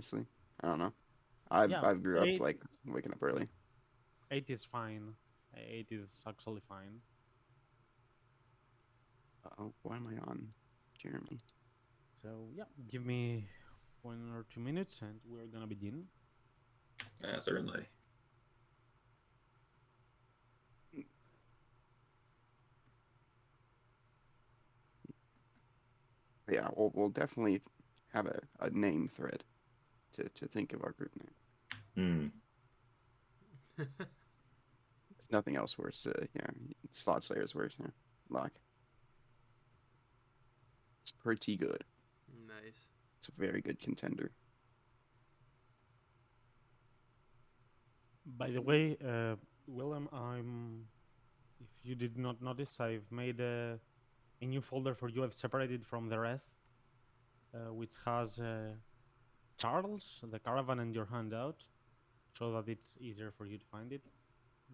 honestly. I don't know. I've Yeah, I've grew up eight like waking up early. 8 is fine. 8 is actually fine. Oh, why am I on, Jeremy? So yeah, give me 1 or 2 minutes and we're gonna begin. Yeah, certainly. Yeah, we'll definitely have a name thread to think of our group name. Hmm. If nothing else worse, yeah, Slot Slayer is worse. Yeah, Lock. It's pretty good. Nice. It's a very good contender. By the way, Willem, if you did not notice, I've made a new folder for you. I've separated from the rest, which has Charles, the caravan, and your handout, so that it's easier for you to find it.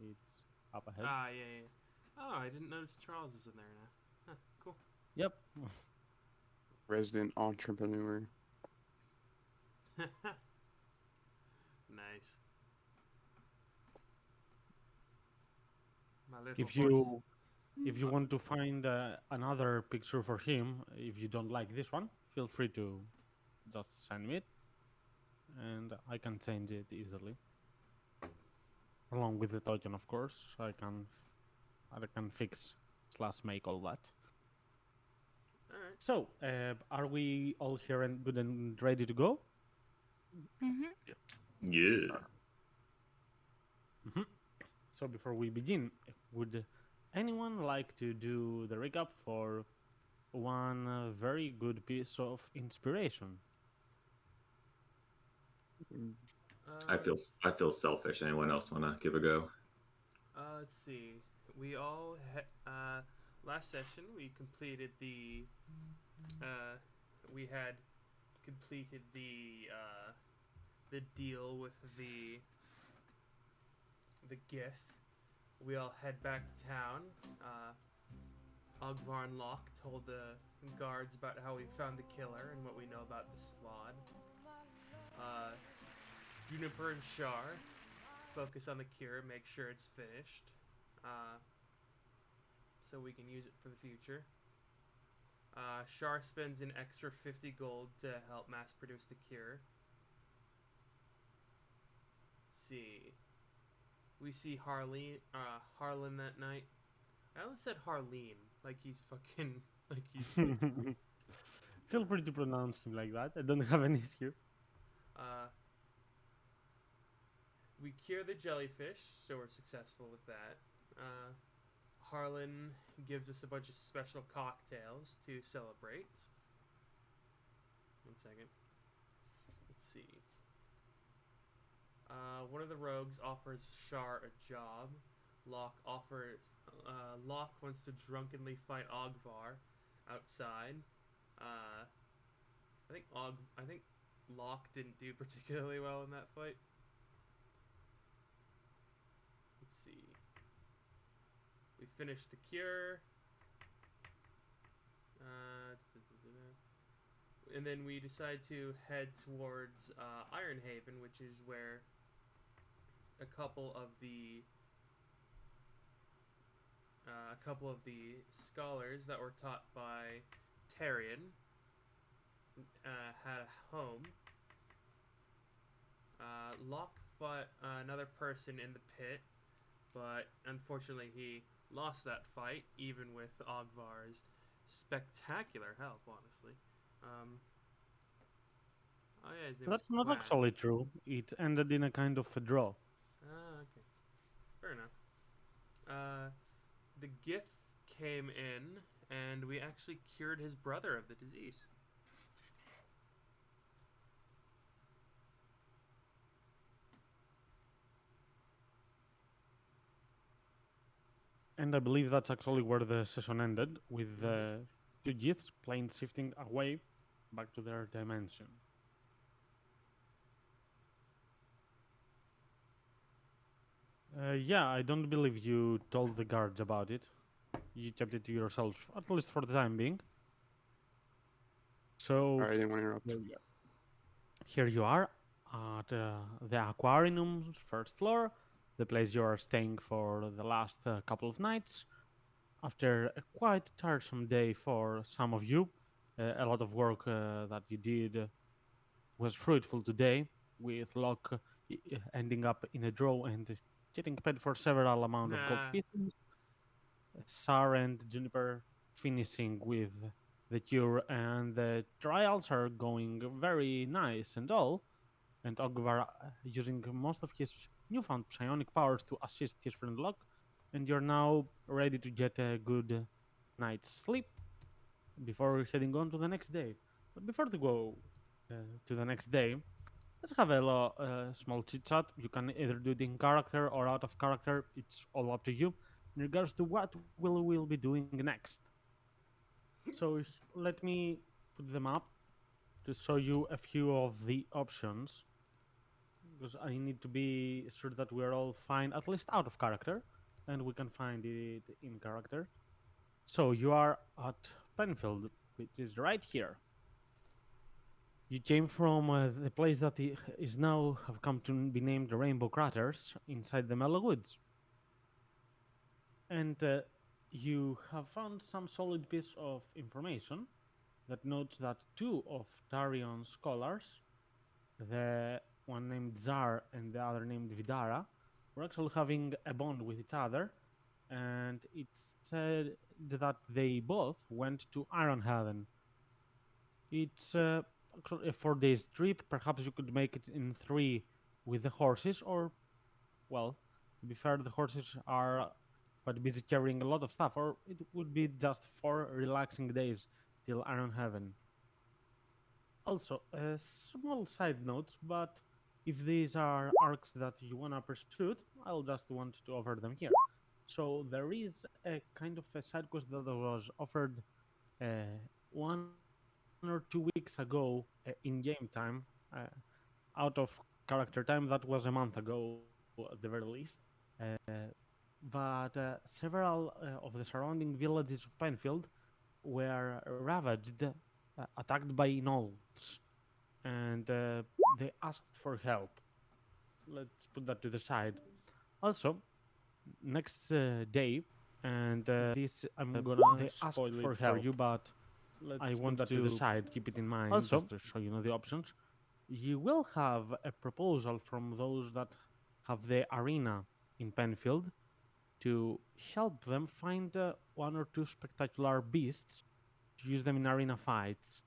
It's up ahead. Ah, yeah, yeah. Oh, I didn't notice Charles was in there now. Huh, cool. Yep. Resident entrepreneur. Nice. My little if horse. you if you want to find another picture for him, if you don't like this one, feel free to just send me it, and I can change it easily. Along with the token, of course. I can fix slash make all that. All right. So, are we all here and good and ready to go? Mm-hmm. Yeah. Mhm. So, before we begin, would anyone like to do the recap for one very good piece of inspiration? I Uh, feel I feel selfish. Anyone else want to give a go? let's see. We last session we completed uh, we had completed the deal with the Gith. We all head back to town. Ogvar and Locke told the guards about how we found the killer and what we know about the squad. Uh, Juniper and Shar focus on the cure, make sure it's finished, so we can use it for the future. Shar spends an extra 50 gold to help mass produce the cure. Let's see. We see Harlan that night. I almost said Harleen, like he's fucking, like he's like, Feel free to pronounce him like that. I don't have an issue. uh, we cure the jellyfish, so we're successful with that. Harlan gives us a bunch of special cocktails to celebrate. 1 second. Let's see. One of the rogues offers Shar a job. Locke wants to drunkenly fight Ogvar outside. I think Locke didn't do particularly well in that fight. Let's see. We finished the cure. And then we decide to head towards Ironhaven, which is where a couple of the scholars that were taught by Tarion had a home. Locke fought another person in the pit, but unfortunately he lost that fight, even with Ogvar's spectacular help, honestly. Oh yeah, his name was That's not Quag. actually true. It ended in a kind of a draw. Ah, okay. Fair enough. The Gith came in, and we actually cured his brother of the disease. And I believe that's actually where the session ended, with Mm-hmm. the two Giths plane shifting away back to their dimension. Yeah, I don't believe you told the guards about it. You kept it to yourself, at least for the time being. So, Sorry, I didn't want to interrupt. here you are. at the aquarium's first floor, the place you are staying for the last couple of nights. After a quite tiresome day for some of you, a lot of work that you did was fruitful today, with Locke ending up in a draw and getting paid for several amount of gold Nah. pieces. Sar and Juniper finishing with the cure, and the trials are going very nice and all. And Ogvar using most of his newfound psionic powers to assist his friend Locke, and you're now ready to get a good night's sleep before heading on to the next day. But before to go to the next day, let's have a small chit chat. You can either do it in character or out of character. It's all up to you in regards to what we'll be doing next. So let me put them up to show you a few of the options, because I need to be sure that we're all fine, at least out of character, and we can find it in character. So you are at Penfield, which is right here. You came from the place that is now have come to be named the Rainbow Craters inside the Mellow Woods. And you have found some solid piece of information that notes that two of Tarion's scholars, the one named Zar and the other named Vidara, were actually having a bond with each other, and it said that they both went to Ironhaven. It's actually a 4 days trip. Perhaps you could make it in 3 with the horses, or, well, to be fair, the horses are quite busy carrying a lot of stuff, or it would be just 4 relaxing days till Ironhaven. Also, a small side note, but if these are arcs that you wanna pursue, I'll just want to offer them here. So there is a kind of a side quest that was offered 1 or 2 weeks ago in game time, out of character time. That was a month ago at the very least. But several of the surrounding villages of Penfield were ravaged, attacked by gnolls, and they asked for help. Let's put that to the side. Also, next day, and this I'm gonna spoil it for you, but I want that to decide. Keep it in mind, also, just to show you know the options. You will have a proposal from those that have the arena in Penfield to help them find 1 or 2 spectacular beasts to use them in arena fights,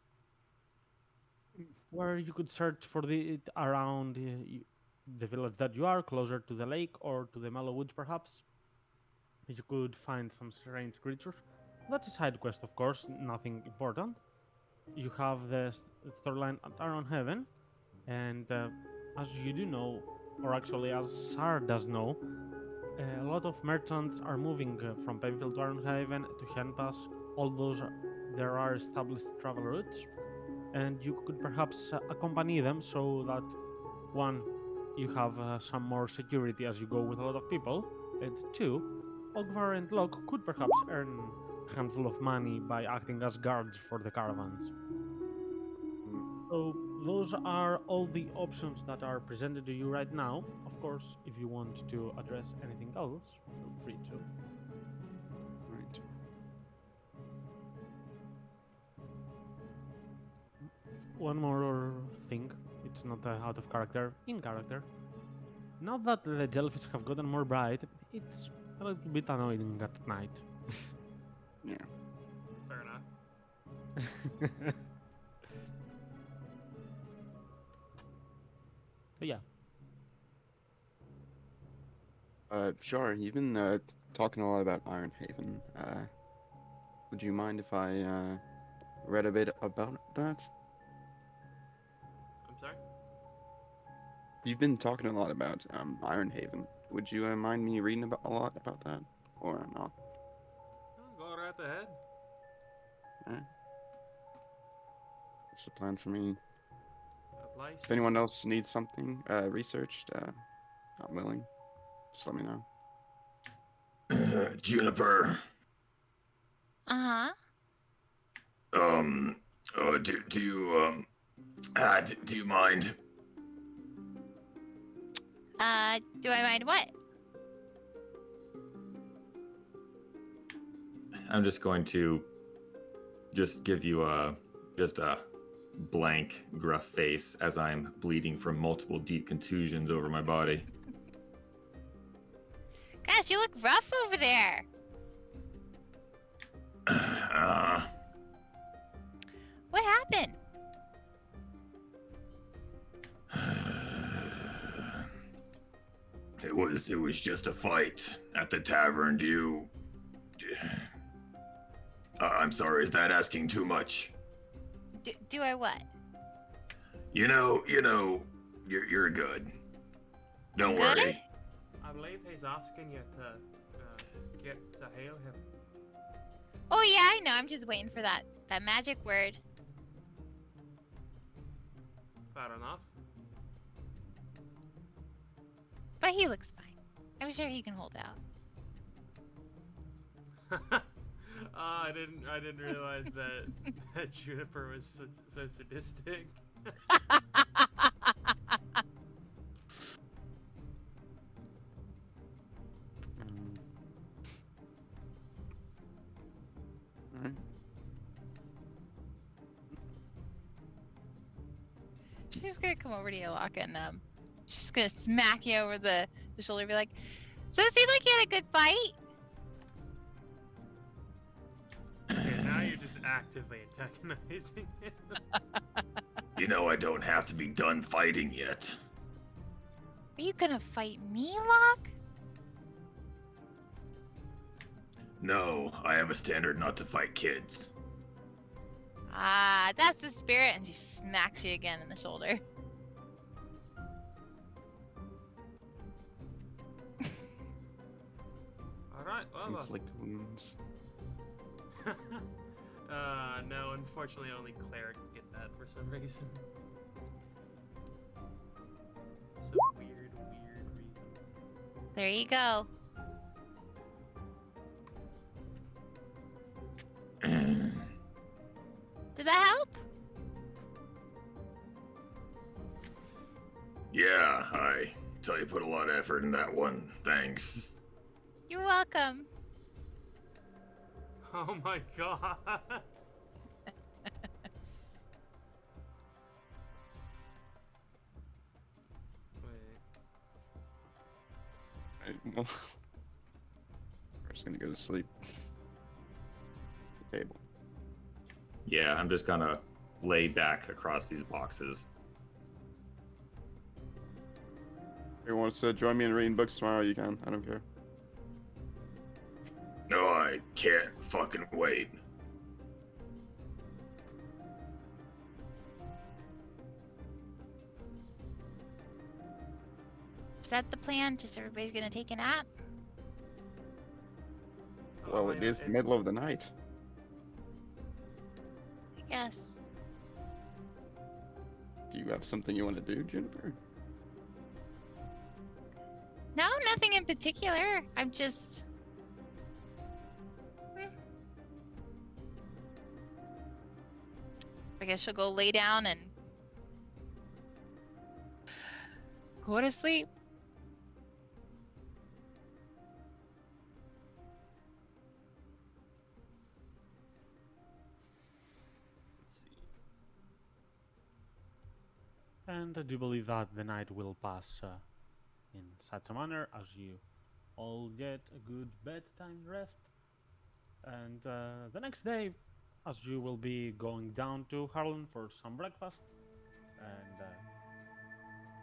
where you could search for it around the village that you are, closer to the lake or to the Mellow Woods perhaps. You could find some strange creatures. That's a side quest, of course, nothing important. You have the storyline at Ironhaven, and as you do know, or actually as Sar does know, a lot of merchants are moving from Penfield to Ironhaven to Henpass. All those there are established travel routes, and you could perhaps accompany them so that, one, you have some more security as you go with a lot of people, and two, Ogvar and Locke could perhaps earn a handful of money by acting as guards for the caravans. So those are all the options that are presented to you right now. Of course, if you want to address anything else, feel free to. Right. One more thing, it's not out of character, in character. Now that the jellyfish have gotten more bright, it's a little bit annoying at night. Yeah. Fair enough. So yeah, Sure. You've been talking a lot about Ironhaven. Would you mind if I read a bit about that? I'm sorry? You've been talking a lot about Ironhaven. Would you mind me reading about a lot about that, or not? Oh, go right ahead. Alright. What's the plan for me? Apply If anyone else needs something researched, I'm willing. Just let me know. Juniper, Uh-huh. do you mind Do I mind what? I'm just going to just give you a blank, gruff face as I'm bleeding from multiple deep contusions over my body. Gosh, you look rough over there. What happened? It was just a fight at the tavern. I'm sorry, is that asking too much? Do I what? You know, you're good. Don't Good? worry. I believe he's asking you to get to hail him. Oh yeah, I know. I'm just waiting for that magic word. Fair enough. But he looks fine. I'm sure he can hold out. I didn't realize that Juniper was so sadistic. Alright. She's gonna come over to you, Locke, and she's gonna smack you over the shoulder and be like, so it seemed like you had a good fight? Okay, now you're just actively antagonizing him. You know I don't have to be done fighting yet. Are you gonna fight me, Locke? No, I have a standard not to fight kids. Ah, that's the spirit, and she smacks you again in the shoulder. Alright, well, Inflict wounds. no, unfortunately only clerics get that for some reason. Some weird reason. There you go. Did that help? Yeah, I tell you put a lot of effort in that one. Thanks. You're welcome. Oh my god. Wait. Right, well, we're just gonna go to sleep. The table. Yeah, I'm just gonna lay back across these boxes. If you want to join me in reading books tomorrow, you can. I don't care. No, I can't fucking wait. Is that the plan? Just everybody's gonna take a nap? Well, Oh, it yeah, is the middle of the night. I guess. Do you have something you want to do, Juniper? No, nothing in particular. I'm just... I guess she'll go lay down and go to sleep. Let's see. And I do believe that the night will pass in such a manner as you all get a good bedtime rest. And the next day, as you will be going down to Harlan for some breakfast, and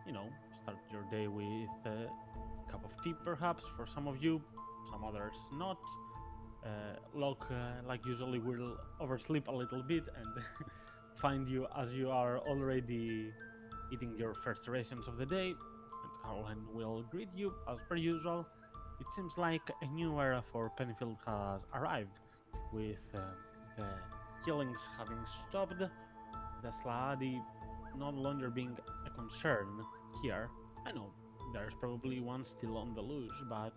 you know, start your day with a cup of tea perhaps for some of you, some others not. Locke, like usually, will oversleep a little bit and find you as you are already eating your first rations of the day, and Harlan will greet you as per usual. It seems like a new era for Pennyfield has arrived, with the killings having stopped, the Slaadi no longer being a concern here. I know there's probably one still on the loose, but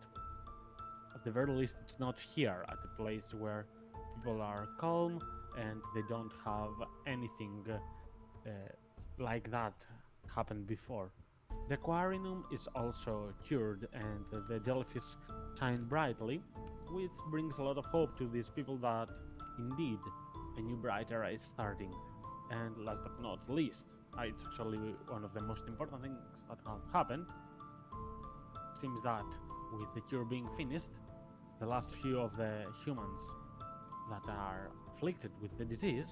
at the very least it's not here, at a place where people are calm and they don't have anything like that happen before. The aquarium is also cured and the jellyfish shine brightly, which brings a lot of hope to these people that indeed a new bright era is starting. And last but not least, it's actually one of the most important things that have happened. Seems that with the cure being finished, the last few of the humans that are afflicted with the disease,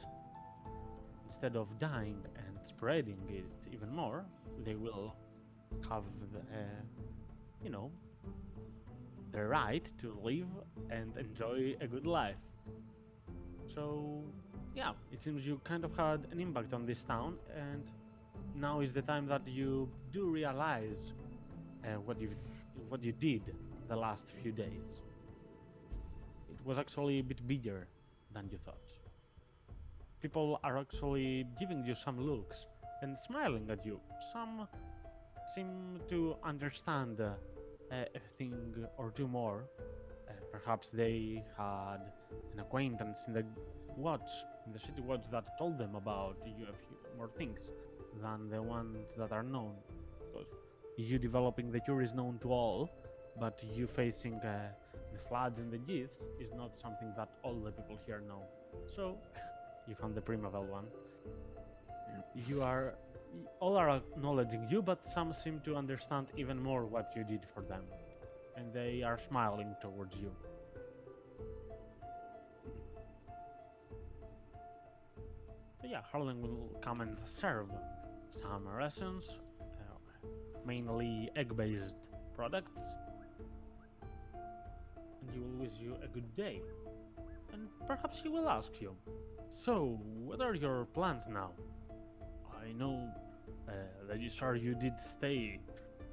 instead of dying and spreading it even more, they will have you know, the right to live and enjoy a good life. So, yeah, it seems you kind of had an impact on this town, and now is the time that you do realize what you did the last few days. It was actually a bit bigger than you thought. People are actually giving you some looks and smiling at you. Some seem to understand a thing or two more. Perhaps they had an acquaintance in the watch, in the city watch, that told them about you a few more things than the ones that are known. Because you developing the cure is known to all, but you facing the sludge and the giths is not something that all the people here know. So, you found the Primavel one. You are all are acknowledging you, but some seem to understand even more what you did for them, and they are smiling towards you. So yeah, Harlan will come and serve some rations, mainly egg-based products, and he will wish you a good day. And perhaps he will ask you, so what are your plans now? I know that you did stay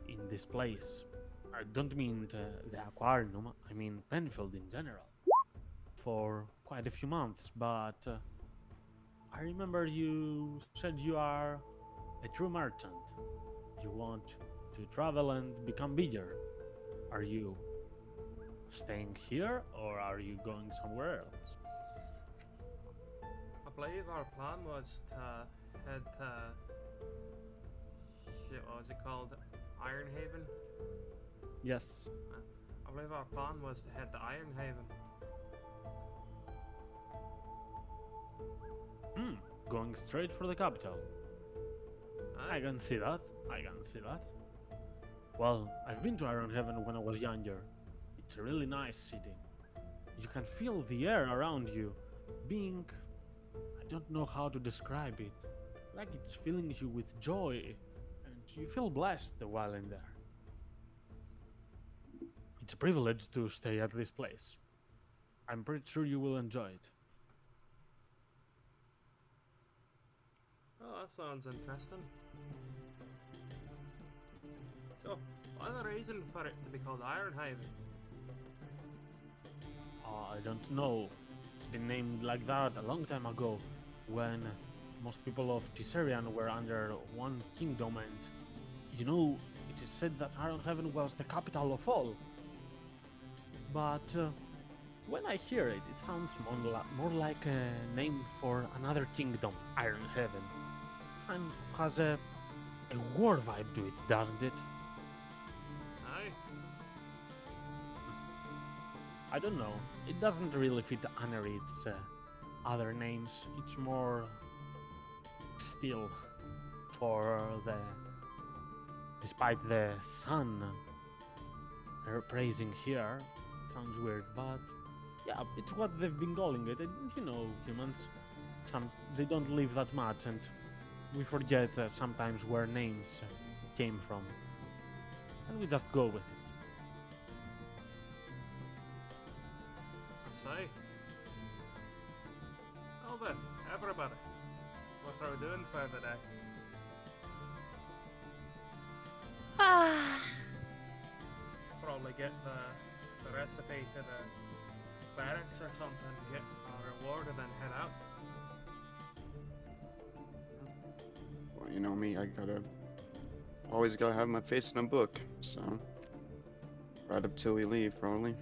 in this place. I don't mean the aquarium, I mean Penfield in general, for quite a few months, but I remember you said you are a true merchant. You want to travel and become bigger. Are you staying here or are you going somewhere else? I believe our plan was to head to... Shit, what was it called? Ironhaven? Yes. I believe our plan was to head to Ironhaven. Going straight for the capital. I Aye. can see that. I can see that. Well, I've been to Ironhaven when I was younger. It's a really nice city. You can feel the air around you being... I don't know how to describe it. Like it's filling you with joy, and you feel blessed while in there. It's a privilege to stay at this place. I'm pretty sure you will enjoy it. Oh, that sounds interesting. So, what's the reason for it to be called Ironhaven? I don't know. It's been named like that a long time ago, when most people of Tiserian were under one kingdom, and you know, it is said that Ironhaven was the capital of all. But when I hear it, it sounds more like a name for another kingdom, Ironhaven, and has a war vibe to it, doesn't it? Aye. I don't know. It doesn't really fit Anerid's other names. It's more still for the... Despite the sun praising here, it sounds weird, but yeah, it's what they've been calling it. And you know, humans, they don't live that much, and we forget sometimes where names came from, and we just go with it. I say. Oh then, everybody. What are we doing for the day? Ah, Probably get the recipe to the barracks or something, get our reward, and then head out. Well, you know me, always gotta have my face in a book, so right up till we leave, probably.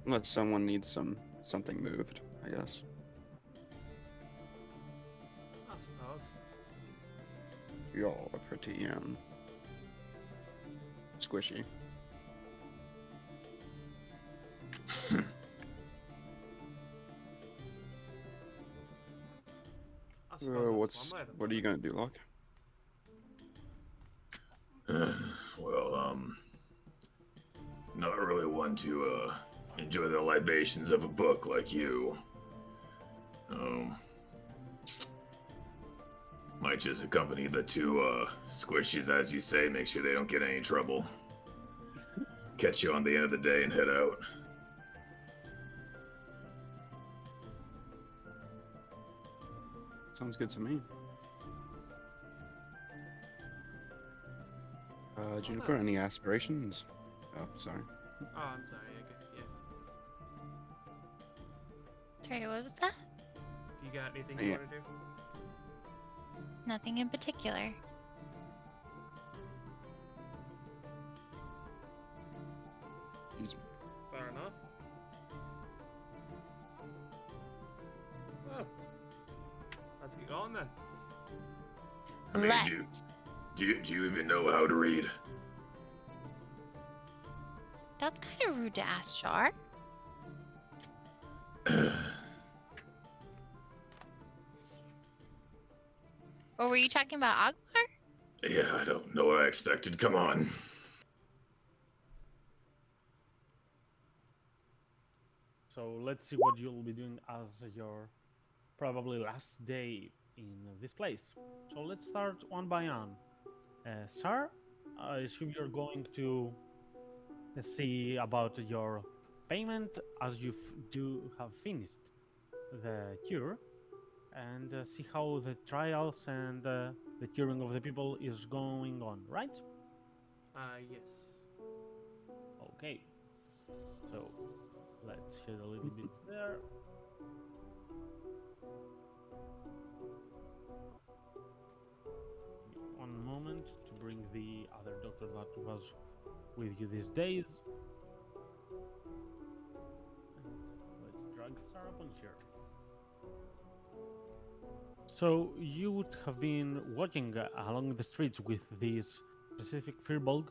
Unless someone needs something moved, I guess. I suppose. You're pretty squishy. I suppose that's one way to What put are you it. gonna do, Locke? Well, not really one to enjoy the libations of a book like you. Um, might just accompany the two squishies, as you say, make sure they don't get any trouble. Catch you on the end of the day and head out. Sounds good to me. Juniper, any aspirations? Oh, sorry. Oh, I'm sorry. Yeah. Sorry, what was that? You got anything you Yeah. want to do? Nothing in particular. He's Fair enough. Well, let's get going then. I mean, Let's. do you even know how to read? That's kind of rude to ask, Char. Or were you talking about Agmar? Yeah, I don't know what I expected. Come on. So let's see what you'll be doing as your probably last day in this place. So let's start one by one. Sir, I assume you're going to see about your payment as you do have finished the cure and see how the trials and the curing of the people is going on, right? Yes. Okay. So let's hit a little bit there. One moment to bring the other doctor that was with you these days. And let's drag Star up on here. So you would have been walking along the streets with this specific Firbolg.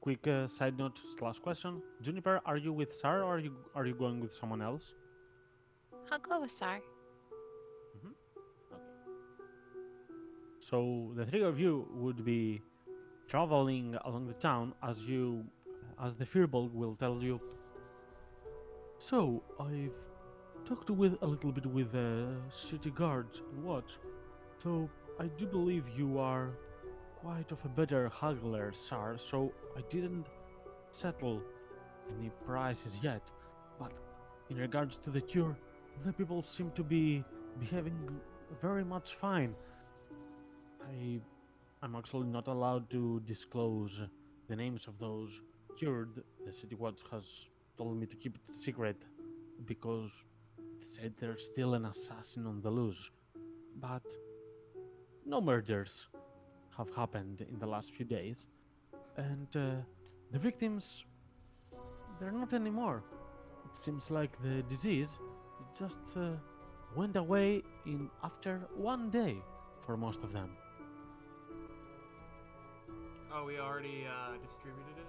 Quick side note slash question: Juniper, are you with Sar or are you going with someone else? I'll go with Sar. Okay. So the three of you would be traveling along the town as the Firbolg will tell you. So I've talked with a little bit with the city guards and watch. So I do believe you are quite of a better haggler, sir. So I didn't settle any prices yet. But in regards to the cure, the people seem to be behaving very much fine. I'm actually not allowed to disclose the names of those cured. The city watch has told me to keep it secret because it said there's still an assassin on the loose. But no murders have happened in the last few days, and the victims, they're not anymore. It seems like the disease just went away in after one day for most of them. Oh, we already distributed it?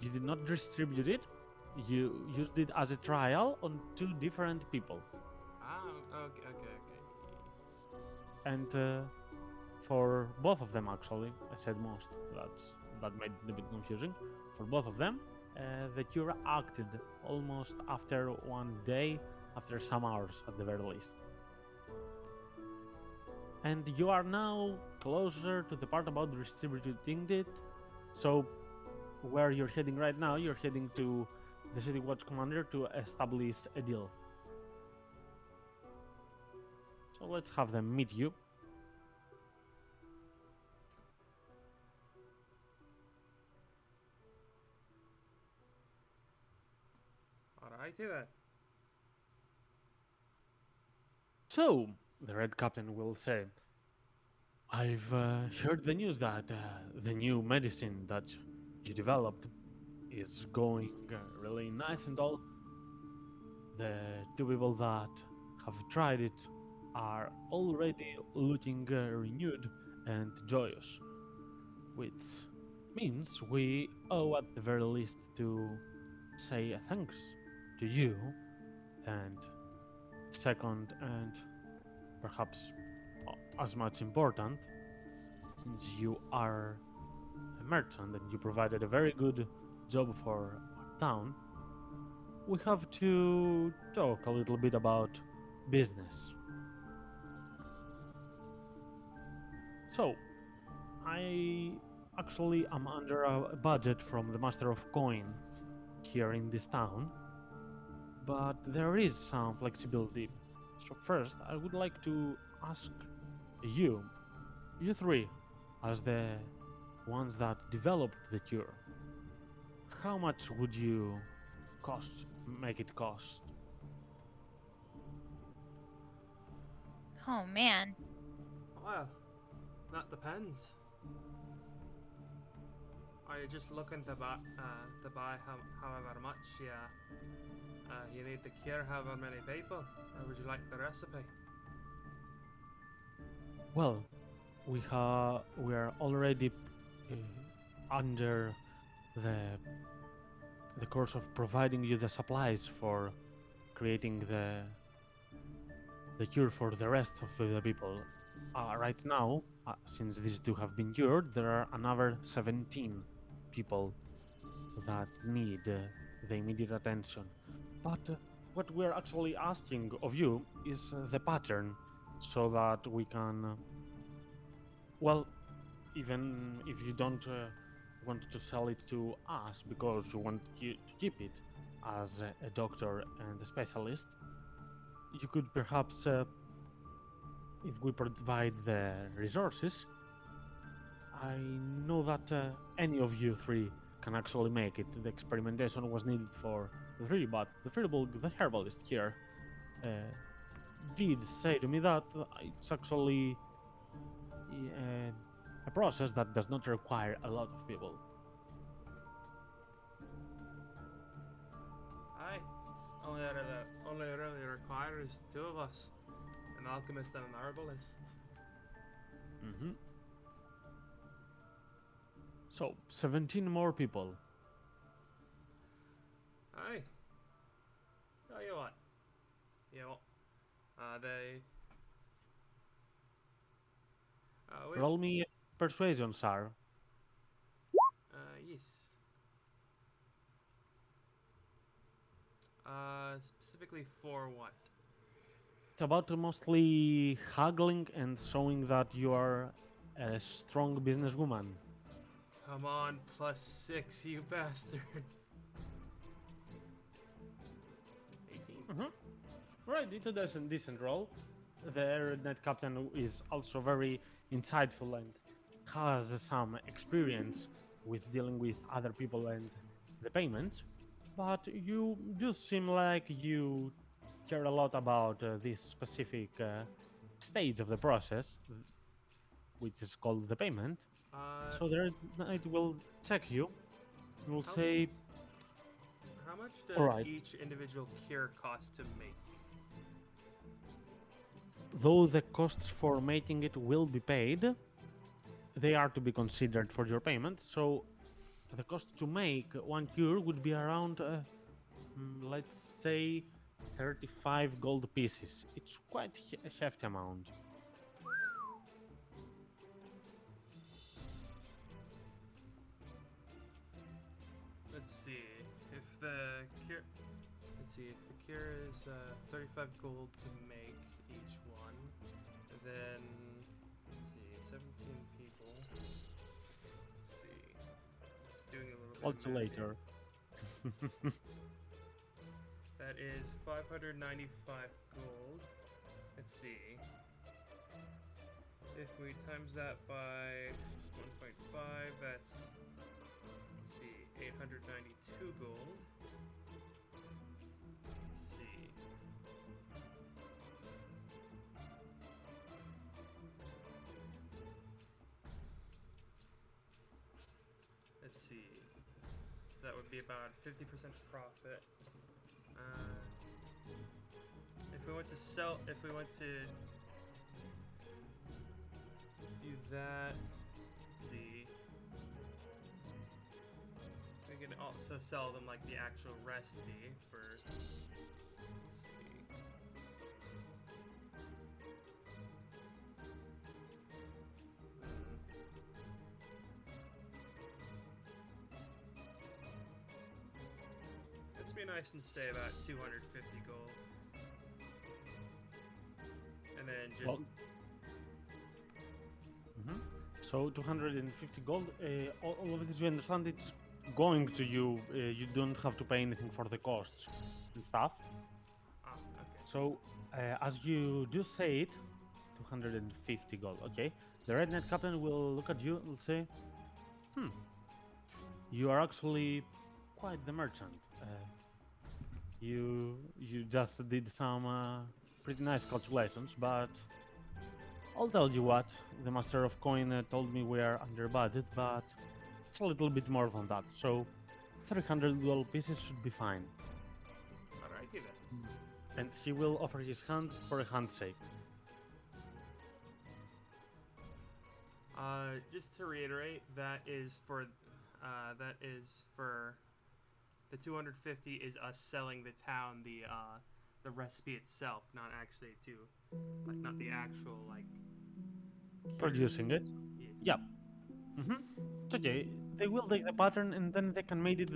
You did not distribute it. You used it as a trial on two different people. Ah, okay. And for both of them, actually, I said most. That made it a bit confusing. For both of them, the cure acted almost after one day, after some hours at the very least. And you are now closer to the part about distributing it. So, where you're heading right now, you're heading to the City Watch Commander to establish a deal. So let's have them meet you. Alrighty then. So, the Red Captain will say, I've heard the news that the new medicine that you developed is going really nice and all. The two people that have tried it are already looking renewed and joyous, which means we owe at the very least to say thanks to you, and second, and perhaps as much important, since you are a merchant and you provided a very good job for our town, we have to talk a little bit about business. So, I actually am under a budget from the Master of Coin here in this town, but there is some flexibility. So first, I would like to ask you, you three, as the ones that developed the cure, how much would you make it cost? Oh man. Well, that depends. Are you just looking to buy however much you need to cure however many people, or would you like the recipe? Well, we are already under the course of providing you the supplies for creating the cure for the rest of the people. Right now, since these two have been cured, there are another 17 people that need the immediate attention. But what we're actually asking of you is the pattern, so that we can, well, even if you don't want to sell it to us because you want to keep it as a doctor and a specialist, you could perhaps, if we provide the resources, I know that any of you three can actually make it. The experimentation was needed for three, but the herbalist here did say to me that it's actually a process that does not require a lot of people. Aye. Only really requires two of us, an alchemist and an herbalist. Mm-hmm. So, 17 more people. Aye. Tell you what. They. Roll me persuasion, sir. Yes. Specifically for what? It's about mostly haggling and showing that you are a strong businesswoman. Come on, +6, you bastard. 18. Right, it's a decent roll. The net captain is also very insightful and has some experience with dealing with other people and the payments. But you do seem like you care a lot about this specific stage of the process, which is called the payment. So there, it will check you. It will say, How much All does right. each individual cure cost to make? though the costs for making it will be paid, they are to be considered for your payment. So the cost to make one cure would be around, let's say, 35 gold pieces. It's quite a hefty amount. Let's see if the cure. Let's see if the cure is 35 gold to make each one. Then let's see, 17 people. Let's see. It's doing a little bit. Of math here. Calculator. That is 595 gold. Let's see. If we times that by 1.5, that's, let's see, 892 gold. Let's see. Let's see. So that would be about 50% profit. If we want to do that. Let's see. We can also sell them like the actual recipe for. Let's see. Let's be nice and say about 250 gold. And then just. Well, So 250 gold. All of this, you understand, it's going to you. You don't have to pay anything for the costs and stuff. Ah, okay. So, as you do say it, 250 gold. Okay. The Red Knight Captain will look at you and will say, you are actually quite the merchant. You just did some pretty nice calculations, but I'll tell you what, the Master of Coin told me we are under budget, but it's a little bit more than that, so 300 gold pieces should be fine. Alrighty then. And he will offer his hand for a handshake. Just to reiterate, that is for the 250 is us selling the town the recipe itself, not actually not the actual Producing it? Yes. Yep. It's okay. They will take the pattern and then they can make it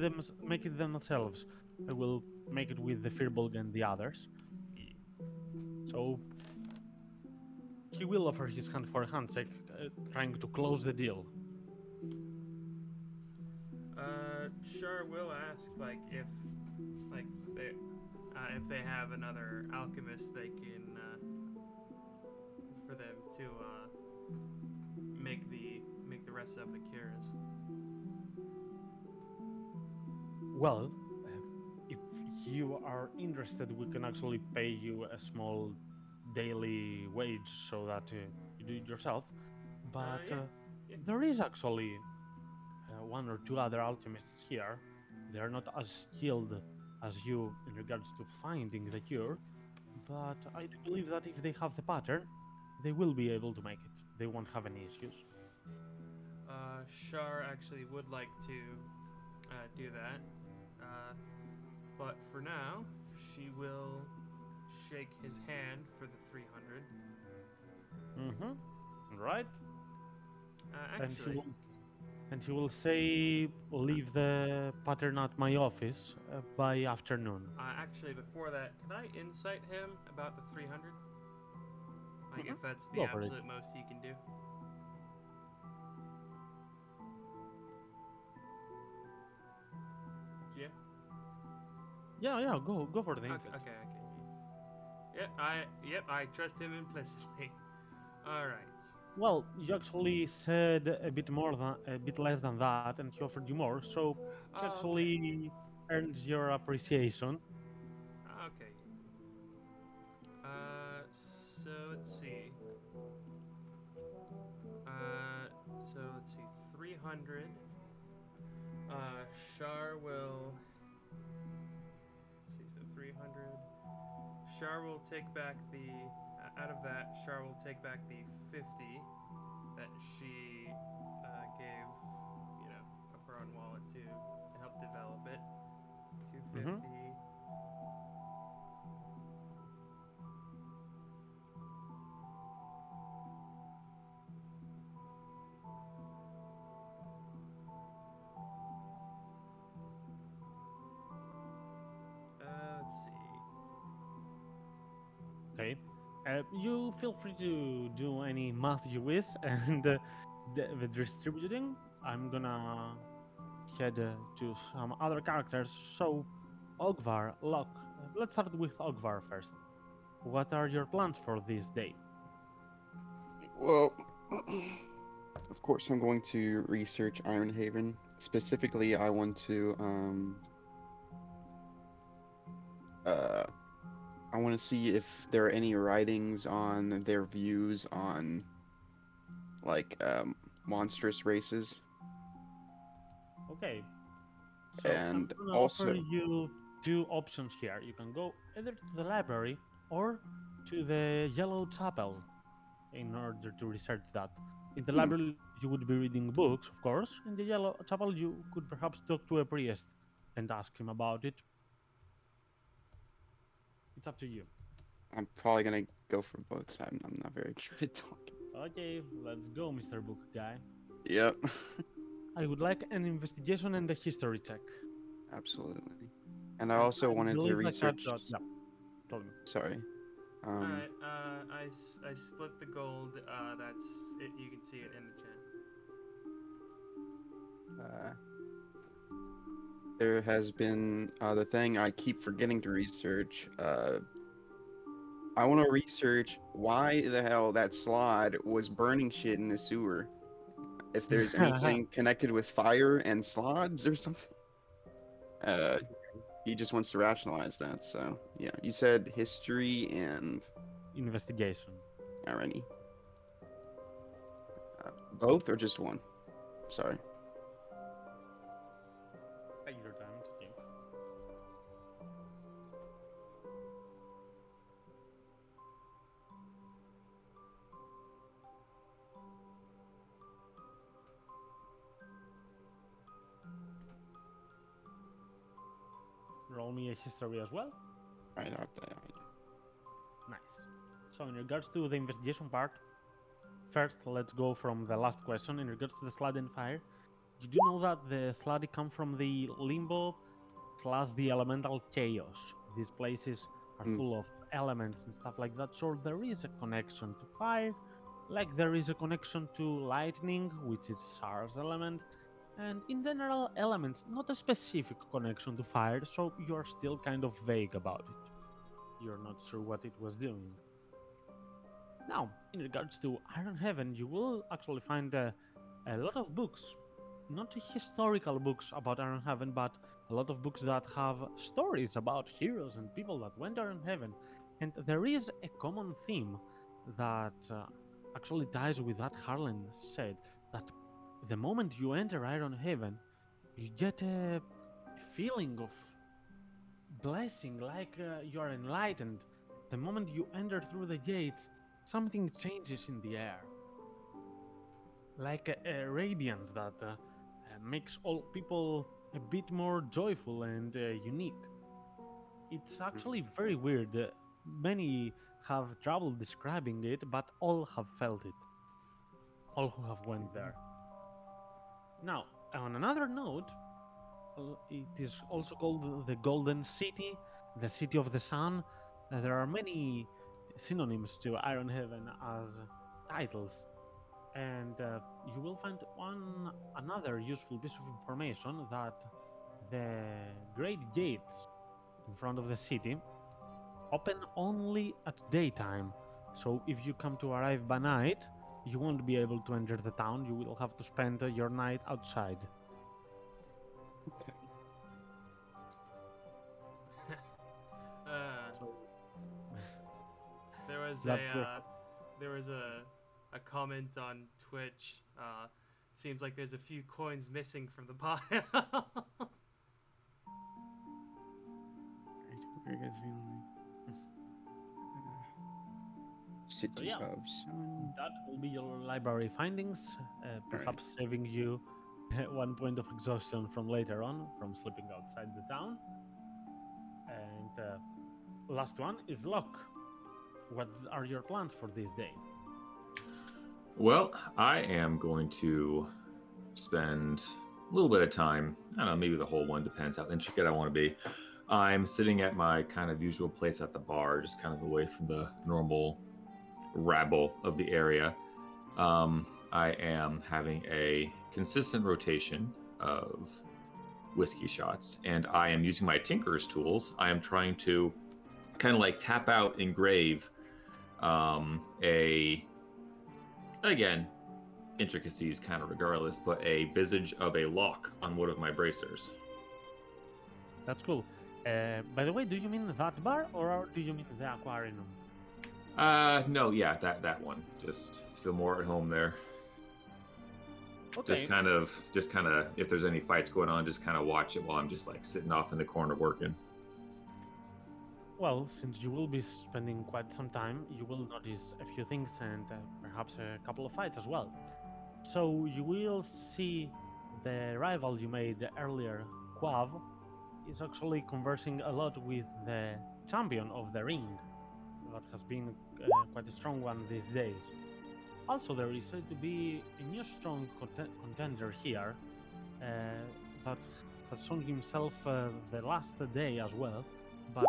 themselves. I will make it with the Firbolg and the others. So he will offer his hand for a handshake, trying to close the deal. Sure. We'll ask if they have another alchemist they can for them to make the rest of the cures. Well, if you are interested, we can actually pay you a small daily wage so that you do it yourself. But yeah. there is actually one or two other alchemists here. They are not as skilled as you in regards to finding the cure, but I do believe that if they have the pattern, they will be able to make it. They won't have any issues. Shar actually would like to do that, but for now, she will shake his hand for the 300. Right? Actually, And he will say, leave the pattern at my office by afternoon. actually, before that, can I insight him about the 300? Like, if that's the Go for it. absolute most he can do. Yeah. Yeah, go for the Okay. insight. Yep, I trust him implicitly. All right. Well, you actually said a bit less than that, and he offered you more, so he Oh, actually earned your appreciation. Okay. So let's see. 300. Shar will. Let's see. So 300. Shar will take back the. Out of that, Shar will take back the 50 that she gave, of her own wallet to help develop it. 250. Let's see. Okay. You feel free to do any math you wish, and the distributing, I'm gonna head to some other characters. So, Ogvar, Locke. Let's start with Ogvar first. What are your plans for this day? Well, of course, I'm going to research Ironhaven. Specifically, I want to I want to see if there are any writings on their views on monstrous races. Okay. So And I'm gonna also- offer you two options here. You can go either to the library or to the Yellow Chapel in order to research that. In the Hmm. library, you would be reading books, of course. In the Yellow Chapel, you could perhaps talk to a priest and ask him about it. It's up to you. I'm probably gonna go for books. I'm not very good at talking. Okay, let's go, Mr. Book Guy. Yep. I would like an investigation and a history check. Absolutely. And I And also I wanted to believe I had research. yeah, tell me. Sorry. Um. Alright, I split the gold. That's it. You can see it in the chat. There has been the thing I keep forgetting to research. I want to research why the hell that slide was burning shit in the sewer. If there's anything connected with fire and slides or something. Uh, he just wants to rationalize that. So yeah, you said history and Investigation. alrighty. Both or just one? Sorry. Take your time. It's okay. Roll me a history as well. Right up there. Nice. So in regards to the investigation part, first let's go from the last question. In regards to the sluddy and fire, did you know that the sluddy come from the limbo / the elemental chaos? These places are Hmm. full of elements and stuff like that, so there is a connection to fire, like there is a connection to lightning, which is Sar's element, and in general elements, not a specific connection to fire, so you're still kind of vague about it. You're not sure what it was doing. Now, in regards to Iron Heaven, you will actually find a lot of books, not historical books about Iron Heaven, but a lot of books that have stories about heroes and people that went Iron Heaven. And there is a common theme that actually ties with that Harlan said, that the moment you enter Iron Heaven, you get a feeling of blessing, like you are enlightened. The moment you enter through the gates, something changes in the air, like a radiance that makes all people a bit more joyful and unique. It's actually very weird. Many have trouble describing it, but all have felt it. All who have went there. Now, on another note, it is also called the Golden City, the City of the Sun. There are many synonyms to Iron Heaven as titles, and you will find one another useful piece of information that the great gates in front of the city open only at daytime. So if you come to arrive by night, you won't be able to enter the town. You will have to spend your night outside. Okay. So There was That's there was a comment on Twitch. Seems like there's a few coins missing from the pile. City yeah. of Sun. that will be your library findings, perhaps saving you 1 point of exhaustion from later on from sleeping outside the town. And last one is Locke. What are your plans for this day? Well, I am going to spend a little bit of time. I don't know, maybe the whole one, depends how intricate I want to be. I'm sitting at my kind of usual place at the bar, just kind of away from the normal rabble of the area. I am having a consistent rotation of whiskey shots, and I am using my tinker's tools. I am trying to kind of like tap out, engrave a, again, intricacies kind of regardless, but a visage of a lock on one of my bracers. That's cool. By the way, do you mean that bar or do you mean the aquarium? No, yeah, that one. Just feel more at home there. Okay. Just kind of, if there's any fights going on, just kind of watch it while I'm just like sitting off in the corner working. Well, since you will be spending quite some time, you will notice a few things and perhaps a couple of fights as well. So you will see the rival you made earlier, Quav, is actually conversing a lot with the champion of the ring that has been quite a strong one these days. Also, there is said to be a new strong contender here uh, that has shown himself the last day as well. But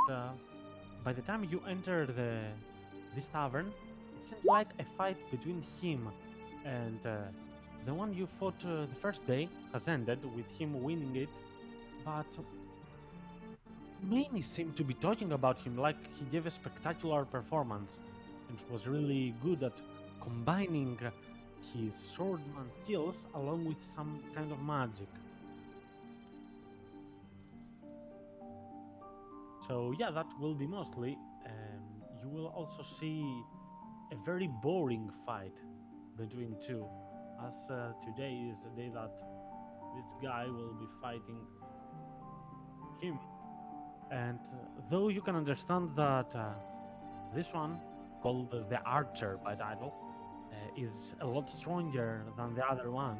by the time you enter this tavern, it seems like a fight between him and the one you fought the first day has ended with him winning it. But many seem to be talking about him like he gave a spectacular performance and he was really good at combining his swordman skills along with some kind of magic. So yeah, that will be mostly. You will also see a very boring fight between two, as today is a day that this guy will be fighting him. And though you can understand that this one, called the Archer by title, is a lot stronger than the other one,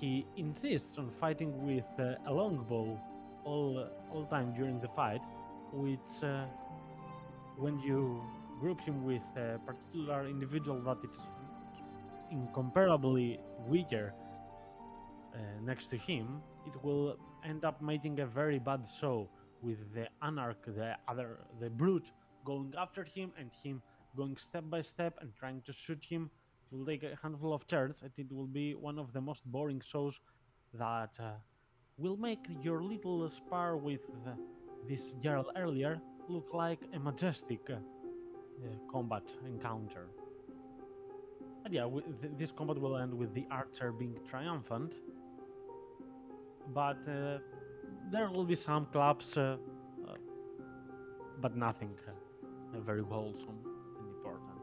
he insists on fighting with a longbow all time during the fight, which when you group him with a particular individual that is incomparably weaker next to him, it will end up making a very bad show with the Anarch, the brute, going after him and him going step by step and trying to shoot him. It will take a handful of turns and it will be one of the most boring shows that will make your little spar with this Gerald earlier look like a majestic combat encounter. And yeah, this combat will end with the archer being triumphant, but there will be some claps, but nothing very wholesome and important.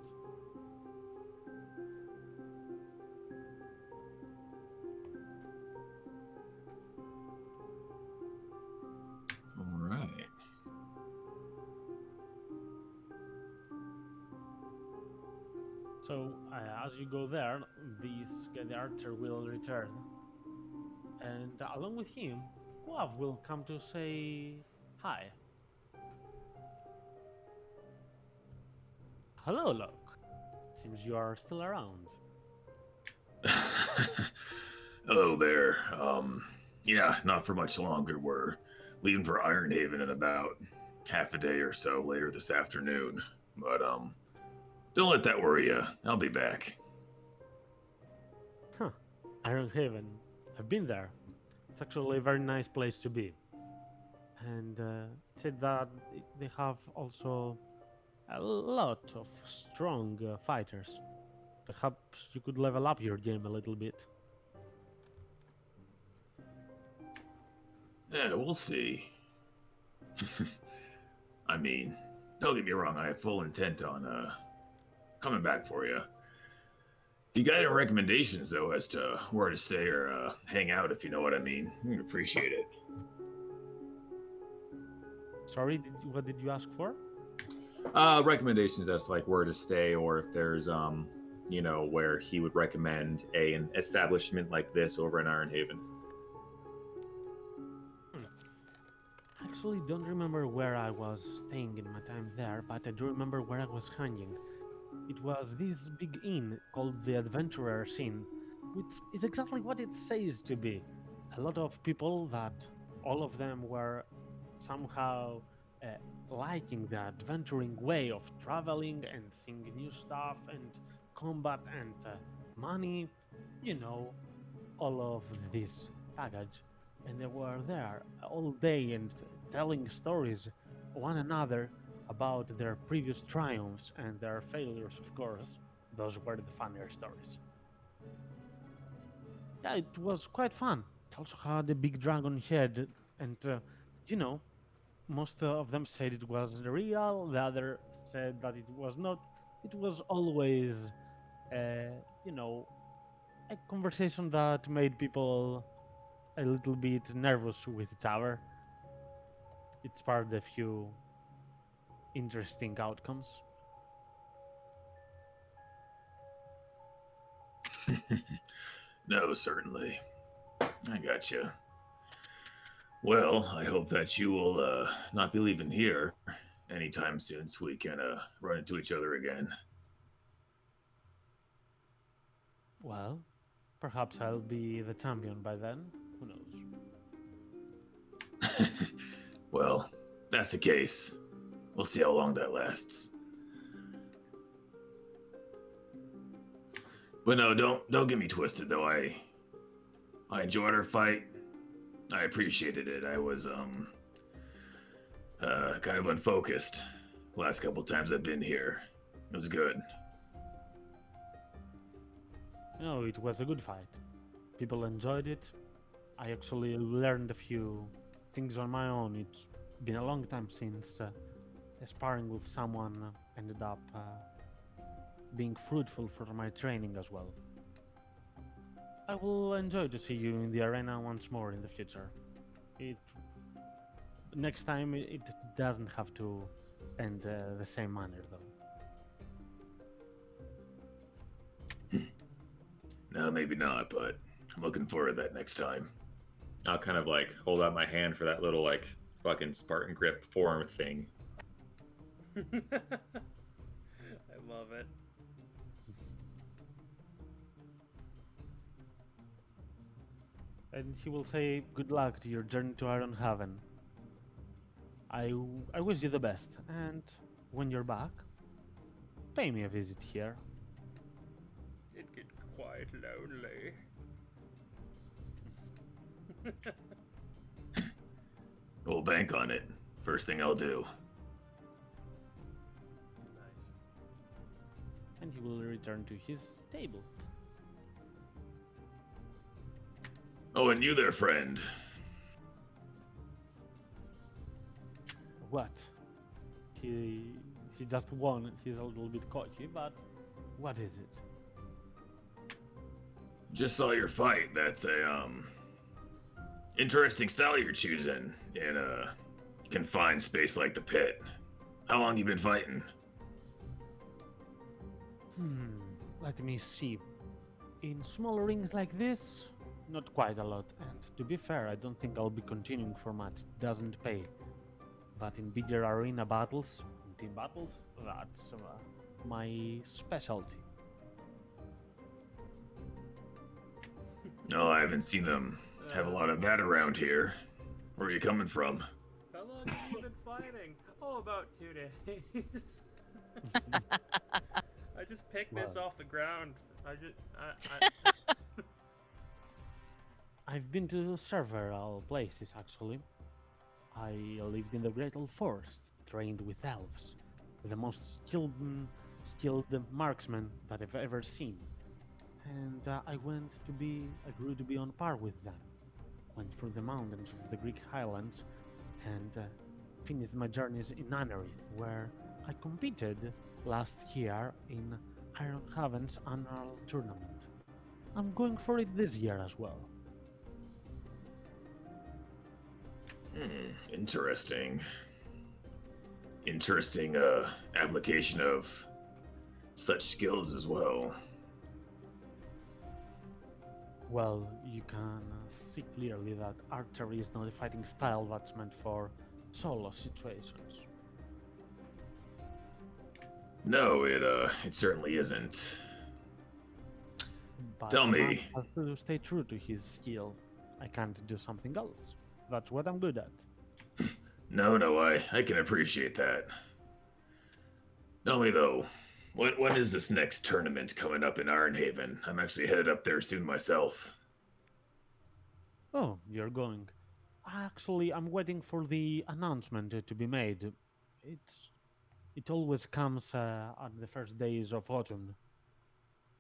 All right. So as you go there, the archer will return, and along with him, Quav will come to say hi. Hello, Locke. Seems you are still around. Hello there. Yeah, not for much longer. We're leaving for Ironhaven in about half a day or so later this afternoon. But don't let that worry you. I'll be back. Huh. Ironhaven. I've been there. It's actually a very nice place to be. And it said that they have also a lot of strong fighters. Perhaps you could level up your game a little bit. Yeah, we'll see. I mean, don't get me wrong, I have full intent on coming back for you. If you got any recommendations, though, as to where to stay or hang out, if you know what I mean, we'd appreciate it. Sorry, what did you ask for? Recommendations as to, like, where to stay, or if there's you know, where he would recommend an establishment like this over in Ironhaven. I actually don't remember where I was staying in my time there, but I do remember where I was hanging. It was this big inn called the Adventurer's Inn, which is exactly what it says to be. A lot of people that all of them were somehow liking the adventuring way of traveling and seeing new stuff and combat and money, you know, all of this baggage. And they were there all day and telling stories one another about their previous triumphs and their failures, of course. Those were the funnier stories. Yeah, it was quite fun. It also had a big dragon head, and you know, most of them said it was real, the other said that it was not. It was always, you know, a conversation that made people a little bit nervous with each other. It sparked a few interesting outcomes. No, certainly. I got you. Well, I hope that you will not be leaving here anytime soon so we can run into each other again. Well, perhaps I'll be the champion by then. Who knows? Well, that's the case. We'll see how long that lasts. But no, don't get me twisted though. I enjoyed our fight. I appreciated it. I was kind of unfocused last couple times I've been here. It was good. No, it was a good fight. People enjoyed it. I actually learned a few things on my own. It's been a long time since sparring with someone ended up being fruitful for my training as well. I will enjoy to see you in the arena once more in the future. Next time it doesn't have to end the same manner though. No, maybe not, but I'm looking forward to that next time. I'll kind of like hold out my hand for that little like fucking Spartan grip forearm thing. I love it. And he will say good luck to your journey to Iron Haven. I wish you the best, and when you're back, pay me a visit here. It get quite lonely. We'll bank on it. First thing I'll do. Nice. And he will return to his table. Oh, and you there, friend. What? He just won. He's a little bit cocky, but what is it? Just saw your fight. That's a interesting style you're choosing in a confined space like the pit. How long you been fighting? Let me see. In small rings like this, not quite a lot. And to be fair, I don't think I'll be continuing for much. It doesn't pay. But in bigger arena battles, in team battles, that's my specialty. No, I haven't seen them have a lot of that around here. Where are you coming from? How long have you been fighting? Oh, about 2 days. I just picked this Wow. off the ground. I I've been to several places actually. I lived in the Great Old Forest, trained with elves, the most skilled marksmen that I've ever seen. And I grew to be on par with them. Went through the mountains of the Greek Highlands and finished my journeys in Anarith, where I competed last year in Iron Haven's annual tournament. I'm going for it this year as well. Interesting. Interesting application of such skills as well. Well, you can see clearly that archery is not a fighting style that's meant for solo situations. No, it certainly isn't. But Tell a man me. has to stay true to his skill. I can't do something else. That's what I'm good at. No, I can appreciate that. Tell me though, when is this next tournament coming up in Ironhaven? I'm actually headed up there soon myself. Oh, you're going. Actually, I'm waiting for the announcement to be made. It always comes on the first days of autumn.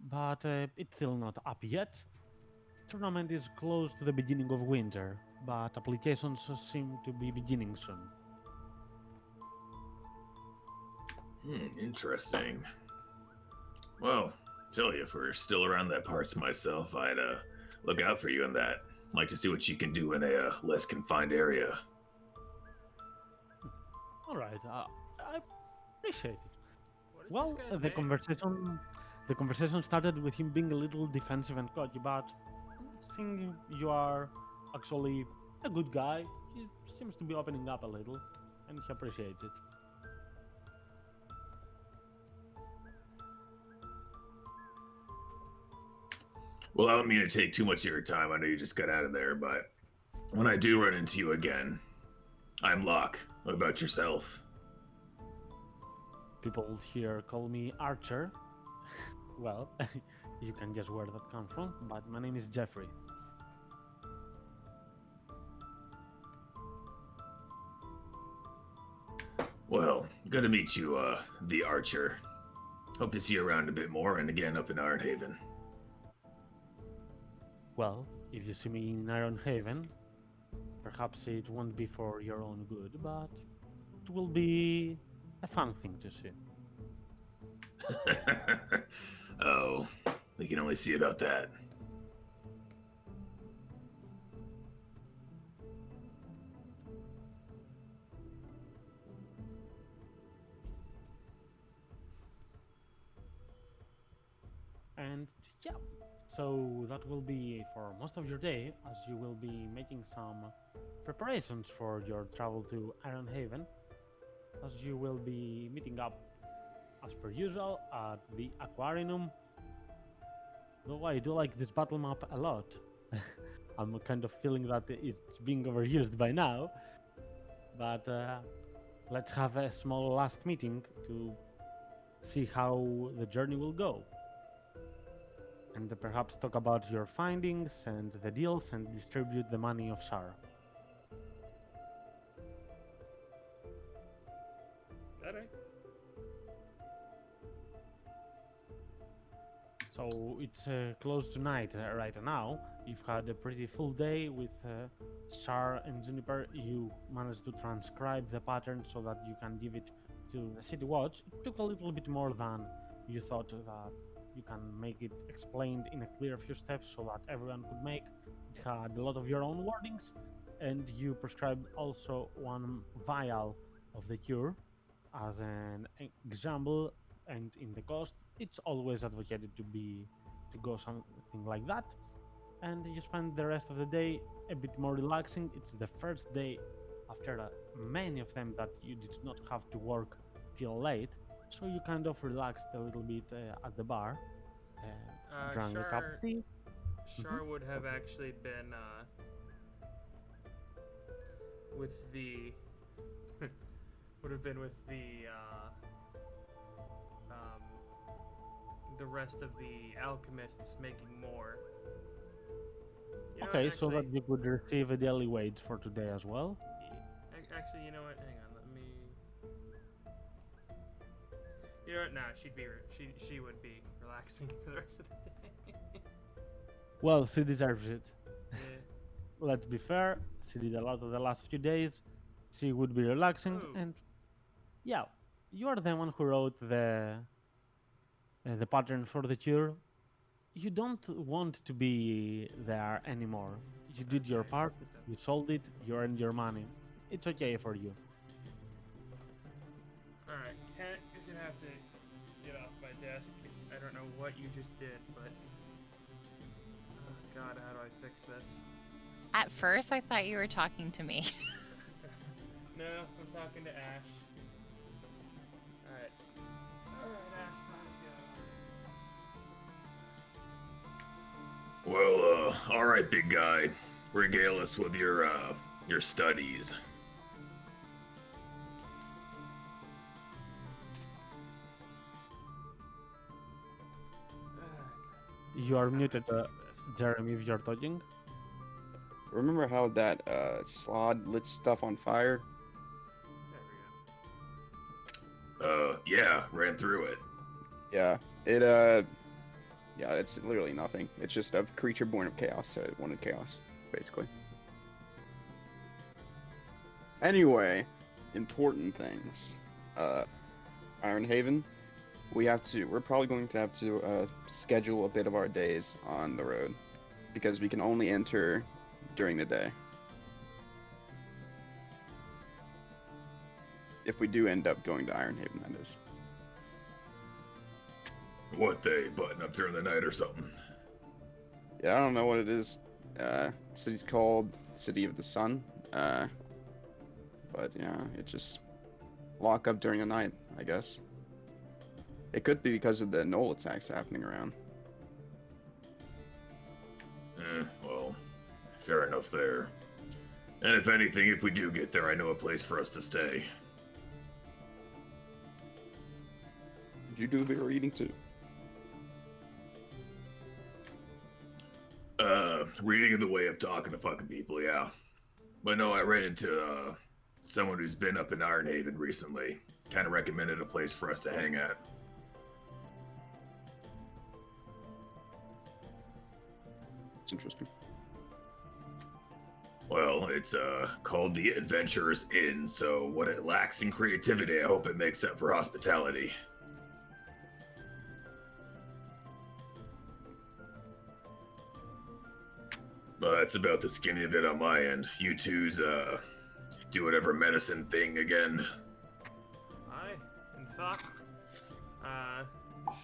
But it's still not up yet. Tournament is close to the beginning of winter, but applications seem to be beginning soon. Interesting. Well, tell you, if we're still around that parts myself, I'd look out for you in that. Like to see what you can do in a less confined area. All right, I appreciate it. What is Well, this guy's the name? conversation The conversation started with him being a little defensive and cocky, but seeing you are actually a good guy, he seems to be opening up a little, and he appreciates it. Well, I don't mean to take too much of your time. I know you just got out of there, but when I do run into you again, I'm Locke. What about yourself? People here call me Archer. Well, you can guess where that comes from, but my name is Jeffrey. Well, good to meet you, the Archer. Hope to see you around a bit more, and again up in Ironhaven. Well, if you see me in Iron Haven, perhaps it won't be for your own good, but it will be a fun thing to see. Oh, we can only see about that. And yeah, so that will be for most of your day, as you will be making some preparations for your travel to Iron Haven, as you will be meeting up as per usual at the Aquarium. Though I do like this battle map a lot. I'm kind of feeling that it's being overused by now, but let's have a small last meeting to see how the journey will go. And perhaps talk about your findings and the deals and distribute the money of Shar. Alright. So it's close to night right now. You've had a pretty full day with Shar and Juniper. You managed to transcribe the pattern so that you can give it to the City Watch. It took a little bit more than you thought that you can make it explained in a clear few steps so that everyone could make. It had a lot of your own wordings, and you prescribed also one vial of the cure as an example. And in the cost, it's always advocated to go something like that. And you spend the rest of the day a bit more relaxing. It's the first day after many of them that you did not have to work till late, so you kind of relaxed a little bit at the bar, drank a cup of tea. Shar would have actually been with the the rest of the alchemists making more. You know Okay, what, so that actually- you could receive a daily wage for today as well. Actually, you know what? Hang on, let me. You know what? Nah, she would be relaxing for the rest of the day. Well, she deserves it. Yeah. Let's be fair, she did a lot of the last few days. She would be relaxing, Ooh. and yeah, you are the one who wrote the pattern for the cure. You don't want to be there anymore. You did your Okay. part, you sold it, you earned your money. It's okay for you. Alright, Kent, you're gonna have to get off my desk. I don't know what you just did, but. Oh god, how do I fix this? At first, I thought you were talking to me. No, I'm talking to Ash. Alright. Alright, Ash, time to go. Well, all right, big guy. Regale us with your studies. You are muted, Fix this. Jeremy, if you're talking. Remember how that slod lit stuff on fire? There we go. Yeah, ran through it. Yeah, yeah, it's literally nothing. It's just a creature born of chaos, so it wanted chaos, basically. Anyway, important things. Iron Haven, we're probably going to have to schedule a bit of our days on the road, because we can only enter during the day. If we do end up going to Iron Haven, that is. What, they button up during the night or something? Yeah, I don't know what it is. City's called City of the Sun. But yeah, it just lock up during the night, I guess. It could be because of the Knoll attacks happening around. Well, fair enough there. And if anything, if we do get there, I know a place for us to stay. Did you do a bit of reading too? Reading in the way of talking to fucking people, yeah. But no, I ran into, someone who's been up in Ironhaven recently. Kind of recommended a place for us to hang at. It's interesting. Well, it's, called the Adventurers Inn, so what it lacks in creativity, I hope it makes up for hospitality. But that's about the skinny of it on my end. You two's, do whatever medicine thing again. Aye. In fact,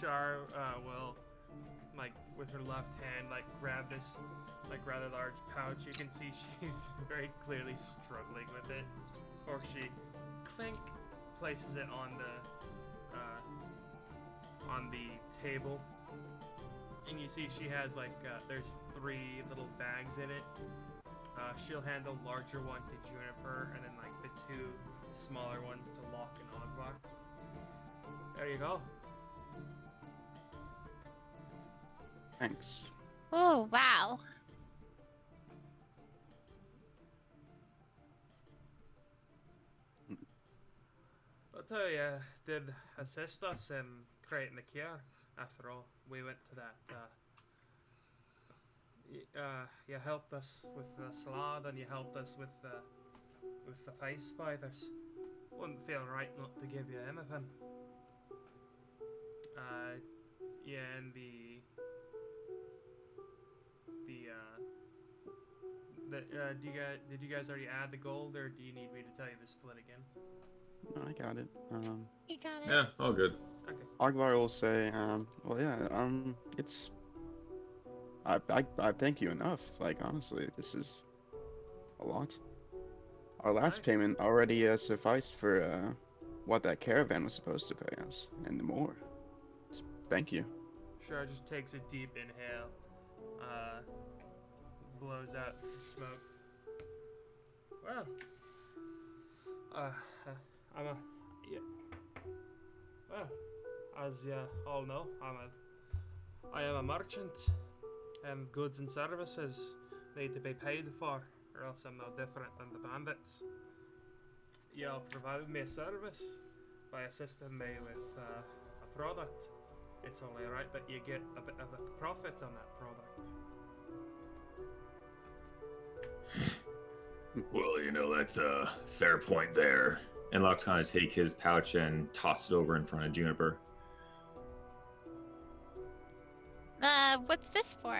Shar will, like, with her left hand, like, grab this, like, rather large pouch. You can see she's very clearly struggling with it. Or she, clink, places it on the table. And you see she has, like, there's 3 little bags in it. She'll hand the larger one to Juniper, and then, like, the 2 smaller ones to Locke and Ogvar. There you go. Thanks. Oh, wow. But you did assist us in creating the cure. After all, we went to that, you helped us with the slod, and you helped us with the face spiders. Wouldn't feel right not to give you anything. Yeah, and did you guys already add the gold, or do you need me to tell you the split again? No, I got it. You got it. Yeah, all good. Okay. Ogvar will say, well, yeah, it's. I thank you enough. Like, honestly, this is a lot. Our last Right. payment already sufficed for what that caravan was supposed to pay us, and more. Thank you. Shar just takes a deep inhale, blows out some smoke. Well, well, as you all know, I am a merchant, and goods and services need to be paid for, or else I'm no different than the bandits. Y'all provided me a service by assisting me with a product. It's only right that you get a bit of a profit on that product. Well, you know, that's a fair point there. And Locke's kind of take his pouch and toss it over in front of Juniper. What's this for?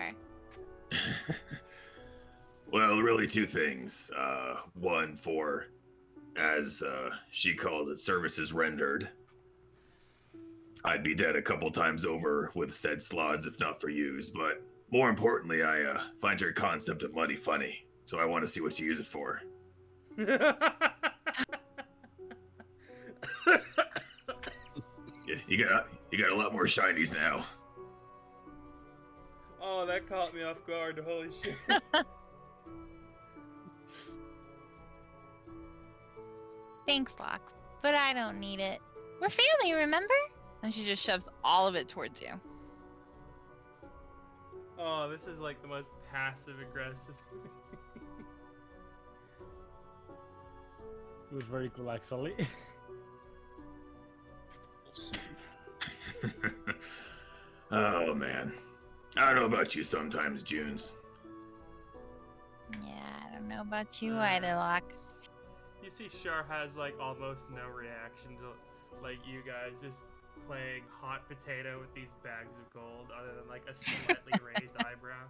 Well, really 2 things. One for, as she calls it, services rendered. I'd be dead a couple times over with said slods if not for yous, but more importantly, I find your concept of money funny, so I want to see what you use it for. Yeah, you got a lot more shinies now. Oh, that caught me off guard. Holy shit. Thanks, Locke, but I don't need it. We're family, remember? And she just shoves all of it towards you. Oh, this is like the most passive aggressive. It was very cool, actually. Oh man, I don't know about you sometimes, Junes. Yeah, I don't know about you either, Locke. You see Shar has like almost no reaction to like you guys just playing hot potato with these bags of gold other than like a slightly raised eyebrow.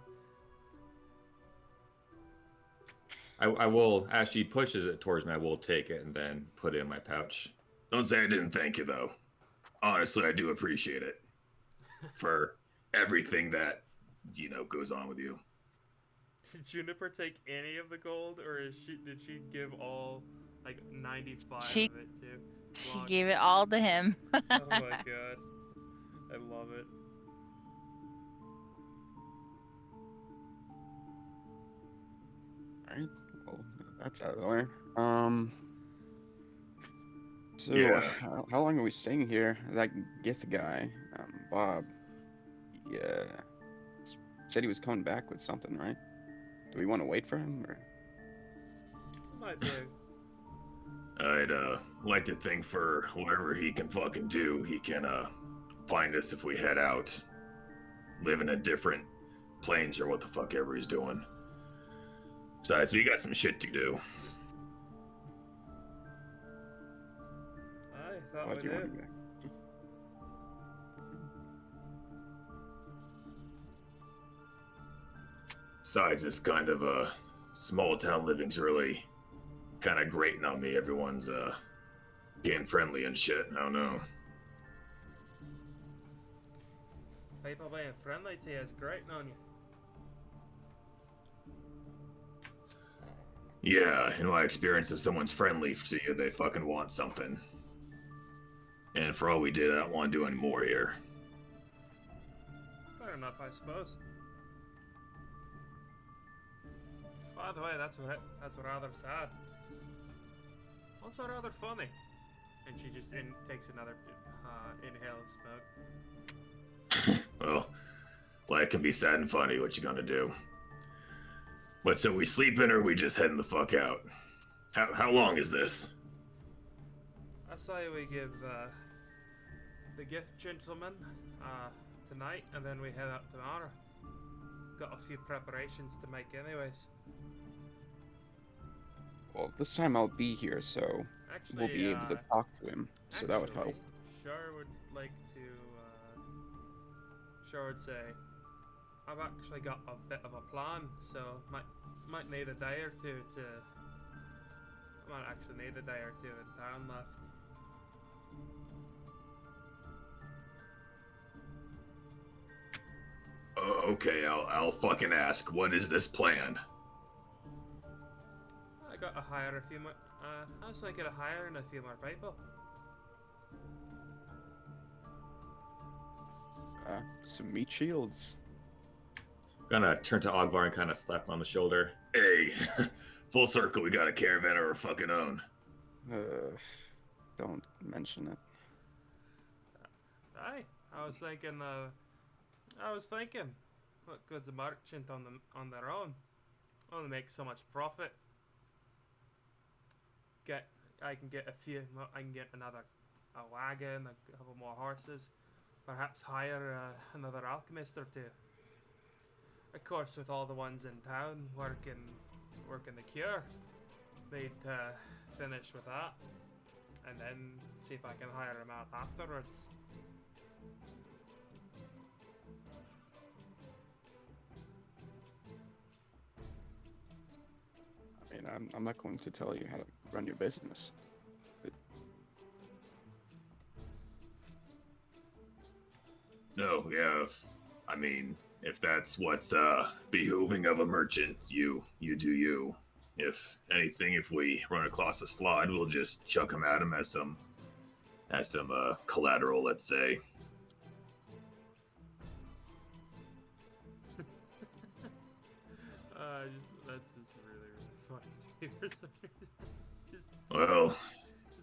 I will, as she pushes it towards me, I will take it and then put it in my pouch. Don't say I didn't thank you though. Honestly, I do appreciate it. for everything that goes on with you. Did Juniper take any of the gold, or did she give all, like, 95 She- of it to She Locke? gave it all to him. Oh my god. I love it. Alright, well, that's out of the way. So, Yeah. how long are we staying here? That Gith guy, Bob, yeah, said he was coming back with something, right? Do we want to wait for him, or? Might be. I'd like to think for whatever he can fucking do, he can find us if we head out. Live in a different planes or what the fuck ever he's doing. Besides, we got some shit to do. I thought What we do you want did. to do? Besides, this kind of small town living's really kind of grating on me. Everyone's being friendly and shit. I don't know. People being friendly to you is great on you. Yeah, in my experience, if someone's friendly to you, they fucking want something. And for all we did, I don't want to do any more here. Fair enough, I suppose. By the way, that's rather sad. Also rather funny. And she just takes another inhale of smoke. Well, life can be sad and funny. What you gonna do? But so we sleeping or we just heading the fuck out? How long is this? I say we give the gift gentleman tonight, and then we head out tomorrow. Got a few preparations to make, anyways. Well, this time I'll be here, so Actually, we'll be able to talk to him. So that would help. Shar would like to. Shar would say, "I've actually got a bit of a plan, so might need a day or two to. Might actually need a day or two in town left." Okay, I'll fucking ask. What is this plan? I got to hire a few more. I was thinking of hiring a few more people. Some meat shields. Gonna turn to Ogvar and kind of slap him on the shoulder. Hey, full circle. We got a caravan of our fucking own. Don't mention it. Aye, I was thinking. What good's a merchant on their own? Only make so much profit. I can get another wagon, a couple more horses, perhaps hire another alchemist or two. Of course, with all the ones in town working the cure, they'd finish with that, and then see if I can hire them out afterwards. I mean, I'm not going to tell you how to run your business. No, yeah. If that's what's behooving of a merchant, you do you. If anything, if we run across a slod, we'll just chuck him at him as some collateral, let's say. That's just really funny to me for some reason. Well,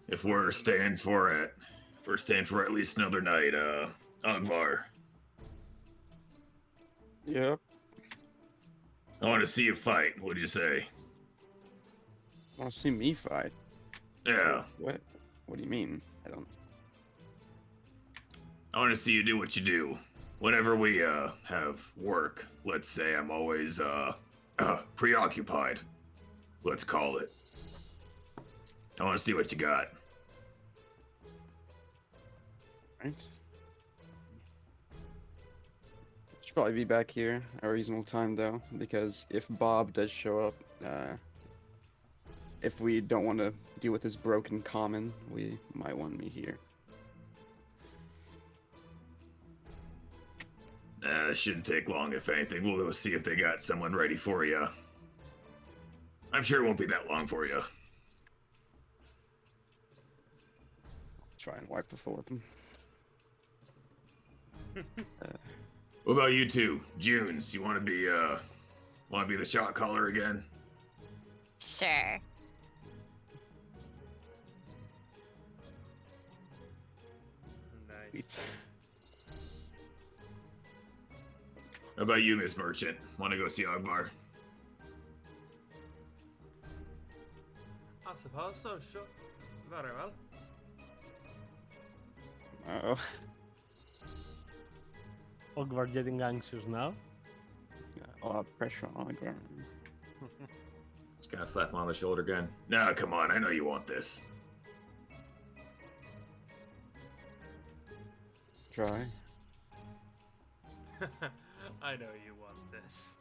if we're staying for at least another night, Ogvar, Yep. I want to see you fight. What do you say? Want to see me fight? Yeah, What? What do you mean? I don't. I want to see you do what you do. Whenever we have work, let's say I'm always preoccupied. Let's call it. I want to see what you got. Right. Should probably be back here at a reasonable time though, because if Bob does show up, if we don't want to deal with his broken common, we might want me here. Shouldn't take long, if anything. We'll go see if they got someone ready for you. I'm sure it won't be that long for you. Try and wipe the floor with them. What about you two? Junes, you want to be the shot caller again? Sure. Nice. Sweet. How about you, Miss Merchant? Want to go see Ogbar? I suppose so, sure. Very well. Oh, Ogvar getting anxious now. a lot of pressure on the ground. Just gonna slap him on the shoulder again. Nah, come on. I know you want this. Try. I know you want this.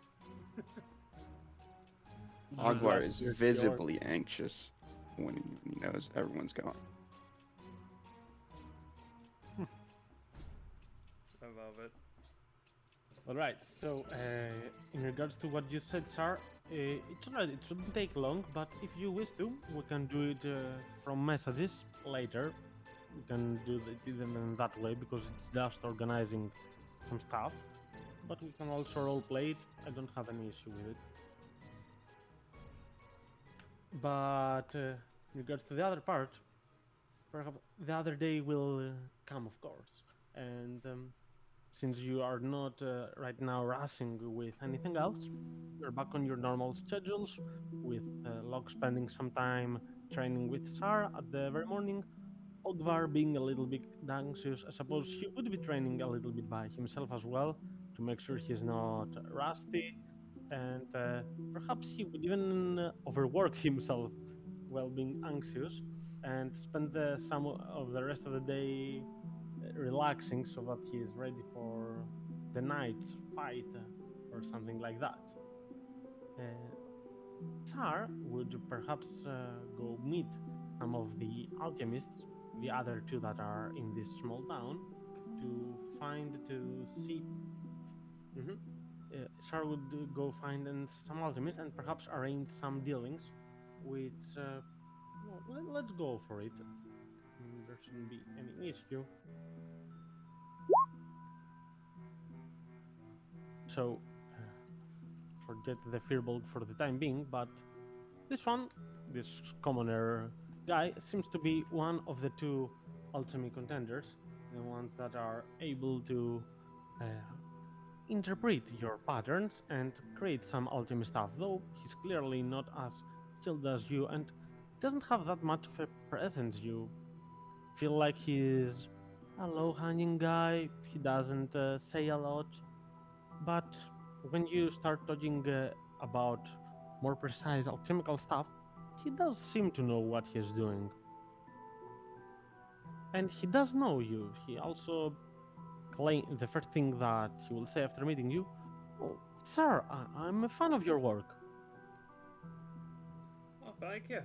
Ogvar is Your- visibly anxious when he knows everyone's gone. I love it. All right. So, in regards to what you said, sir, it's alright. It shouldn't take long, but if you wish to, we can do it from messages later. We can do it in that way because it's just organizing some stuff. But we can also roleplay it. I don't have any issue with it. But in regards to the other part, perhaps the other day will come, of course. And since you are not right now rushing with anything else, you're back on your normal schedules, with Locke spending some time training with Sar at the very morning, Ogvar being a little bit anxious. I suppose he would be training a little bit by himself as well to make sure he's not rusty, and perhaps he would even overwork himself while being anxious and spend some of the rest of the day relaxing so that he is ready for the night's fight or something like that. Tsar would perhaps go meet some of the alchemists, the other two that are in this small town, to see. Tsar would go find some alchemists and perhaps arrange some dealings with. Let's go for it. There shouldn't be any issue. So, forget the Firbolg for the time being, but this commoner guy, seems to be one of the two alchemy contenders, the ones that are able to interpret your patterns and create some alchemy stuff, though he's clearly not as skilled as you and doesn't have that much of a presence. You feel like he's a low-hanging guy, he doesn't say a lot, but when you start talking about more precise alchemical stuff, he does seem to know what he's doing. And he does know you. He also the first thing that he will say after meeting you, "Oh, sir, I'm a fan of your work." Oh, thank you.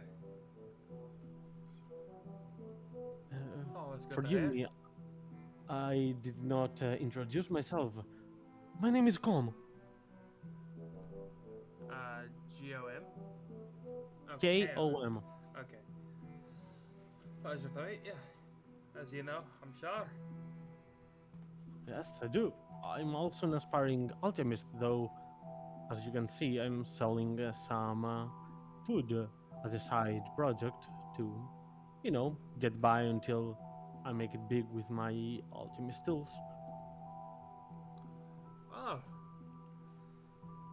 It's always good to Forgive hear. me, I did not introduce myself. My name is Com. G-O-M? Oh, K-O-M. Okay. Pleasure to meet you. As you know, I'm Shar. Yes, I do. I'm also an aspiring alchemist, though, as you can see, I'm selling some food as a side project to, get by until I make it big with my alchemist tools. Oh.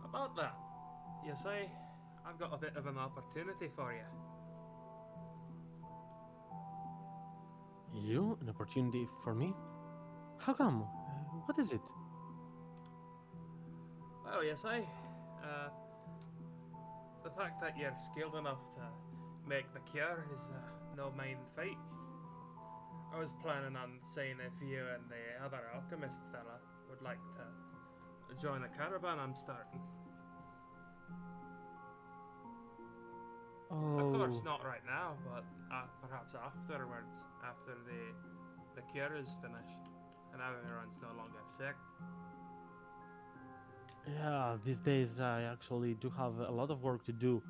About that. You see, I've got a bit of an opportunity for you. You? An opportunity for me? How come? What is it? Well, you see, the fact that you're skilled enough to make the cure is no mean feat. I was planning on seeing if you and the other alchemist fella would like to join a caravan I'm starting. Oh, Of course, not right now, but perhaps afterwards, after the cure is finished and everyone's no longer sick. Yeah, these days I actually do have a lot of work to do,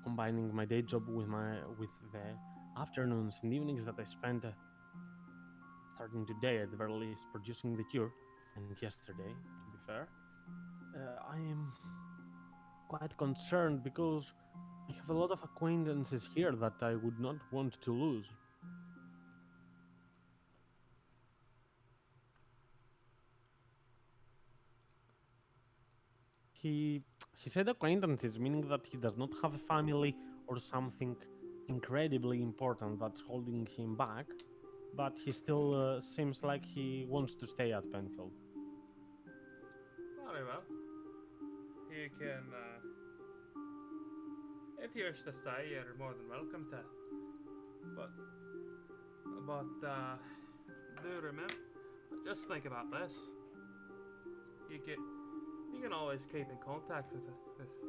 combining my day job with the afternoons and evenings that I spend starting today at the very least producing the cure, and yesterday, to be fair. I am quite concerned because I have a lot of acquaintances here that I would not want to lose. He he said acquaintances, meaning that he does not have a family or something incredibly important that's holding him back, but he still seems like he wants to stay at Penfield. Very well. You can, if you wish to stay, you're more than welcome to. But, but, do remember, just think about this. You can, you can always keep in contact with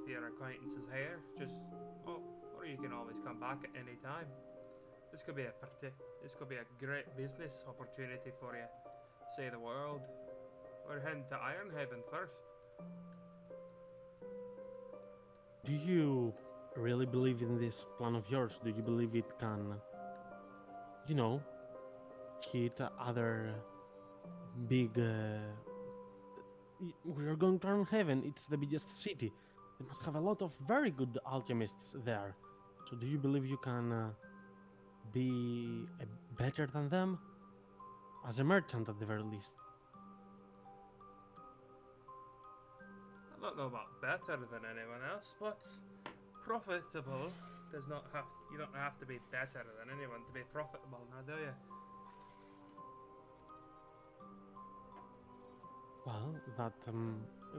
your acquaintances here. Just, oh, or you can always come back at any time. This could be this could be a great business opportunity for you. See the world. We're heading to Ironhaven first. Do you really believe in this plan of yours? Do you believe it can, you know, hit other big? We are going to Ironhaven. It's the biggest city. They must have a lot of very good alchemists there. So, do you believe you can be better than them as a merchant at the very least? I don't know about better than anyone else, but profitable does not have. You don't have to be better than anyone to be profitable, now do you? Well,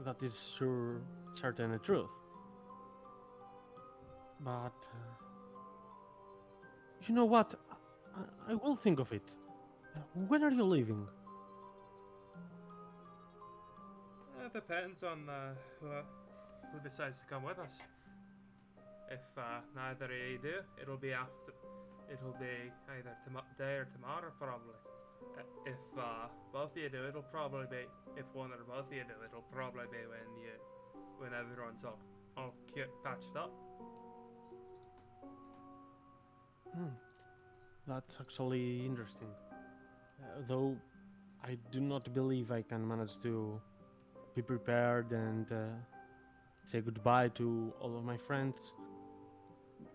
that is sure certain a truth. But you know what? I will think of it. When are you leaving? It depends on who decides to come with us. If neither of you do, it'll be after. It'll be either today or tomorrow, probably. If both of you do, it'll probably be. If one or both of you do, it'll probably be when everyone's all patched up. Hmm, that's actually interesting. Though I do not believe I can manage to be prepared and say goodbye to all of my friends,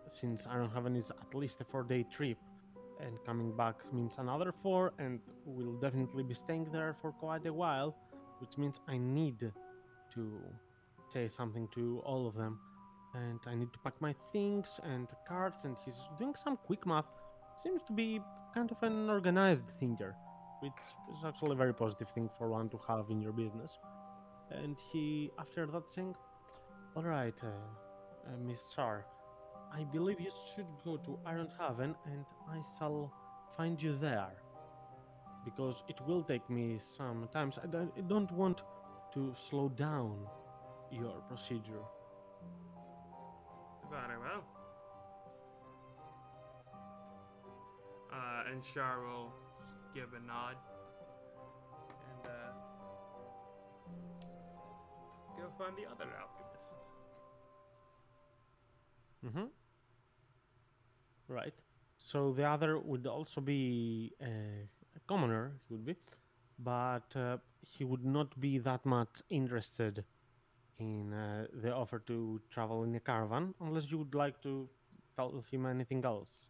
since Ironhaven is at least a 4-day trip, and coming back means another 4, and we'll definitely be staying there for quite a while, which means I need to say something to all of them, and I need to pack my things and cards, and he's doing some quick math. Seems to be kind of an organized thinker, which is actually a very positive thing for one to have in your business. And he, after that, saying, "All right, Miss Sar, I believe you should go to Ironhaven, and I shall find you there, because it will take me some time. I don't want to slow down your procedure." Very well. And Shar will give a nod and go find the other alchemist. Mm-hmm. Right. So the other would also be a commoner, he would be, but he would not be that much interested in the offer to travel in a caravan, unless you would like to tell him anything else.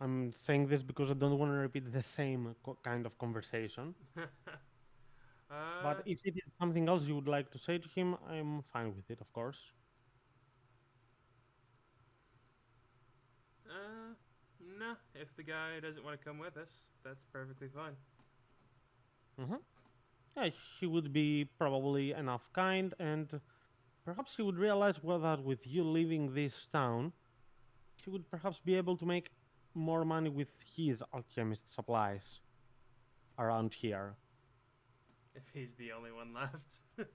I'm saying this because I don't want to repeat the same kind of conversation. But if it is something else you would like to say to him, I'm fine with it, of course. No, if the guy doesn't want to come with us, that's perfectly fine. Mm-hmm. Yeah, he would be probably enough kind, and perhaps he would realize well that with you leaving this town, he would perhaps be able to make more money with his alchemist supplies around here. If he's the only one left.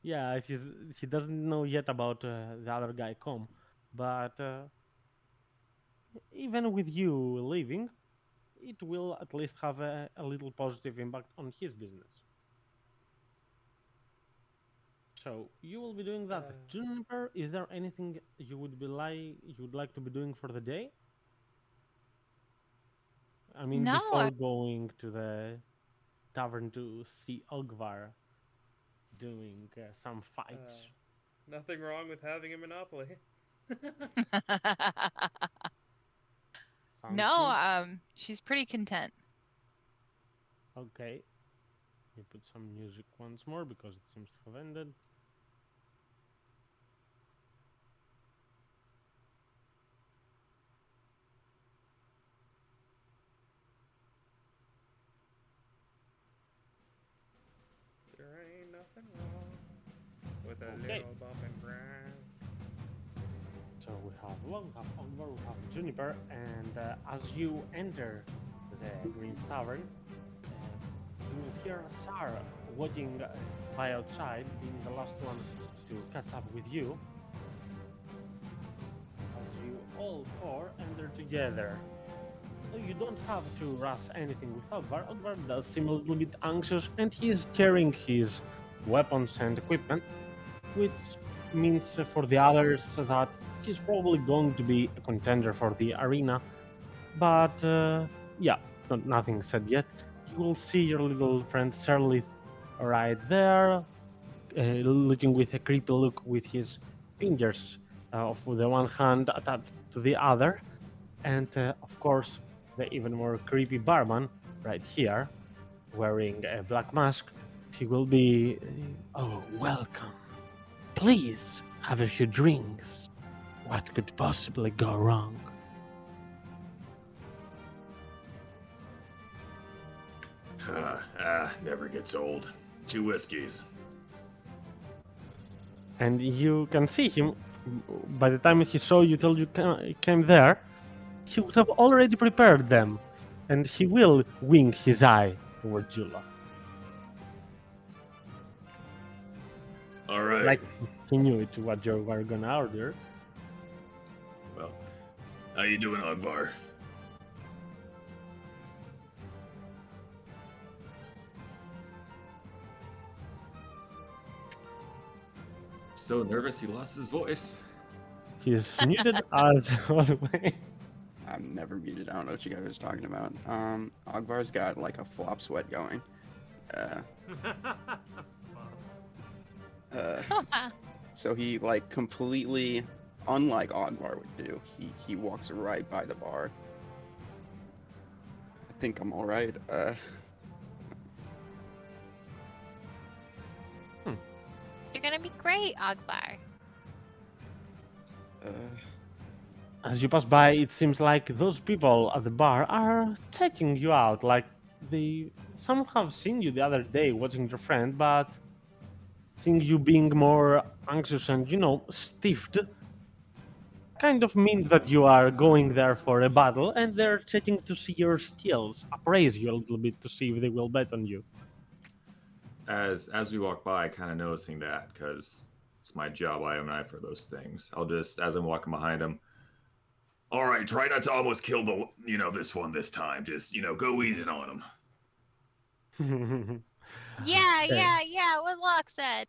Yeah, he doesn't know yet about the other guy Com, but even with you leaving, it will at least have a little positive impact on his business. So you will be doing that. Juniper, is there anything you would like to be doing for the day? I mean, No, before going to the tavern to see Ogvar doing some fights. Nothing wrong with having a monopoly. Sounds no, good. she's pretty content. Okay. Let me put some music once more because it seems to have ended. There ain't nothing wrong with a Okay. little bump and grind. So we have Long, we have Ogvar, we have Juniper, and as you enter the Green's Tavern, you will hear Sarah walking by outside, being the last one to catch up with you. As you all four enter together. So you don't have to rush anything with Ogvar. Ogvar does seem a little bit anxious, and he is carrying his weapons and equipment, which means for the others that he's probably going to be a contender for the arena. But yeah, nothing said yet. You will see your little friend Serlith right there, looking with a creepy look with his fingers of the one hand attached to the other. And of course, the even more creepy barman right here, wearing a black mask. He will be, oh, welcome. Please have a few drinks. What could possibly go wrong? Never gets old. 2 whiskeys. And you can see him, by the time he saw you till you came there, he would have already prepared them. And he will wink his eye towards Jula. All right. Like he knew it what you were gonna order. Well, how you doing, Ogvar? So nervous he lost his voice. He is muted as always. I'm never muted. I don't know what you guys was talking about. Ogvar's got like a flop sweat going. So he like completely, unlike Ogvar would do, he walks right by the bar. I think I'm all right. You're gonna be great, Ogvar. As you pass by, it seems like those people at the bar are checking you out. Like some have seen you the other day watching your friend, but seeing you being more anxious and stiffed kind of means that you are going there for a battle, and they're checking to see your skills, appraise you a little bit to see if they will bet on you. As we walk by, kind of noticing that because it's my job. I have an eye for those things. I'll just, as I'm walking behind him, All right, try not to almost kill the, this one this time. Just, go easy on him. Yeah, what Locke said.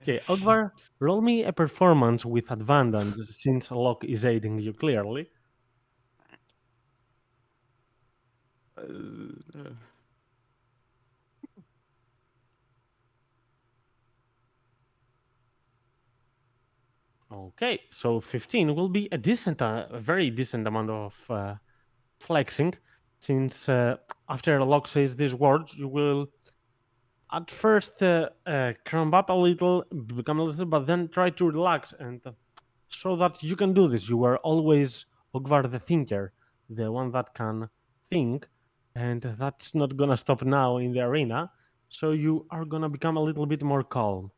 Okay, Ogvar, roll me a performance with advantage since Locke is aiding you clearly. Okay, so 15 will be a very decent amount of flexing, since after Locke says these words, you will at first cramp up a little, become a little, but then try to relax and show that you can do this. You were always Ogvar the thinker, the one that can think, and that's not gonna stop now in the arena. So you are gonna become a little bit more calm.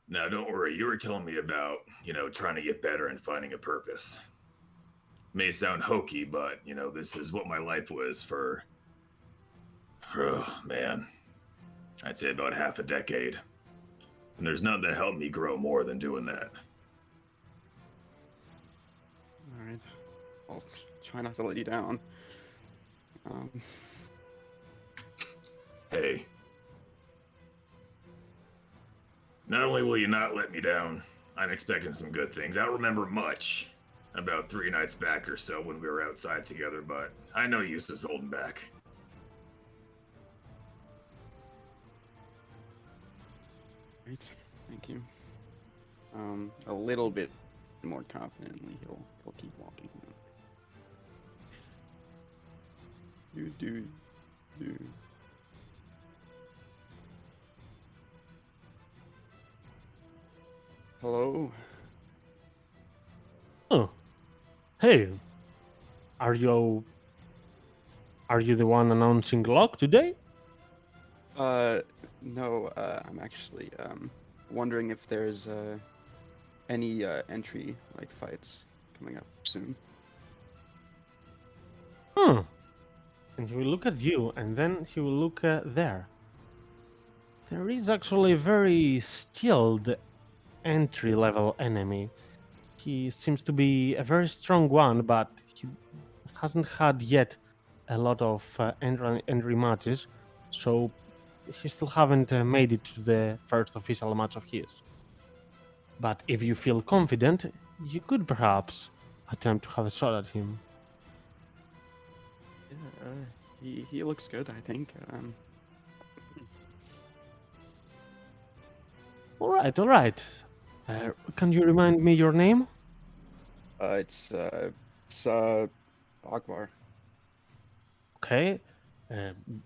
Now, don't worry. You were telling me about, trying to get better and finding a purpose. May sound hokey, but, this is what my life was for, oh, man, I'd say about half a decade. And there's nothing that helped me grow more than doing that. Alright. I'll try not to let you down. Hey. Not only will you not let me down, I'm expecting some good things. I don't remember much about 3 nights back or so when we were outside together, but I know use was holding back. Right. Thank you. A little bit more confidently, he'll keep walking. Do. Hello. Oh, hey, are you the one announcing luck today? No. I'm actually wondering if there's any entry like fights coming up soon. Hmm. And he will look at you, and then he will look there. There is actually a very skilled entry-level enemy. He seems to be a very strong one, but he hasn't had yet a lot of entry matches, so he still haven't made it to the first official match of his. But if you feel confident, you could perhaps attempt to have a shot at him. Yeah, he looks good, I think. All right. Can you remind me your name? It's Akbar. Okay.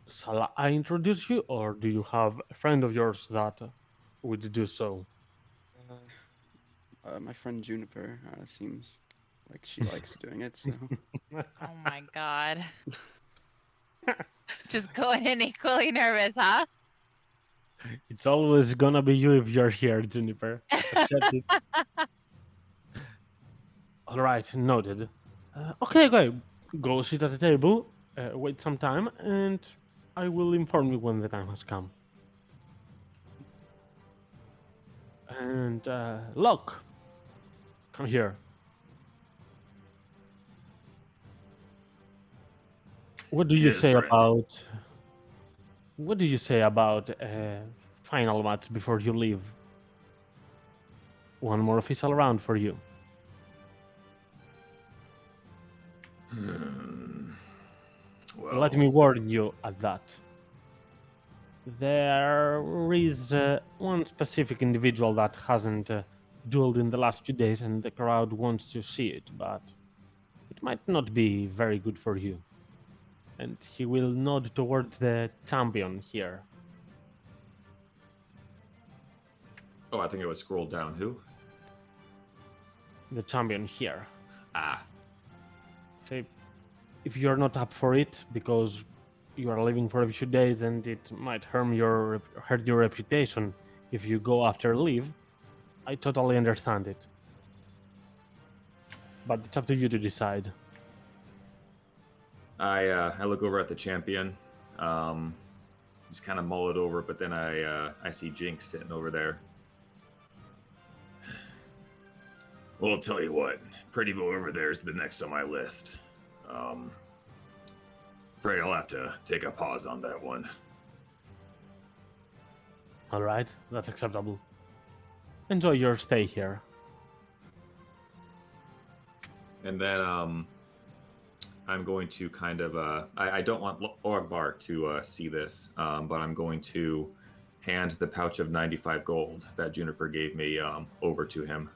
Shall I introduce you, or do you have a friend of yours that would do so? My friend Juniper seems like she likes doing it, so. Oh my god. Just going in equally nervous, huh? It's always gonna be you if you're here, Juniper. Accept it. All right, noted. Okay. Go sit at the table, wait some time, and I will inform you when the time has come. And Locke, come here. What do you Yes, say friend. about? What do you say about final match before you leave? One more official round for you. Well, Let me warn you at that. There is one specific individual that hasn't dueled in the last few days, and the crowd wants to see it, but it might not be very good for you. And he will nod towards the champion here. Oh, I think I was scrolled down. Who? The champion here. Ah, Say, if you're not up for it, because you are leaving for a few days and it might hurt your reputation if you go after leave, I totally understand it. But it's up to you to decide. I look over at the champion. Just kind of mull it over, but then I see Jinx sitting over there. well, I'll tell you what. Pretty Boy over there is the next on my list. Afraid I'll have to take a pause on that one. All right, that's acceptable. Enjoy your stay here. And then I'm going to kind of I don't want Orgbar to see this, but I'm going to hand the pouch of 95 gold that Juniper gave me over to him.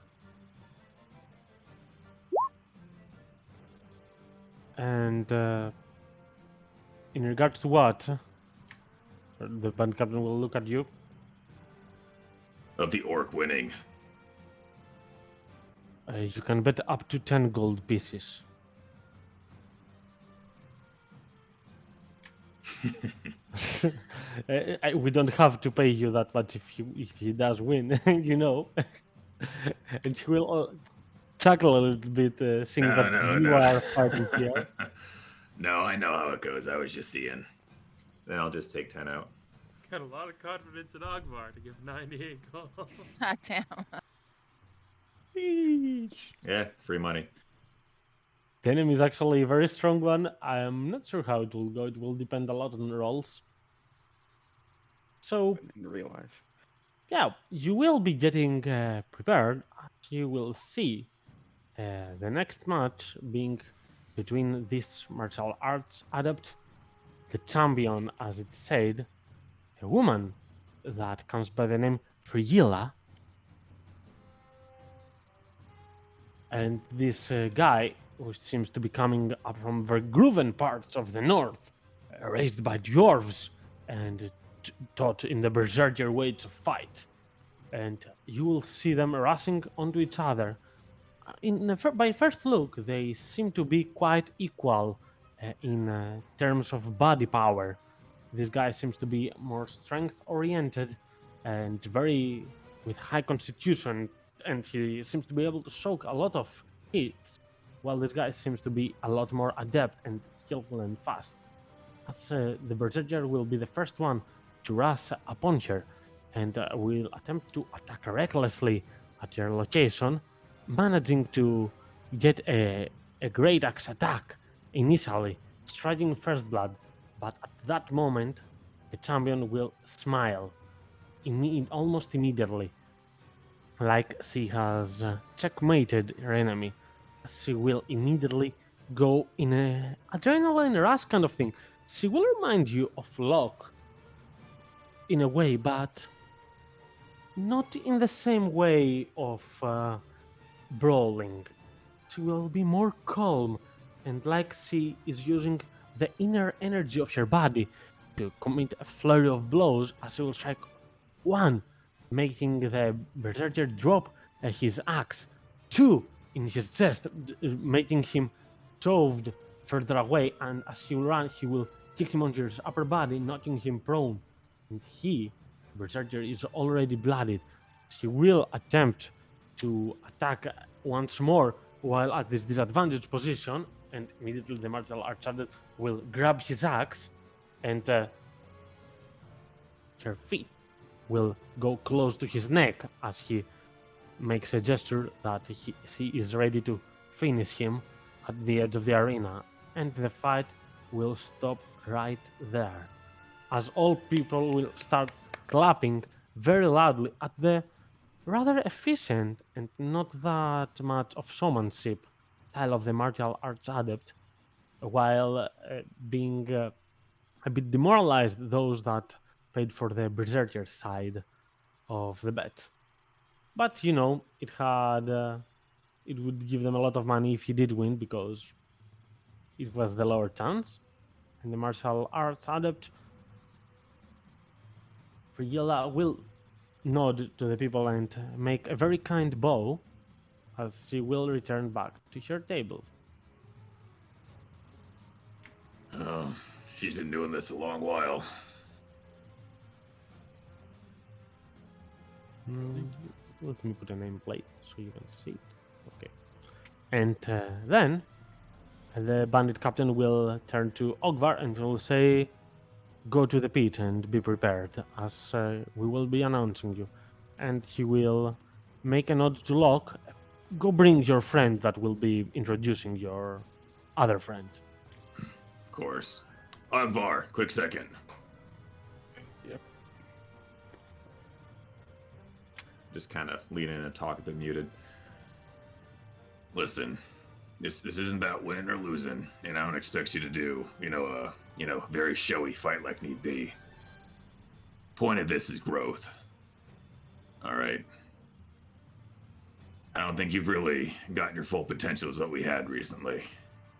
And in regards to what, the band captain will look at you. Of the orc winning. You can bet up to 10 gold pieces. We don't have to pay you that much if he does win, you know. And he will chuckle a little bit, seeing that you are fighting here. No, I know how it goes. I was just seeing. Then I'll just take 10 out. Got a lot of confidence in Ogvar to give 98 gold. God damn. Yeah, free money. The enemy is actually a very strong one. I'm not sure how it will go. It will depend a lot on rolls. So, In real life. yeah, you will be getting prepared. As you will see the next match being between this martial arts adept, the champion, as it said, a woman that comes by the name Frigilla, and this guy who seems to be coming up from Vergruven parts of the north, raised by dwarves and taught in the berserker way to fight. And you will see them rushing onto each other. By first look, they seem to be quite equal in terms of body power. This guy seems to be more strength oriented and very with high constitution, and he seems to be able to soak a lot of hits, while this guy seems to be a lot more adept and skillful and fast. As the berserker will be the first one to rush upon her and will attempt to attack recklessly at your location, managing to get a great axe attack initially, striking first blood. But at that moment, the champion will smile almost immediately, like she has checkmated her enemy. She will immediately go in a adrenaline rush kind of thing. She will remind you of Locke in a way, but not in the same way of brawling. She will be more calm and like she is using the inner energy of your body to commit a flurry of blows as she will strike one, making the berserker drop his axe, two in his chest, making him shoved further away, and as he will run, he will kick him onto his upper body, knocking him prone. And he, berserker, is already bloodied. He will attempt to attack once more while at this disadvantaged position, and immediately the martial arts adept will grab his axe, and her feet will go close to his neck as he makes a gesture that she is ready to finish him at the edge of the arena, and the fight will stop right there, as all people will start clapping very loudly at the rather efficient and not that much of showmanship style of the martial arts adept, while being a bit demoralized those that paid for the berserker side of the bet. But you know, it would give them a lot of money if he did win because it was the lower chance. And the martial arts adept Frigilla will nod to the people and make a very kind bow as she will return back to her table. Oh, she's been doing this a long while. Let me put a nameplate so you can see it. Okay. And then the bandit captain will turn to Ogvar and will say, "Go to the pit and be prepared, as we will be announcing you." And he will make a nod to Locke. "Go bring your friend that will be introducing your other friend." Of course. Ogvar, quick second. Yep. Just kind of lean in and talk a bit muted. Listen, this isn't about winning or losing, and I don't expect you to do, a very showy fight like need be. Point of this is growth. All right. I don't think you've really gotten your full potential as what we had recently.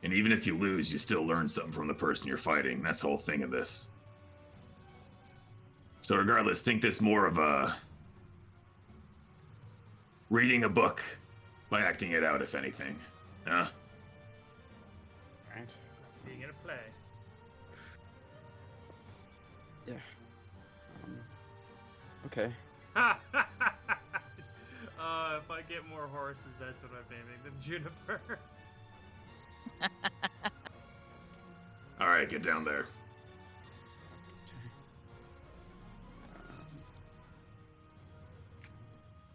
And even if you lose, you still learn something from the person you're fighting. That's the whole thing of this. So regardless, think this more of a reading a book by acting it out, if anything. Huh? Right. Being in a play. Yeah. Okay. If I get more horses, that's what I'm naming them. Juniper. All right, get down there.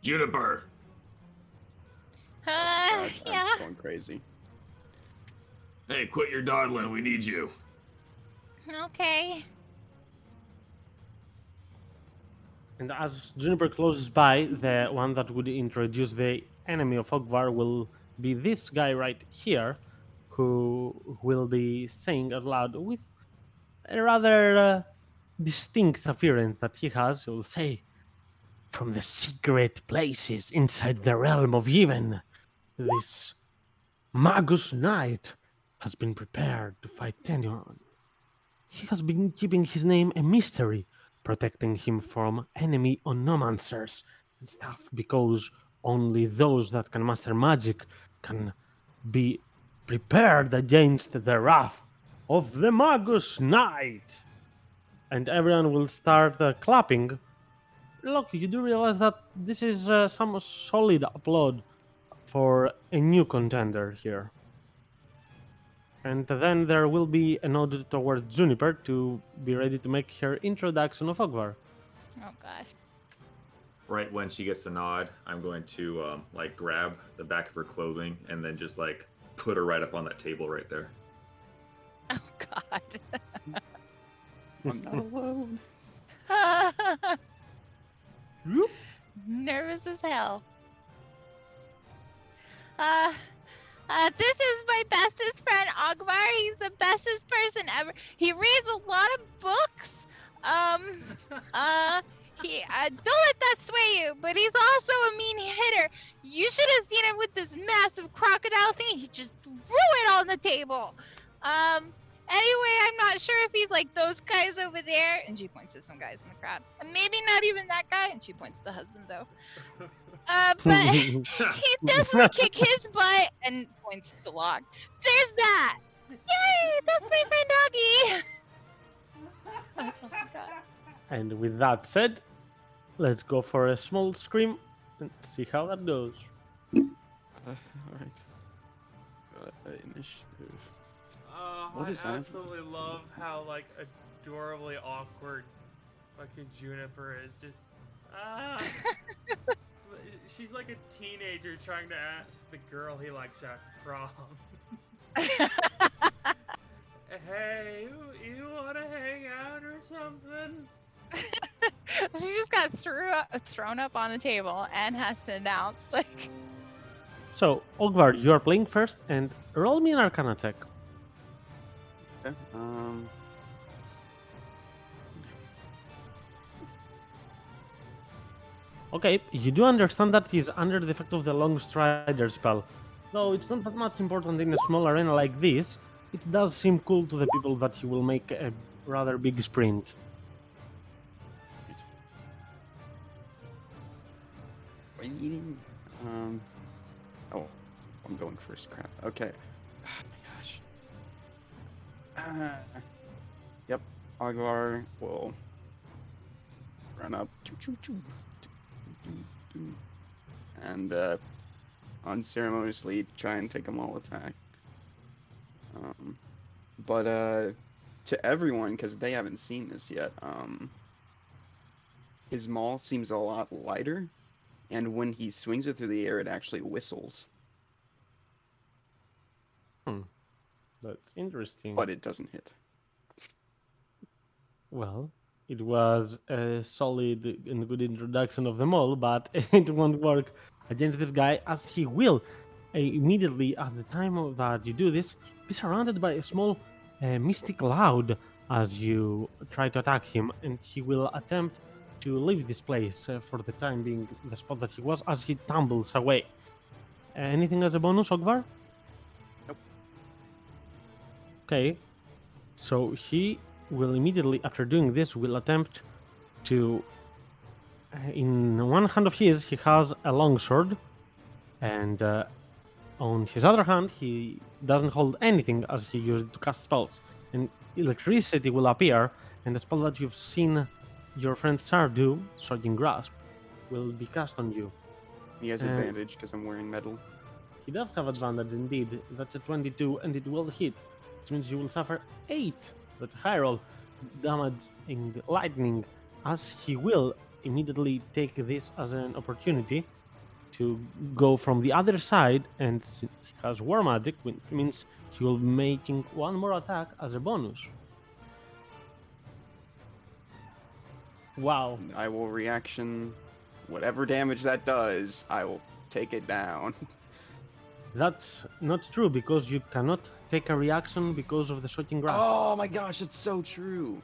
Juniper. I'm Yeah. going crazy. Hey, quit your dawdling. We need you. Okay. And as Juniper closes by, the one that would introduce the enemy of Ogvar will be this guy right here, who will be saying out loud with a rather distinct appearance that he has. He will say, "From the secret places inside the realm of Yevon, this Magus Knight has been prepared to fight anyone. He has been keeping his name a mystery, protecting him from enemy onomancers and stuff, because only those that can master magic can be prepared against the wrath of the Magus Knight." And everyone will start clapping. Look, you do realize that this is some solid upload for a new contender here. And then there will be a nod towards Juniper to be ready to make her introduction of Ogvar. Oh gosh. Right when she gets the nod, I'm going to like grab the back of her clothing and then just like put her right up on that table right there. Oh god. I'm not alone. Nervous as hell. This is my bestest friend Ogvar. He's the bestest person ever. He reads a lot of books. He don't let that sway you, but he's also a mean hitter. You should have seen him with this massive crocodile thing. He just threw it on the table. Anyway, I'm not sure if he's like those guys over there. And she points to some guys in the crowd. And maybe not even that guy. And she points to the husband though. But he's definitely kick his butt and points to Locke. There's that. Yay! That's my friend Doggy. Oh my god. And with that said, let's go for a small scream and see how that goes. Alright. Initiative. What I is that? absolutely love how like adorably awkward fucking Juniper is. Just she's like a teenager trying to ask the girl he likes out to prom. Hey, you wanna hang out or something? She just got thrown up on the table and has to announce like. So, Ogvar, you are playing first, and roll me an Arcana check. Okay. Okay, you do understand that he's under the effect of the Long Strider spell. Though it's not that much important in a small arena like this, it does seem cool to the people that he will make a rather big sprint. What are you eating? Oh, I'm going first. Crap. Okay. Oh my gosh. Yep. Ogvar will run up. Choo, choo, choo, choo, choo, and unceremoniously try and take a maul attack. But to everyone, because they haven't seen this yet, his maul seems a lot lighter, and when he swings it through the air, it actually whistles, That's interesting. but it doesn't hit. Well, it was a solid and good introduction of them all, but it won't work against this guy, as he will immediately at the time that you do this be surrounded by a small misty cloud as you try to attack him, and he will attempt to leave this place for the time being, the spot that he was, as he tumbles away. Anything as a bonus, Ogvar? Nope. Okay, so he will immediately, after doing this, will attempt to. In one hand of his, he has a longsword, and on his other hand, he doesn't hold anything as he used it to cast spells. And electricity will appear, and the spell that you've seen your friend Sar do, Surging Grasp, will be cast on you. He has advantage because I'm wearing metal. He does have advantage indeed. That's a 22, and it will hit, which means you will suffer 8. That's a high roll, damaging lightning, as he will immediately take this as an opportunity to go from the other side, and since he has War Magic, which means he will be making one more attack as a bonus. Wow. I will reaction whatever damage that does. I will take it down. That's not true because you cannot take a reaction because of the shocking grasp. Oh my gosh, it's so true.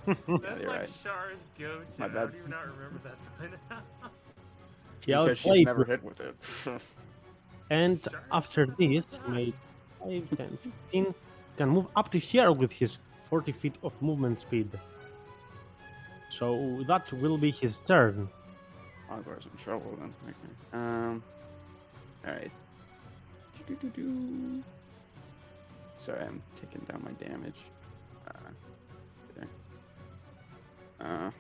That's you're like right. Char's go-to. My I bad. don't even not remember that by now. He Because she's outplayed never you. hit with it. And Sure. after this, he made 5, 10, 15, can move up to here with his 40 feet of movement speed. So that will be his turn. Ogvar's in trouble then. Okay. Alright. Sorry, I'm taking down my damage. There.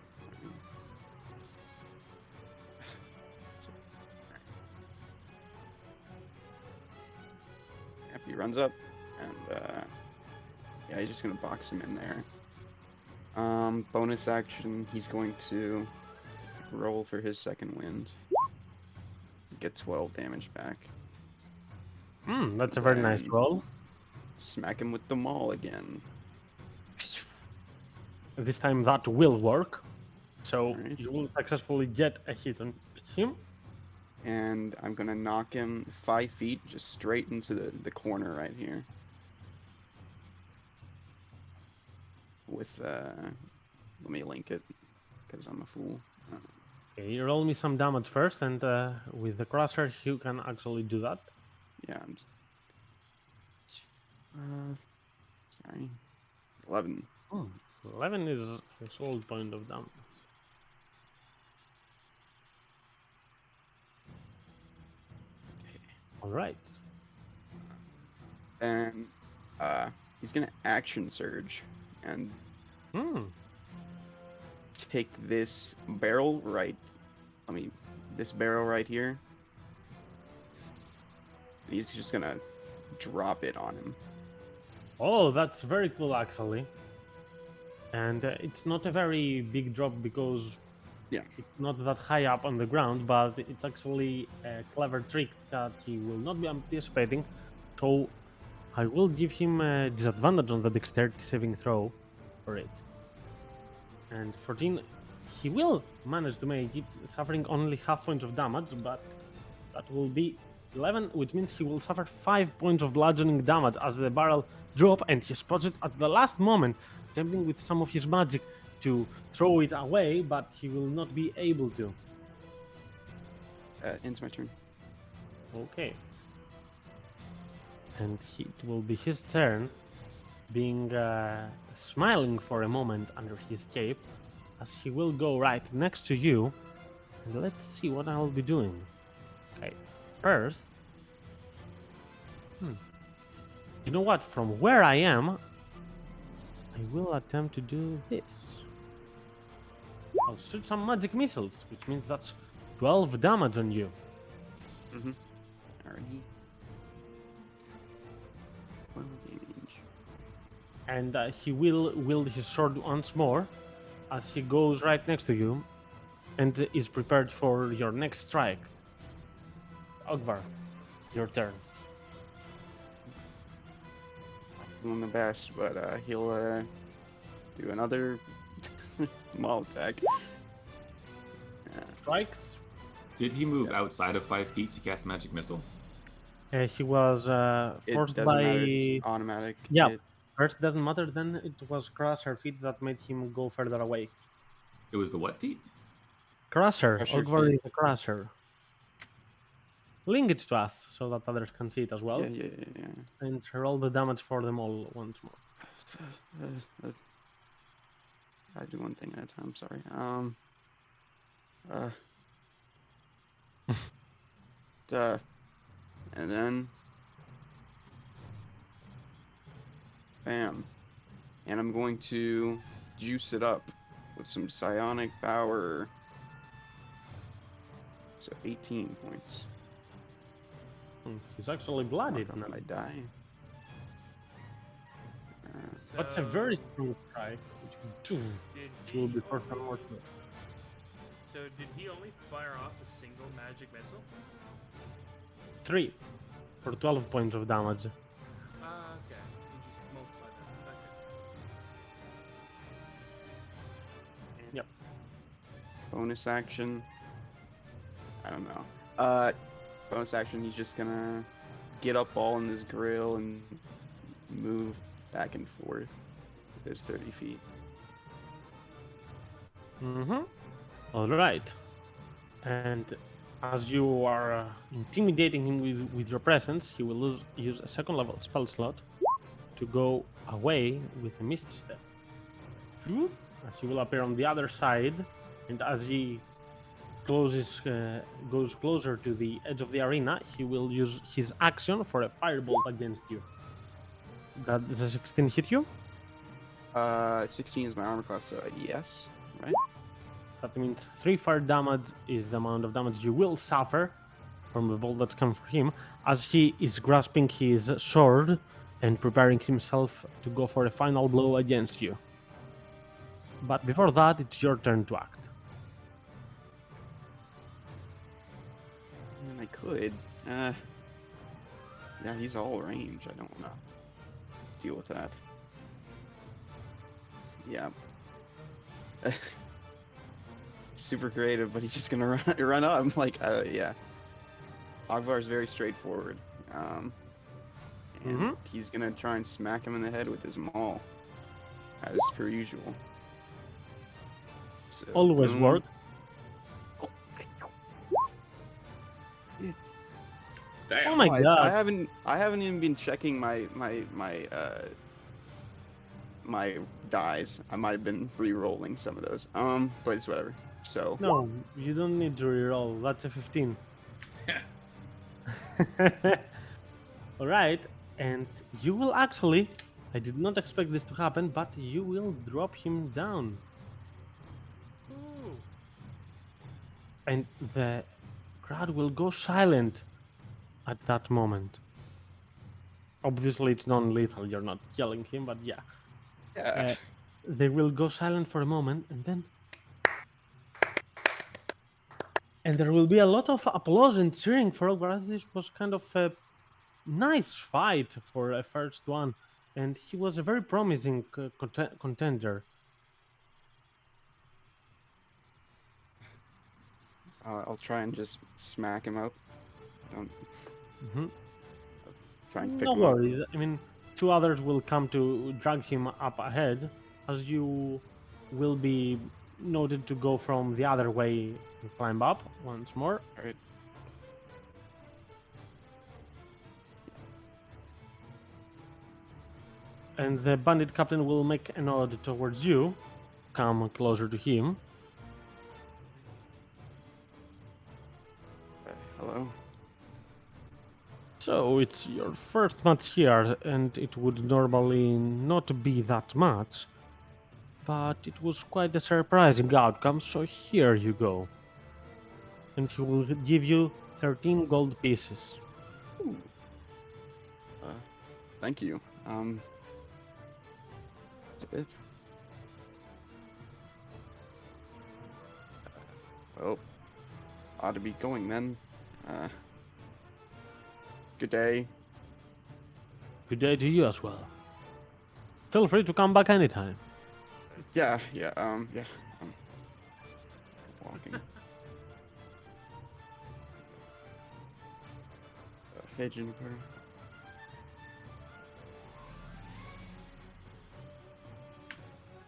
Yep, he runs up, and yeah, he's just gonna box him in there. Bonus action, he's going to roll for his second wind. Get 12 damage back. That's a very nice Then- roll. Smack him with the maul again. This time that will work. So Alright. you will successfully get a hit on him. And I'm gonna knock him 5 feet just straight into the corner right here. With, let me link it, because I'm a fool. Okay, roll me some damage first, and with the crusher, you can actually do that. Yeah, sorry. 11. 11 is a solid point of damage. Alright. And, he's gonna action surge and take this barrel this barrel right here. He's just gonna drop it on him. Oh, that's very cool actually. And it's not a very big drop because Yeah. it's not that high up on the ground, but it's actually a clever trick that he will not be anticipating. So I will give him a disadvantage on the dexterity saving throw for it. And 14, he will manage to make it, suffering only half points of damage, but that will be 11, which means he will suffer 5 points of bludgeoning damage as the barrel drop, and he spots it at the last moment, attempting with some of his magic to throw it away, but he will not be able to. Ends my turn. Okay. And it will be his turn, being smiling for a moment under his cape, as he will go right next to you. And let's see what I'll be doing. Okay, first, you know what? From where I am, I will attempt to do this. I'll shoot some magic missiles, which means that's 12 damage on you. Alrighty. 12 damage. And he will wield his sword once more as he goes right next to you and is prepared for your next strike. Ogvar, your turn. Doing the best, but he'll do another maul attack. Strikes. Did he move outside of 5 feet to cast magic missile? He was It forced doesn't by... matter, it's automatic. Yeah. It- First doesn't matter, then it was Crusher feet that made him go further away. It was the what feet? Crusher. Crusher Ogvar feet. is a Crusher. Link it to us so that others can see it as well. yeah. And roll the damage for them all once more. I do one thing at a time. Sorry. And then, bam, and I'm going to juice it up with some psionic power. So 18 points. He's actually bloodied Not now. gonna die. That's a very strong strike. Which Did will he be for some more. So did he only fire off a single magic missile? 3 for 12 points of damage. Okay. You just multiply that. Okay. Yep. Bonus action. I don't know. Bonus action. He's just gonna get up all in his grill and move back and forth with his 30 feet. All right. And as you are intimidating him with your presence, he will use a second level spell slot to go away with a Misty Step. As he will appear on the other side, and as he goes closer to the edge of the arena, he will use his action for a firebolt against you. Does a 16 hit you? 16 is my armor class, so yes, right? That means 3 fire damage is the amount of damage you will suffer from the bolt that's come for him, as he is grasping his sword and preparing himself to go for a final blow against you. But before that, it's your turn to act. And I could. Yeah, he's all range. I don't want to deal with that. Yeah. Super creative, but he's just gonna run up. I'm like, yeah. Ogvar is very straightforward. And he's gonna try and smack him in the head with his maul, as per usual. So, Always work. Damn. Oh my I god. haven't even been checking my dies. I might have been re-rolling some of those. But it's whatever. So No, you don't need to reroll. That's a 15. Alright, and you will actually, I did not expect this to happen, but you will drop him down. Ooh. And the crowd will go silent at that moment. Obviously, it's non-lethal, you're not killing him, but yeah. yeah. They will go silent for a moment, and then... And there will be a lot of applause and cheering for Ogvar, as this was kind of a nice fight for a first one. And he was a very promising contender. I'll try and just smack him up. Don't try and pick No him up. worries. I mean, 2 others will come to drag him up ahead, as you will be noted to go from the other way and climb up once more. Alright. And the bandit captain will make a nod towards you. Come closer to him. Hello. So it's your first match here, and it would normally not be that much. But it was quite a surprising outcome, so here you go. And he will give you 13 gold pieces. Ooh. Thank you. That's a bit. Well, ought to be going then. Good day. Good day to you as well. Feel free to come back anytime. Yeah. Walking. Hey, Juniper.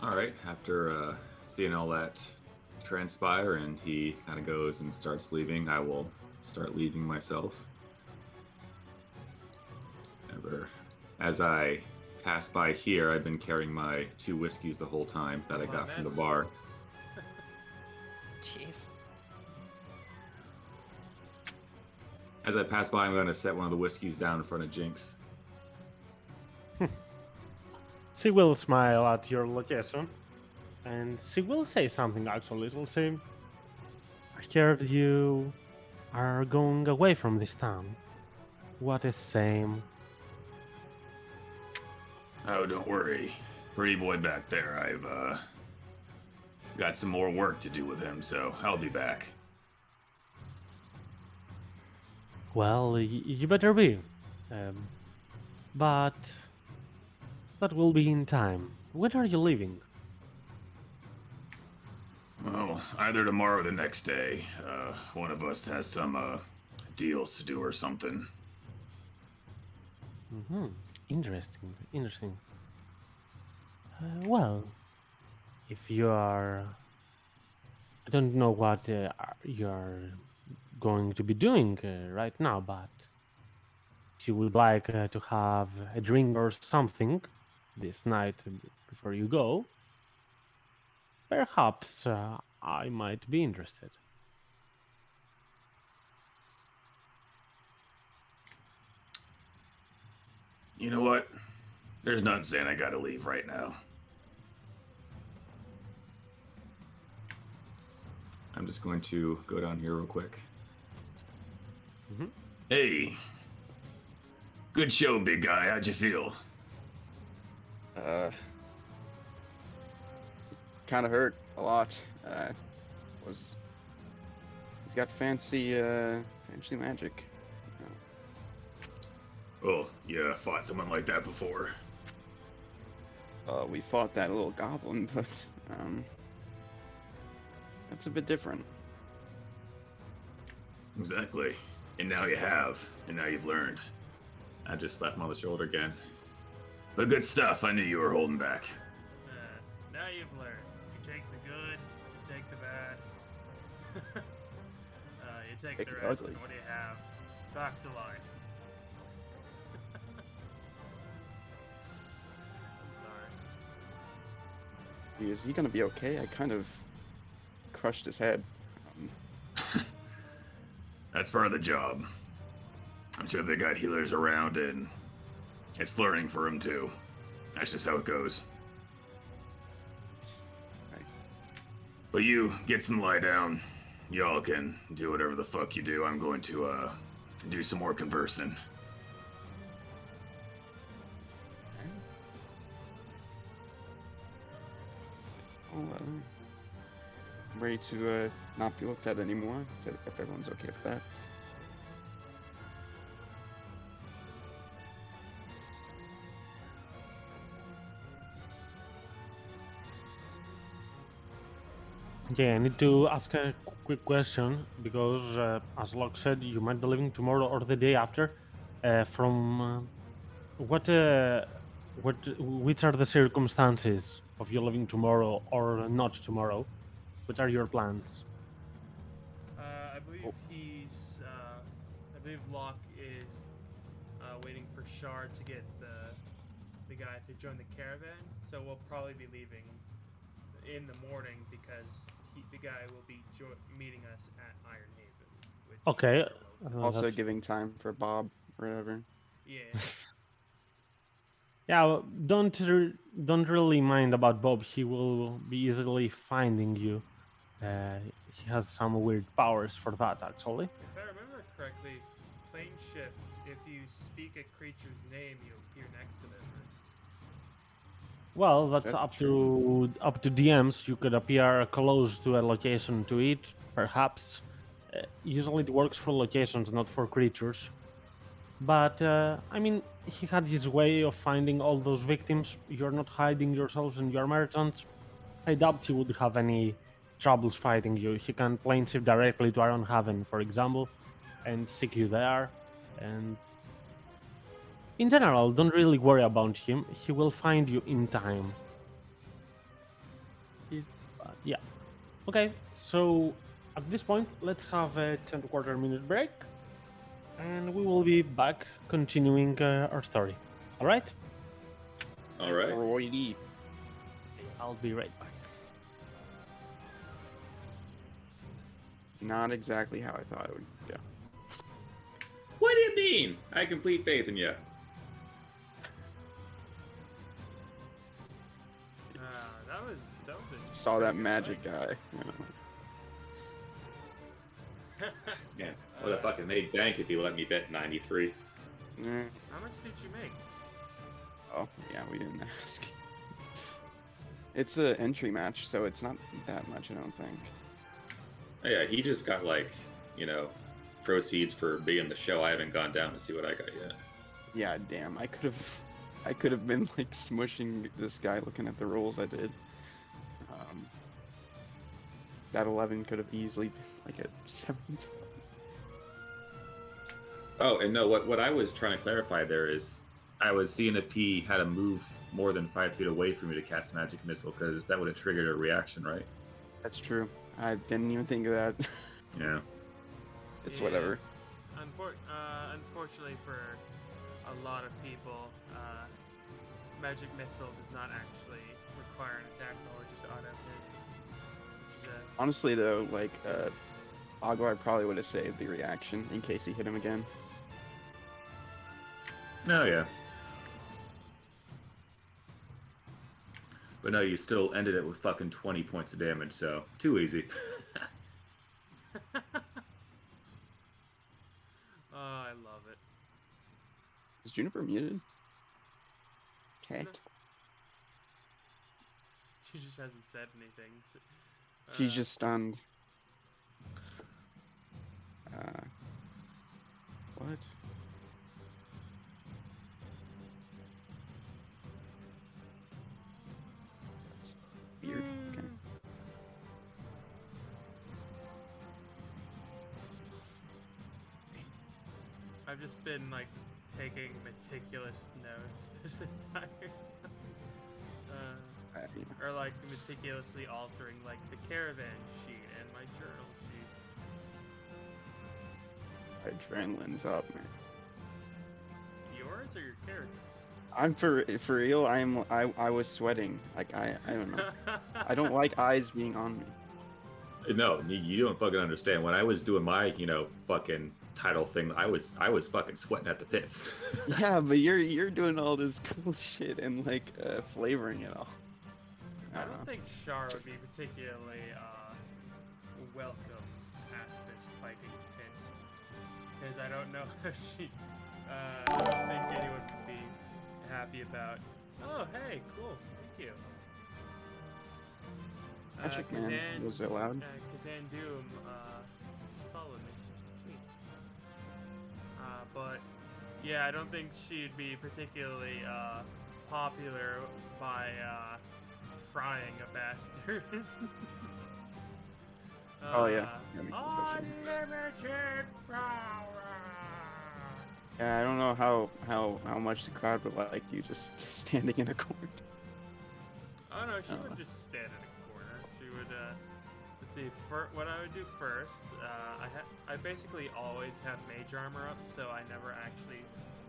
All right. After seeing all that transpire and he kind of goes and starts leaving, I will start leaving myself. As I pass by here, I've been carrying my 2 whiskeys the whole time that I got from the bar. Jeez. As I pass by, I'm going to set one of the whiskeys down in front of Jinx. She will smile at your location, and she will say something actually. She'll say, I heard you are going away from this town. What a shame. Oh, don't worry. Pretty boy back there, got some more work to do with him, so I'll be back. Well, you better be. But that will be in time. When are you leaving? Well, either tomorrow or the next day. One of us has some deals to do or something. Mm-hmm. Interesting, interesting. Well, if you are... I don't know what you are going to be doing right now, but if you would like to have a drink or something this night before you go, perhaps I might be interested. You know what? There's nothing saying I gotta leave right now. I'm just going to go down here real quick. Mm-hmm. Hey. Good show, big guy. How'd you feel? Kind of hurt a lot. He's got fancy magic. Oh, yeah, fought someone like that before. We fought that little goblin, but that's a bit different. Exactly. And now you have. And now you've learned. I just slapped him on the shoulder again. But good stuff. I knew you were holding back. Now you've learned. You take the good, you take the bad. You take Take the the rest, ugly. and what do you have? Facts of life. I'm sorry. Is he gonna be okay? I kind of crushed his head. That's part of the job. I'm sure they got healers around, and it's learning for him too. That's just how it goes. Right. But you get some lie down. Y'all can do whatever the fuck you do. I'm going to do some more conversing. Well, I'm ready to not be looked at anymore, if everyone's okay with that. Okay, I need to ask a quick question because, as Locke said, you might be leaving tomorrow or the day after. Which are the circumstances of you leaving tomorrow or not tomorrow? What are your plans? I believe I believe Locke is waiting for Shard to get the guy to join the caravan. So we'll probably be leaving in the morning because the guy will be meeting us at Iron Haven. Which Okay. is where we'll- Also that's- giving time for Bob, or whatever. yeah. Yeah, well, don't really mind about Bob. He will be easily finding you. He has some weird powers for that, actually. If I remember correctly, plane shift. If you speak a creature's name, you appear next to them. Well, that's that up to DMs. You could appear close to a location to eat, perhaps. Usually it works for locations, not for creatures. But I mean, he had his way of finding all those victims. You're not hiding yourselves and you're merchants. I doubt he would have any troubles fighting you. He can plane shift directly to Iron Haven, for example, and seek you there. And in general, don't really worry about him. He will find you in time. But yeah. Okay, so at this point, let's have a 10 minute break. And we will be back continuing our story. Alright? All right. Alrighty. I'll be right back. Not exactly how I thought it would go. What do you mean? I have complete faith in you. That was a Saw that pretty good magic fight. guy. You know. Yeah. Would have fucking made bank if he let me bet 93. Eh, How much did you make? Oh, yeah, we didn't ask. It's a entry match, so it's not that much, I don't think. Oh, yeah, he just got like, you know, proceeds for being the show. I haven't gone down to see what I got yet. Yeah, damn. I could have been like smushing this guy looking at the rolls I did. That 11 could have easily been like a 17. Oh, and no, what I was trying to clarify there is I was seeing if he had to move more than 5 feet away from me to cast magic missile, because that would have triggered a reaction, right? That's true. I didn't even think of that. Yeah. It's Yeah. whatever. Unfortunately for a lot of people, magic missile does not actually require an attack roll; it just auto hits. Which is Honestly, though, like, Oglar probably would have saved the reaction in case he hit him again. No, yeah. But no, you still ended it with fucking 20 points of damage, so too easy. Oh, I love it. Is Juniper muted? Cat. No. She just hasn't said anything. She's just stunned. What? That's weird. Okay. I've just been like taking meticulous notes this entire time. Or like meticulously altering like the caravan sheet and my journal sheet. Adrenaline's up, man. Yours or your characters? I'm for real. I was sweating. Like I don't know. I don't like eyes being on me. No, you don't fucking understand. When I was doing my, you know, fucking title thing, I was fucking sweating at the pits. Yeah, but you're doing all this cool shit and like flavoring it all. I don't think Shar would be particularly welcome at this fighting pit, because I don't know if she. I don't think anyone would be happy about. Oh, hey, cool, thank you. Magic Man, was it loud? Kazan Doom just followed me. Sweet. But yeah, I don't think she'd be particularly popular by frying a bastard. Oh yeah. That makes sense, Unlimited power. Yeah, I don't know how much the crowd would like you just standing in a corner. Oh no, she wouldn't just stand in a corner. She would. Let's see. What I would do first, I basically always have mage armor up, so I never actually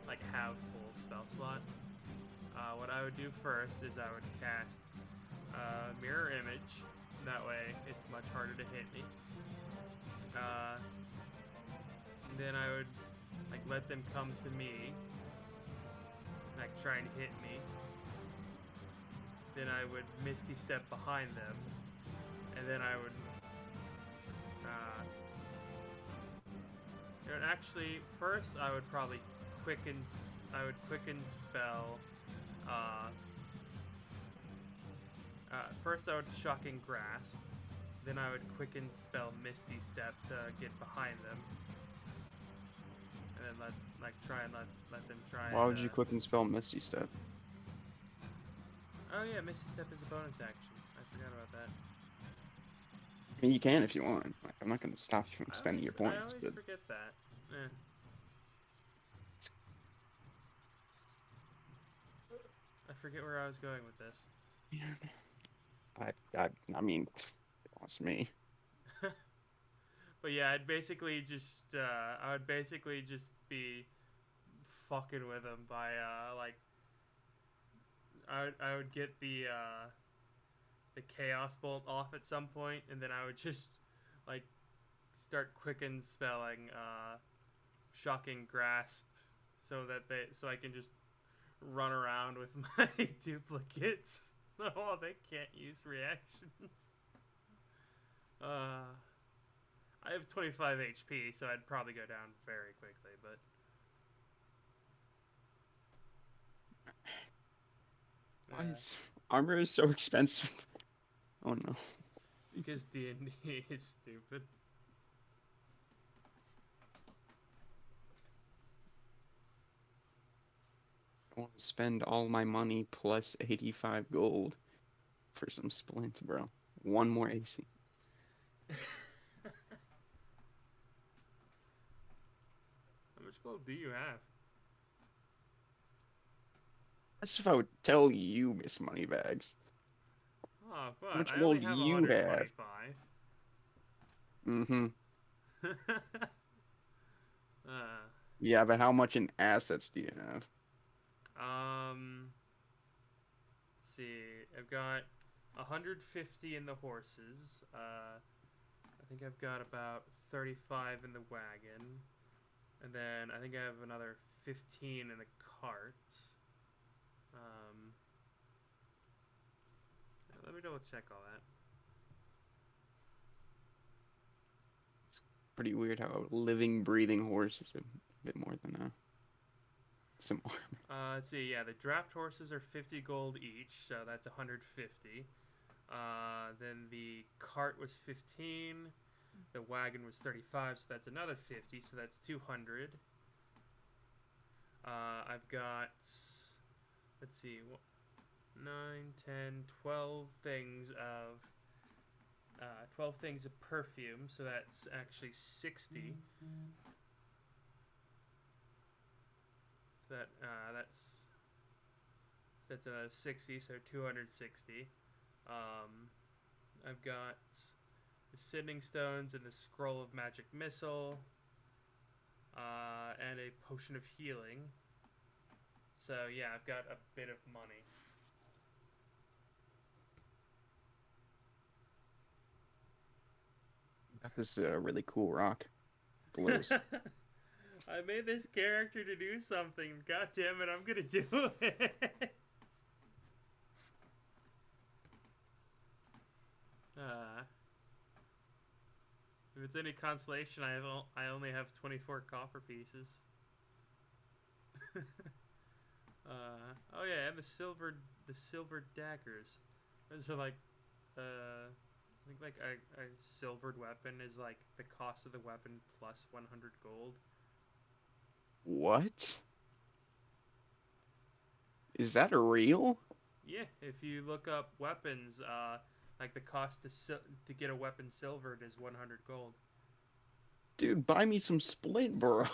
like have full spell slots. What I would do first is I would cast mirror image. That way, it's much harder to hit me. Then I would like let them come to me, like try and hit me. Then I would Misty Step behind them, and then I would. Actually, first I would probably quicken. I would quicken spell. First I would Shocking Grasp. Then I would quicken spell Misty Step to get behind them, and then let them try. Why would you quick and spell Misty Step? Oh yeah, Misty Step is a bonus action. I forgot about that. I mean, you can if you want. Like, I'm not going to stop you from spending your points. I always But forget that. I forget where I was going with this. I mean, that's me. But yeah, I'd basically just I would basically just be fucking with them by like I would get the chaos bolt off at some point, and then I would just like start quicken spelling Shocking Grasp so I can just run around with my duplicates. Oh, they can't use reactions. I have 25 HP, so I'd probably go down very quickly, but... Why is Armor is so expensive. Oh no. Because D&D is stupid. I want to spend all my money plus 85 gold for some splint, bro. One more AC. How much gold do you have? That's if I would tell you, Miss Moneybags. Oh, How fun. much I gold only have do you have? 125. Mm-hmm. uh, Yeah, but how much in assets do you have? let's see. I've got 150 in the horses. I think I've got about 35 in the wagon. And then I think I have another 15 in the cart. Let me double check all that. Pretty weird how a living, breathing horse is a bit more than some armor. Let's see. Yeah, the draft horses are 50 gold each, so that's 150. Then the cart was 15. The wagon was 35, so that's another 50, so that's 200. I've got, let's see, 9, 10, 12 things of 12 things of perfume, so that's actually 60. So that's 60, so 260. I've got the Sending Stones and the Scroll of Magic Missile, and a Potion of Healing. So yeah, I've got a bit of money. Got this really cool rock. Blows. I made this character to do something. God damn it, I'm gonna do it. If it's any consolation, I only have 24 copper pieces. Oh yeah, and the silver daggers. Those are like, I think like a silvered weapon is like the cost of the weapon plus 100 gold. What? Is that real? Yeah, if you look up weapons, like the cost to get a weapon silvered is 100 gold. Dude, buy me some splint, bro.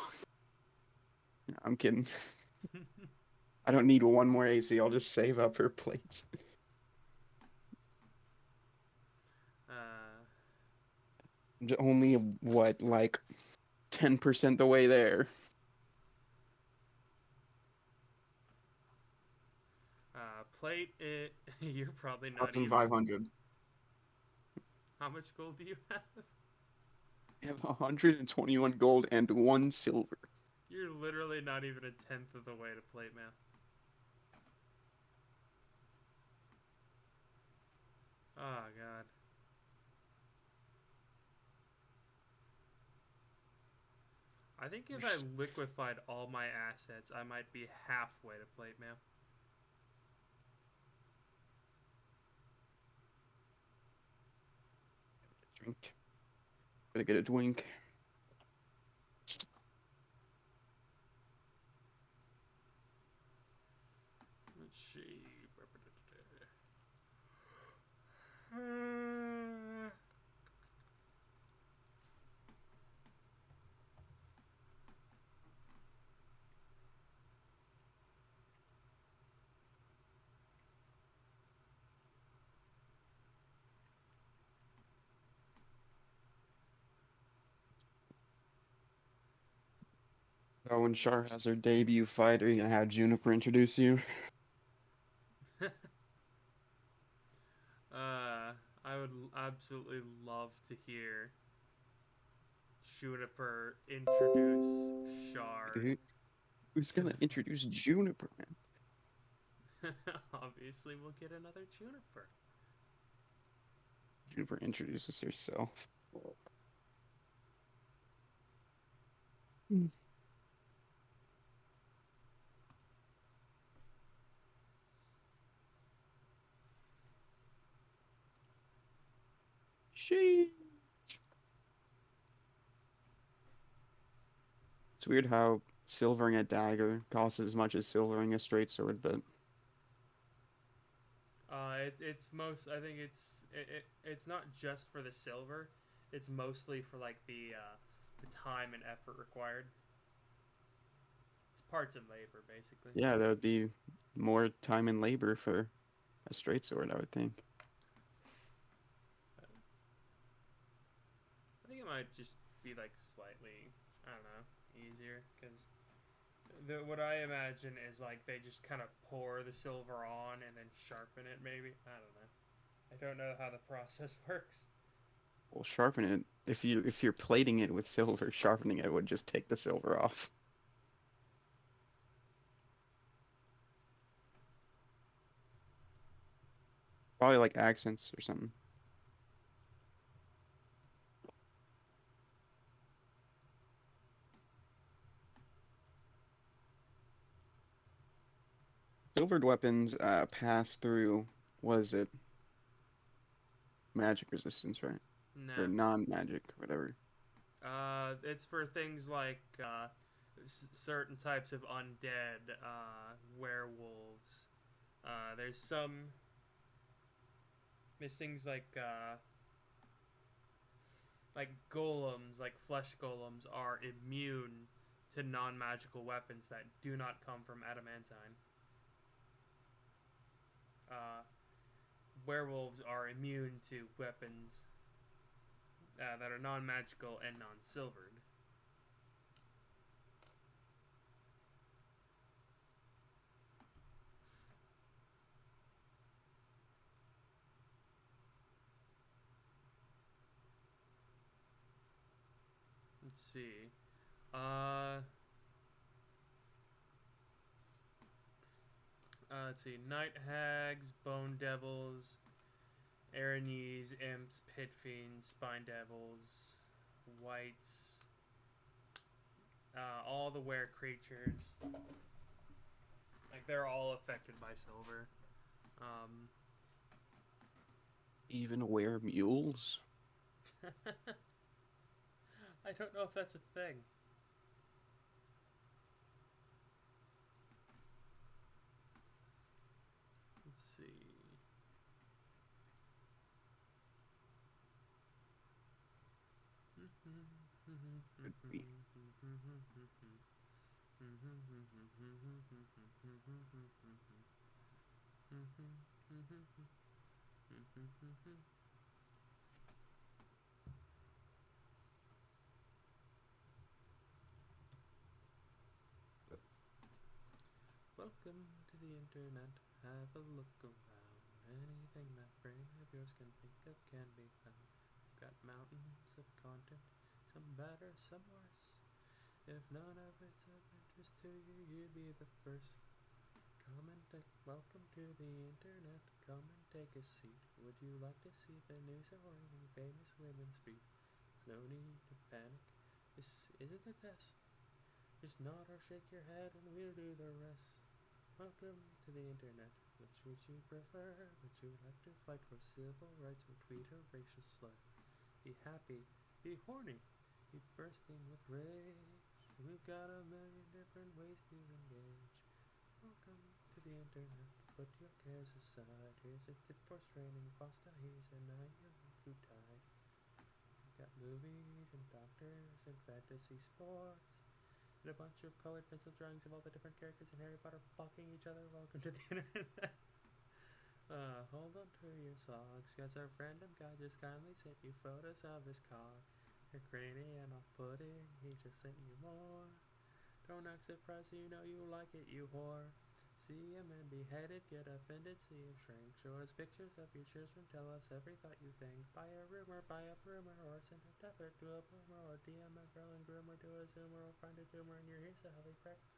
I'm kidding. I don't need one more AC. I'll just save up her plates. Only, what, like 10% the way there. Plate, you're probably not even... 1,500. How much gold do you have? I have 121 gold and 1 silver. You're literally not even a tenth of the way to plate mail. Oh, God. I think if I liquefied all my assets, I might be halfway to plate mail. Drink. Gotta get a drink. Let's see. Oh, when Char has her debut fight, are you gonna have Juniper introduce you? I would absolutely love to hear Juniper introduce Char. Dude, who's gonna introduce Juniper, man? Obviously, we'll get another Juniper. Juniper introduces herself. Sheesh. It's weird how silvering a dagger costs as much as silvering a straight sword, but I think it's not just for the silver. It's mostly for like the time and effort required. It's parts and labor, basically. yeah, that would be more time and labor for a straight sword, I would think. I think it might just be like slightly, I don't know, easier because what I imagine is like they just kind of pour the silver on and then sharpen it. Maybe I don't know. I don't know how the process works. Well, sharpen it. If you're plating it with silver, sharpening it would just take the silver off. Probably like accents or something. Silvered weapons pass through, what is it? Magic resistance, right? Or No. non-magic, whatever. It's for things like certain types of undead, werewolves. There's things like golems, like flesh golems, are immune to non-magical weapons that do not come from adamantine. Werewolves are immune to weapons that are non-magical and non-silvered. Let's see. Let's see. Night hags, bone devils, Aranese, imps, pit fiends, spine devils, whites, all the were creatures. Like they're all affected by silver. Even wear mules? I don't know if that's a thing. Let's see. Could be. Welcome to the internet. Have a look around. Anything that brain of yours can think of can be found. We've got mountains of content, some better, some worse. If none of it's of interest to you, you'd be the first. Welcome to the internet. Come and take a seat. Would you like to see the news or any famous women speak? There's no need to panic. This isn't a test. Just nod or shake your head and we'll do the rest. Welcome to the internet. Which would you prefer? Would you like to fight for civil rights or tweet a racial slur? Be happy, be horny, be bursting with rage. We've got a million different ways to engage. Welcome to the internet. Put your cares aside. Here's a tip for straining pasta. Here's a 9-year-old who died. We've got movies and doctors and fantasy sports. And a bunch of colored pencil drawings of all the different characters in Harry Potter fucking each other. Welcome to the internet. Hold on to your socks, cause our random guy just kindly sent you photos of his cock. You're grainy and off-putting, he just sent you more. Don't act surprised, you know you like it, you whore. See a man beheaded, get offended, see him shrink. Show us pictures of your children, tell us every thought you think. Buy a rumor, or send a tether to a boomer, or DM a girl and groomer to a zoomer, or find a tumor in your here's a healthy breakfast.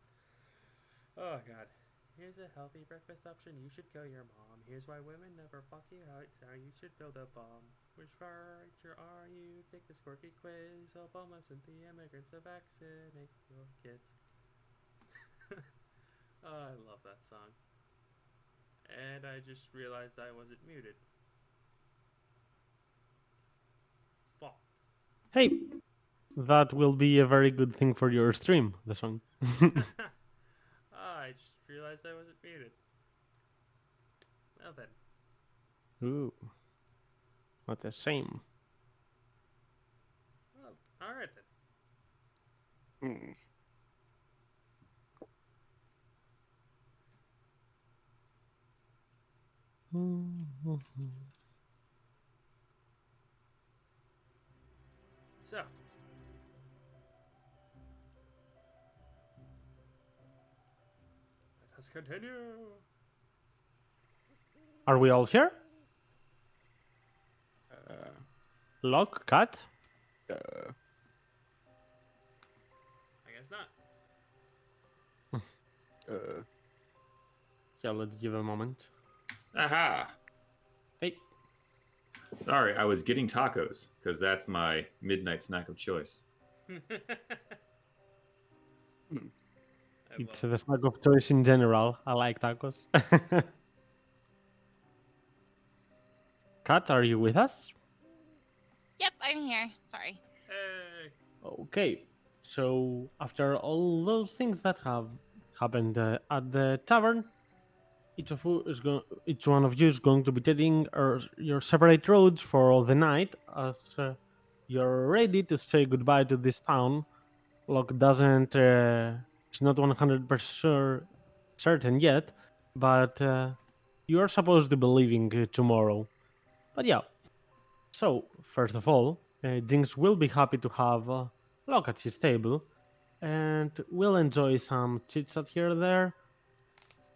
Oh god. Here's a healthy breakfast option, you should kill your mom. Here's why women never fuck you out, so you should build a bomb. Which furniture are you? Take the Squirky quiz. Obama sent the immigrants to vaccinate your kids. Oh, I love that song. And I just realized I wasn't muted. Hey, that will be a very good thing for your stream, this one. I just realized I wasn't muted. Well then. Ooh, what a shame. Well, alright then. Hmm. So. Let us continue. Are we all here? Uh, Lock, cat? uh, I guess not. Yeah, let's give a moment. Aha! Hey, Sorry, I was getting tacos because that's my midnight snack of choice. it's the snack of choice in general. I like tacos. Cat, are you with us? Yep, I'm here. Sorry. Hey. Okay, so after all those things that have happened at the tavern, each one of you is going to be taking your separate roads for the night as you're ready to say goodbye to this town. Locke doesn't, it's not 100% certain yet, but you are supposed to be leaving tomorrow. But yeah, so first of all, Jinx will be happy to have Locke at his table, and will enjoy some chit chat here and there.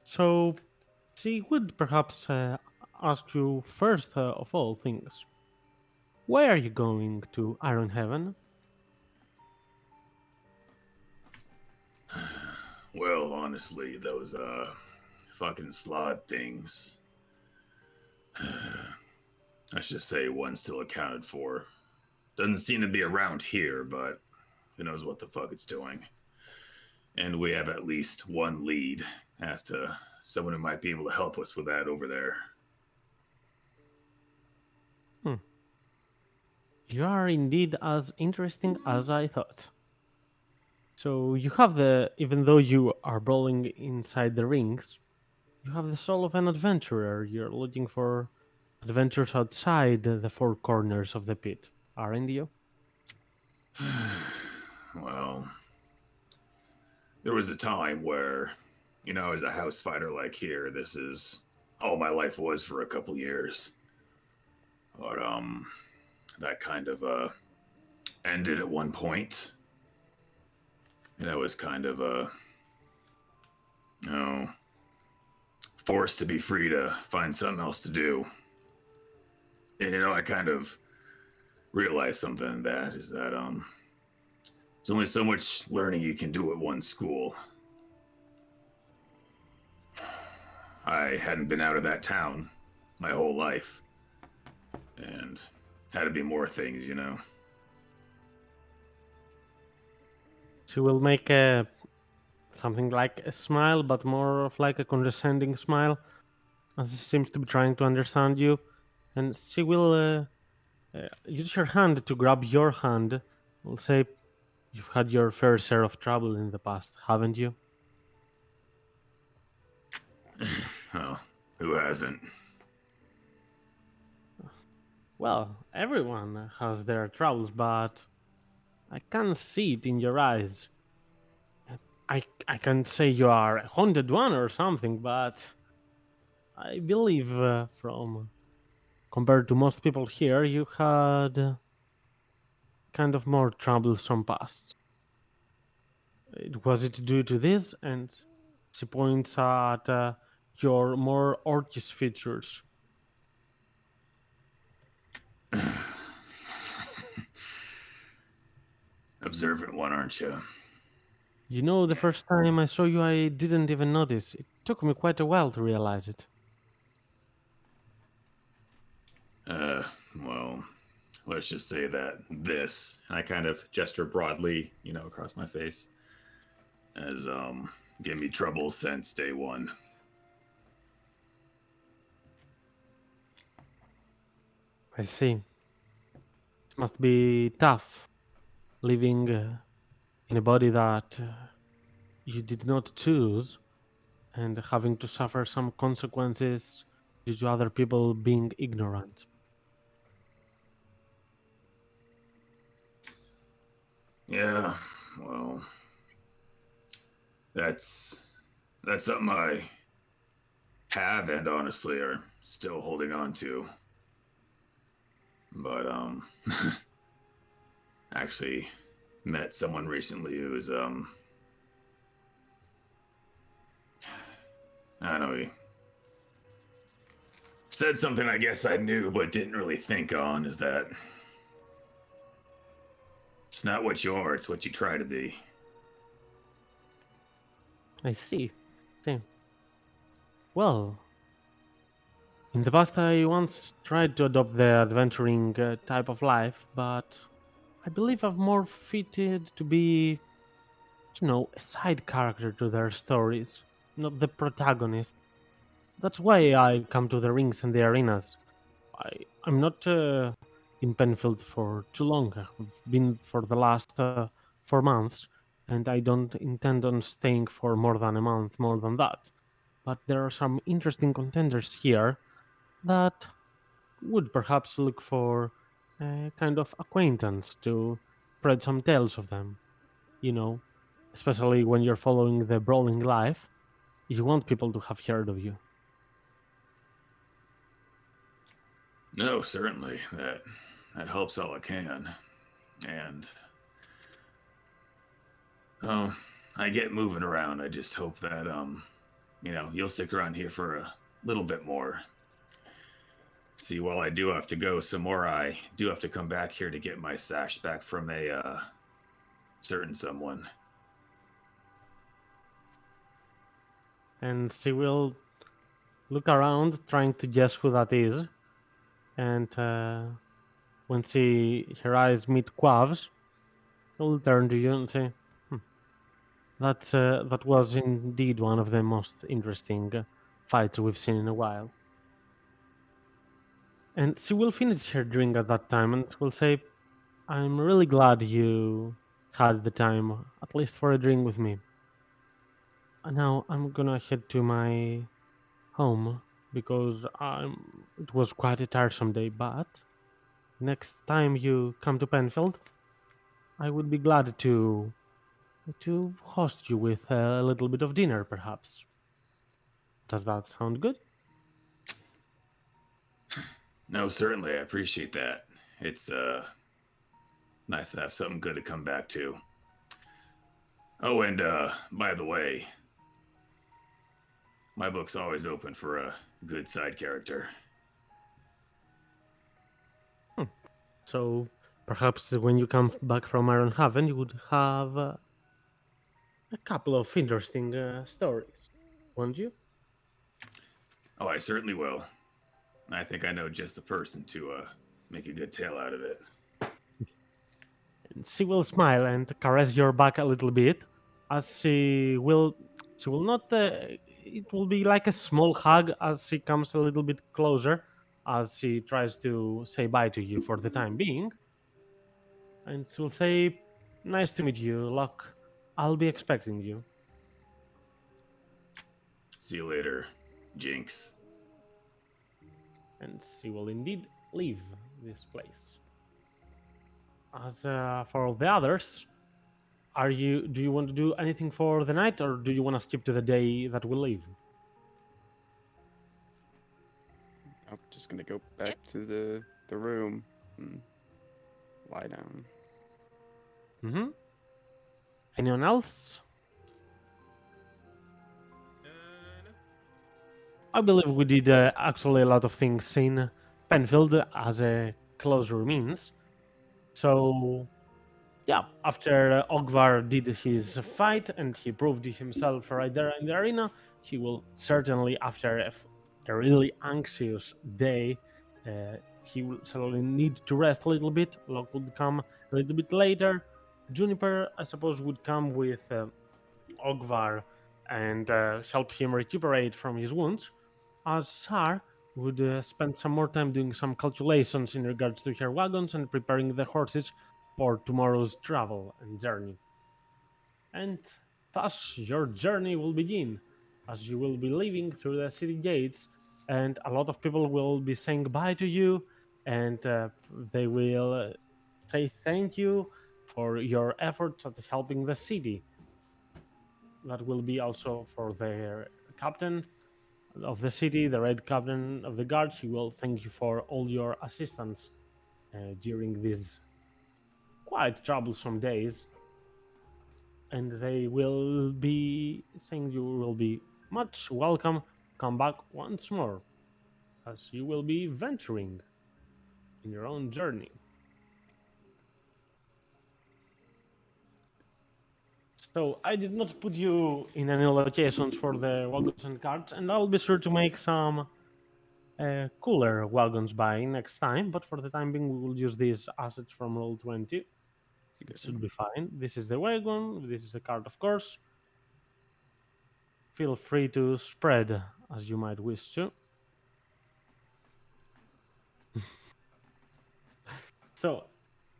So she would perhaps ask you first of all things, why are you going to Iron Heaven? Well, honestly, those fucking slot things. Let's just say one's still accounted for. Doesn't seem to be around here, but who knows what the fuck it's doing. And we have at least one lead as to someone who might be able to help us with that over there. You are indeed as interesting as I thought. So you have even though you are brawling inside the rings, you have the soul of an adventurer. You're looking for adventures outside the four corners of the pit, aren't you? Well, there was a time where, as a house fighter like here, this is all my life was for a couple years. But, that kind of, ended at one point. And I was kind of, forced to be free to find something else to do. And, I kind of realized something in that is that, there's only so much learning you can do at one school. I hadn't been out of that town my whole life. And had to be more things, She will make something like a smile, but more of like a condescending smile, as she seems to be trying to understand you. And she will use her hand to grab your hand. Will say, "You've had your fair share of trouble in the past, haven't you?" Well, who hasn't? Well, everyone has their troubles, but I can see it in your eyes. I can't say you are a haunted one or something, but I believe from compared to most people here, you had kind of more troublesome past. Was it due to this? And she points at your more orchis features. Observant one, aren't you? You know, the first time I saw you, I didn't even notice. It took me quite a while to realize it. Well, let's just say that this And I kind of gesture broadly, across my face. has, given me trouble since day one. I see. It must be tough living in a body that you did not choose, and having to suffer some consequences due to other people being ignorant. Yeah, well, that's something I have and honestly are still holding on to. But actually met someone recently who's I don't know, he said something I guess I knew but didn't really think on, is that it's not what you are, it's what you try to be. I see. See. Well, in the past I once tried to adopt the adventuring type of life, but I believe I'm more fitted to be, a side character to their stories, not the protagonist. That's why I come to the rings and the arenas. I'm not in Penfield for too long. I've been for the last 4 months, and I don't intend on staying for more than a month, more than that. But there are some interesting contenders here that would perhaps look for a kind of acquaintance to spread some tales of them. You know, especially when you're following the brawling life, you want people to have heard of you. No, certainly. That helps all it can. And oh, I get moving around. I just hope that you'll stick around here for a little bit more. See, while I do have to go somewhere, I do have to come back here to get my sash back from a certain someone. And she will look around, trying to guess who that is. And when her eyes meet Quav's, she'll turn to you and say, that was indeed one of the most interesting fights we've seen in a while." And she will finish her drink at that time and will say, "I'm really glad you had the time, at least for a drink with me. And now I'm gonna head to my home because it was quite a tiresome day, but next time you come to Penfield, I would be glad to host you with a little bit of dinner, perhaps. Does that sound good?" No, certainly, I appreciate that. It's nice to have something good to come back to. Oh, and by the way, my book's always open for a good side character. So perhaps when you come back from Iron Haven, you would have a couple of interesting stories, won't you? Oh, I certainly will. I think I know just the person to make a good tale out of it. And she will smile and caress your back a little bit, as she will not. It will be like a small hug as she comes a little bit closer, as she tries to say bye to you for the time being. And she will say, "Nice to meet you, Locke. I'll be expecting you." See you later, Jinx. And she will indeed leave this place. As for the others, do you want to do anything for the night, or do you want to skip to the day that we leave? I'm just gonna go back to the room and lie down. Mm-hmm. Anyone else? No. I believe we did actually a lot of things in Penfield as a closer means. So, yeah, after Ogvar did his fight and he proved himself right there in the arena, he will certainly, after a really anxious day, he will certainly need to rest a little bit. Locke would come a little bit later. Juniper, I suppose, would come with Ogvar and help him recuperate from his wounds, as Sar would spend some more time doing some calculations in regards to her wagons and preparing the horses for tomorrow's travel and journey. And thus your journey will begin, as you will be leaving through the city gates, and a lot of people will be saying bye to you, and they will say thank you for your efforts at helping the city. That will be also for their captain of the city, the red captain of the guard. He will thank you for all your assistance during these quite troublesome days, and they will be saying you will be much welcome. Come back once more, as you will be venturing in your own journey. So I did not put you in any locations for the wagons and carts, and I'll be sure to make some cooler wagons by next time. But for the time being, we will use these assets from Roll20. It should be fine. This is the wagon. This is the cart, of course. Feel free to spread as you might wish to. So,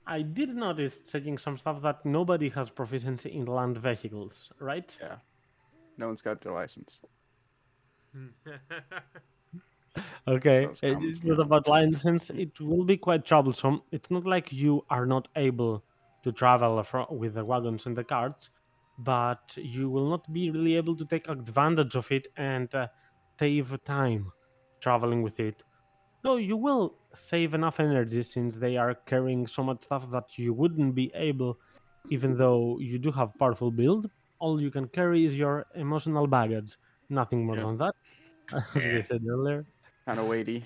I did notice checking some stuff that nobody has proficiency in land vehicles, right? Yeah. No one's got their license. Okay, So it's common it's to not know. about license. It will be quite troublesome. It's not like you are not able to travel with the wagons and the carts, but you will not be really able to take advantage of it and save time traveling with it. Though you will save enough energy since they are carrying so much stuff that you wouldn't be able, even though you do have powerful build. All you can carry is your emotional baggage, nothing more Yep. than that, as we said earlier. Kind of weighty.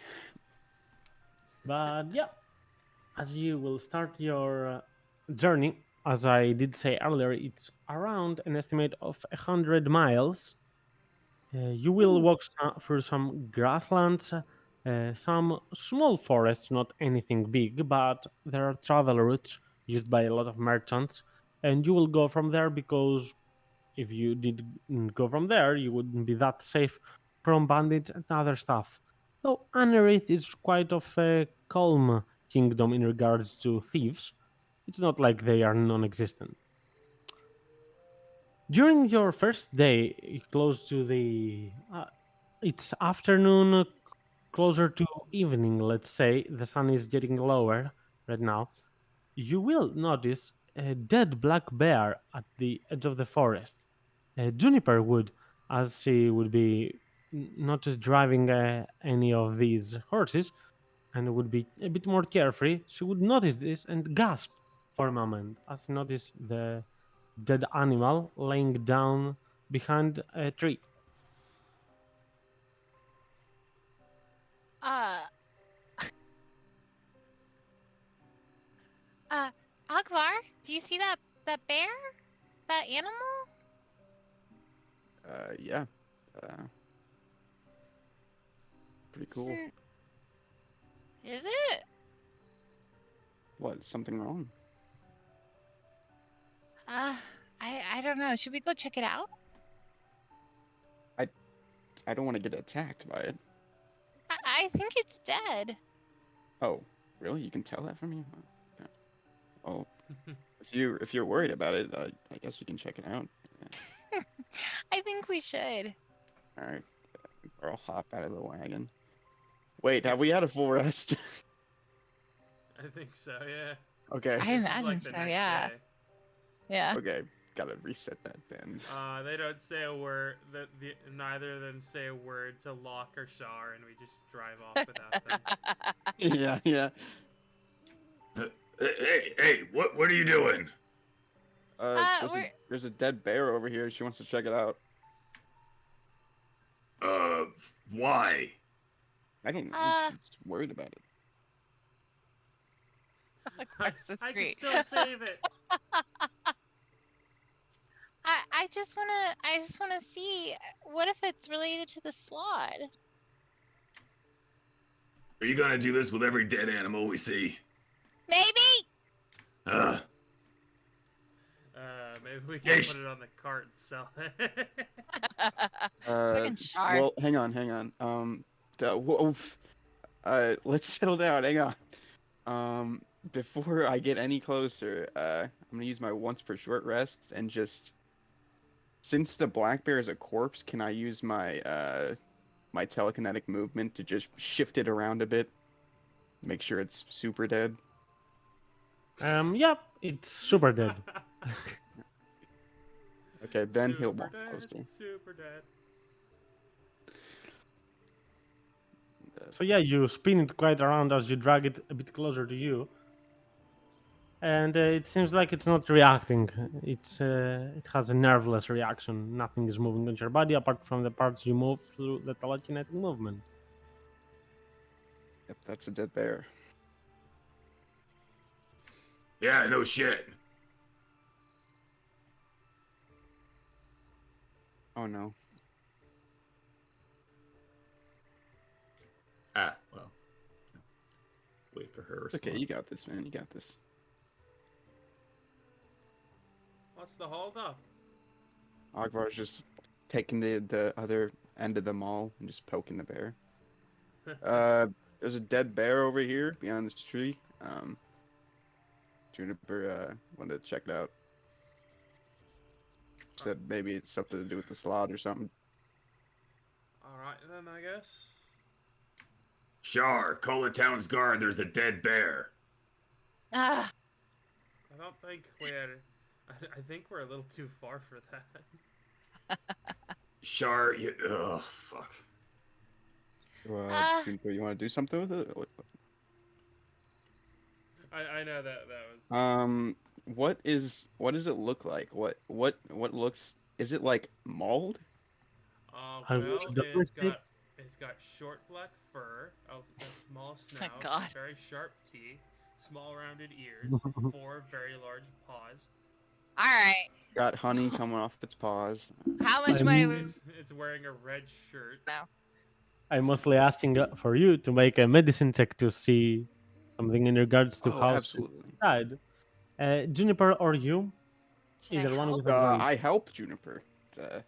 But yeah, as you will start your journey, as I did say earlier, it's around an estimate of 100 miles. You will walk through some grasslands, some small forests, not anything big, but there are travel routes used by a lot of merchants, and you will go from there because if you did go from there, you wouldn't be that safe from bandits and other stuff. Though Anerith is quite of a calm kingdom in regards to thieves, it's not like they are non-existent. During your first day, close to the it's afternoon, closer to evening, let's say, the sun is getting lower right now. You will notice a dead black bear at the edge of the forest. Juniper would, as she would be not just driving any of these horses and would be a bit more carefree, she would notice this and gasp for a moment as she noticed the dead animal laying down behind a tree. Uh, Akvar, do you see that bear? That animal? Yeah. Pretty cool. Is it? What? Is something wrong? I don't know. Should we go check it out? I don't want to get attacked by it. I think it's dead. Oh, really? You can tell that from me? Okay. Oh, if you're worried about it, I guess we can check it out. I think we should. All right. Or I'll hop out of the wagon. Wait, have we had a full rest? I think so, yeah. Okay. I This is imagine like the so, next yeah. day. Yeah. Okay. Gotta reset that then. They don't say a word. Neither of them say a word to Locke or Shar, and we just drive off without them. Yeah, yeah. Hey, what are you doing? There's a dead bear over here. She wants to check it out. Why? I don't know. Uh, She's worried about it. Across the I can street. still save it. I just wanna see what if it's related to the slot. Are you gonna do this with every dead animal we see? Maybe. Maybe we can Yeesh. put it on the cart and sell it. Fucking shark. Well, hang on. Let's settle down. Hang on. before I get any closer, I'm gonna use my once per short rest and just since the black bear is a corpse, can I use my telekinetic movement to just shift it around a bit, make sure it's super dead? Yep, it's super dead. Okay, then he'll Super walk dead, closer. super dead. So yeah, you spin it quite around as you drag it a bit closer to you, and it seems like it's not reacting. It has a nerveless reaction. Nothing is moving on your body apart from the parts you move through the telekinetic movement. Yep, that's a dead bear. Yeah, no shit. Oh no. Ah, well. Wait for her It's response. okay, you got this, man. You got this. What's the hold up? Ogvar's just taking the other end of the mall and just poking the bear. There's a dead bear over here behind this tree. Juniper wanted to check it out. Said maybe it's something to do with the slot or something. Alright then, I guess. Shar, call the town's guard. There's a dead bear. Ah, I don't think we had. I think we're a little too far for that. Shar, you. Oh, fuck. Juniper, you want to do something with it? I know that was. What does it look like? What looks? Is it like mauled? I Well, would definitely say- it's got short black fur, a small my snout, God. very sharp teeth, small rounded ears, 4 very large paws. all right. Got honey coming off its paws. How much I money mean- we It's wearing a red shirt. now? I'm mostly asking for you to make a medicine check to see something in regards to Oh, how absolutely. it died. Juniper or you, Should I either one help? with advantage. I help Juniper to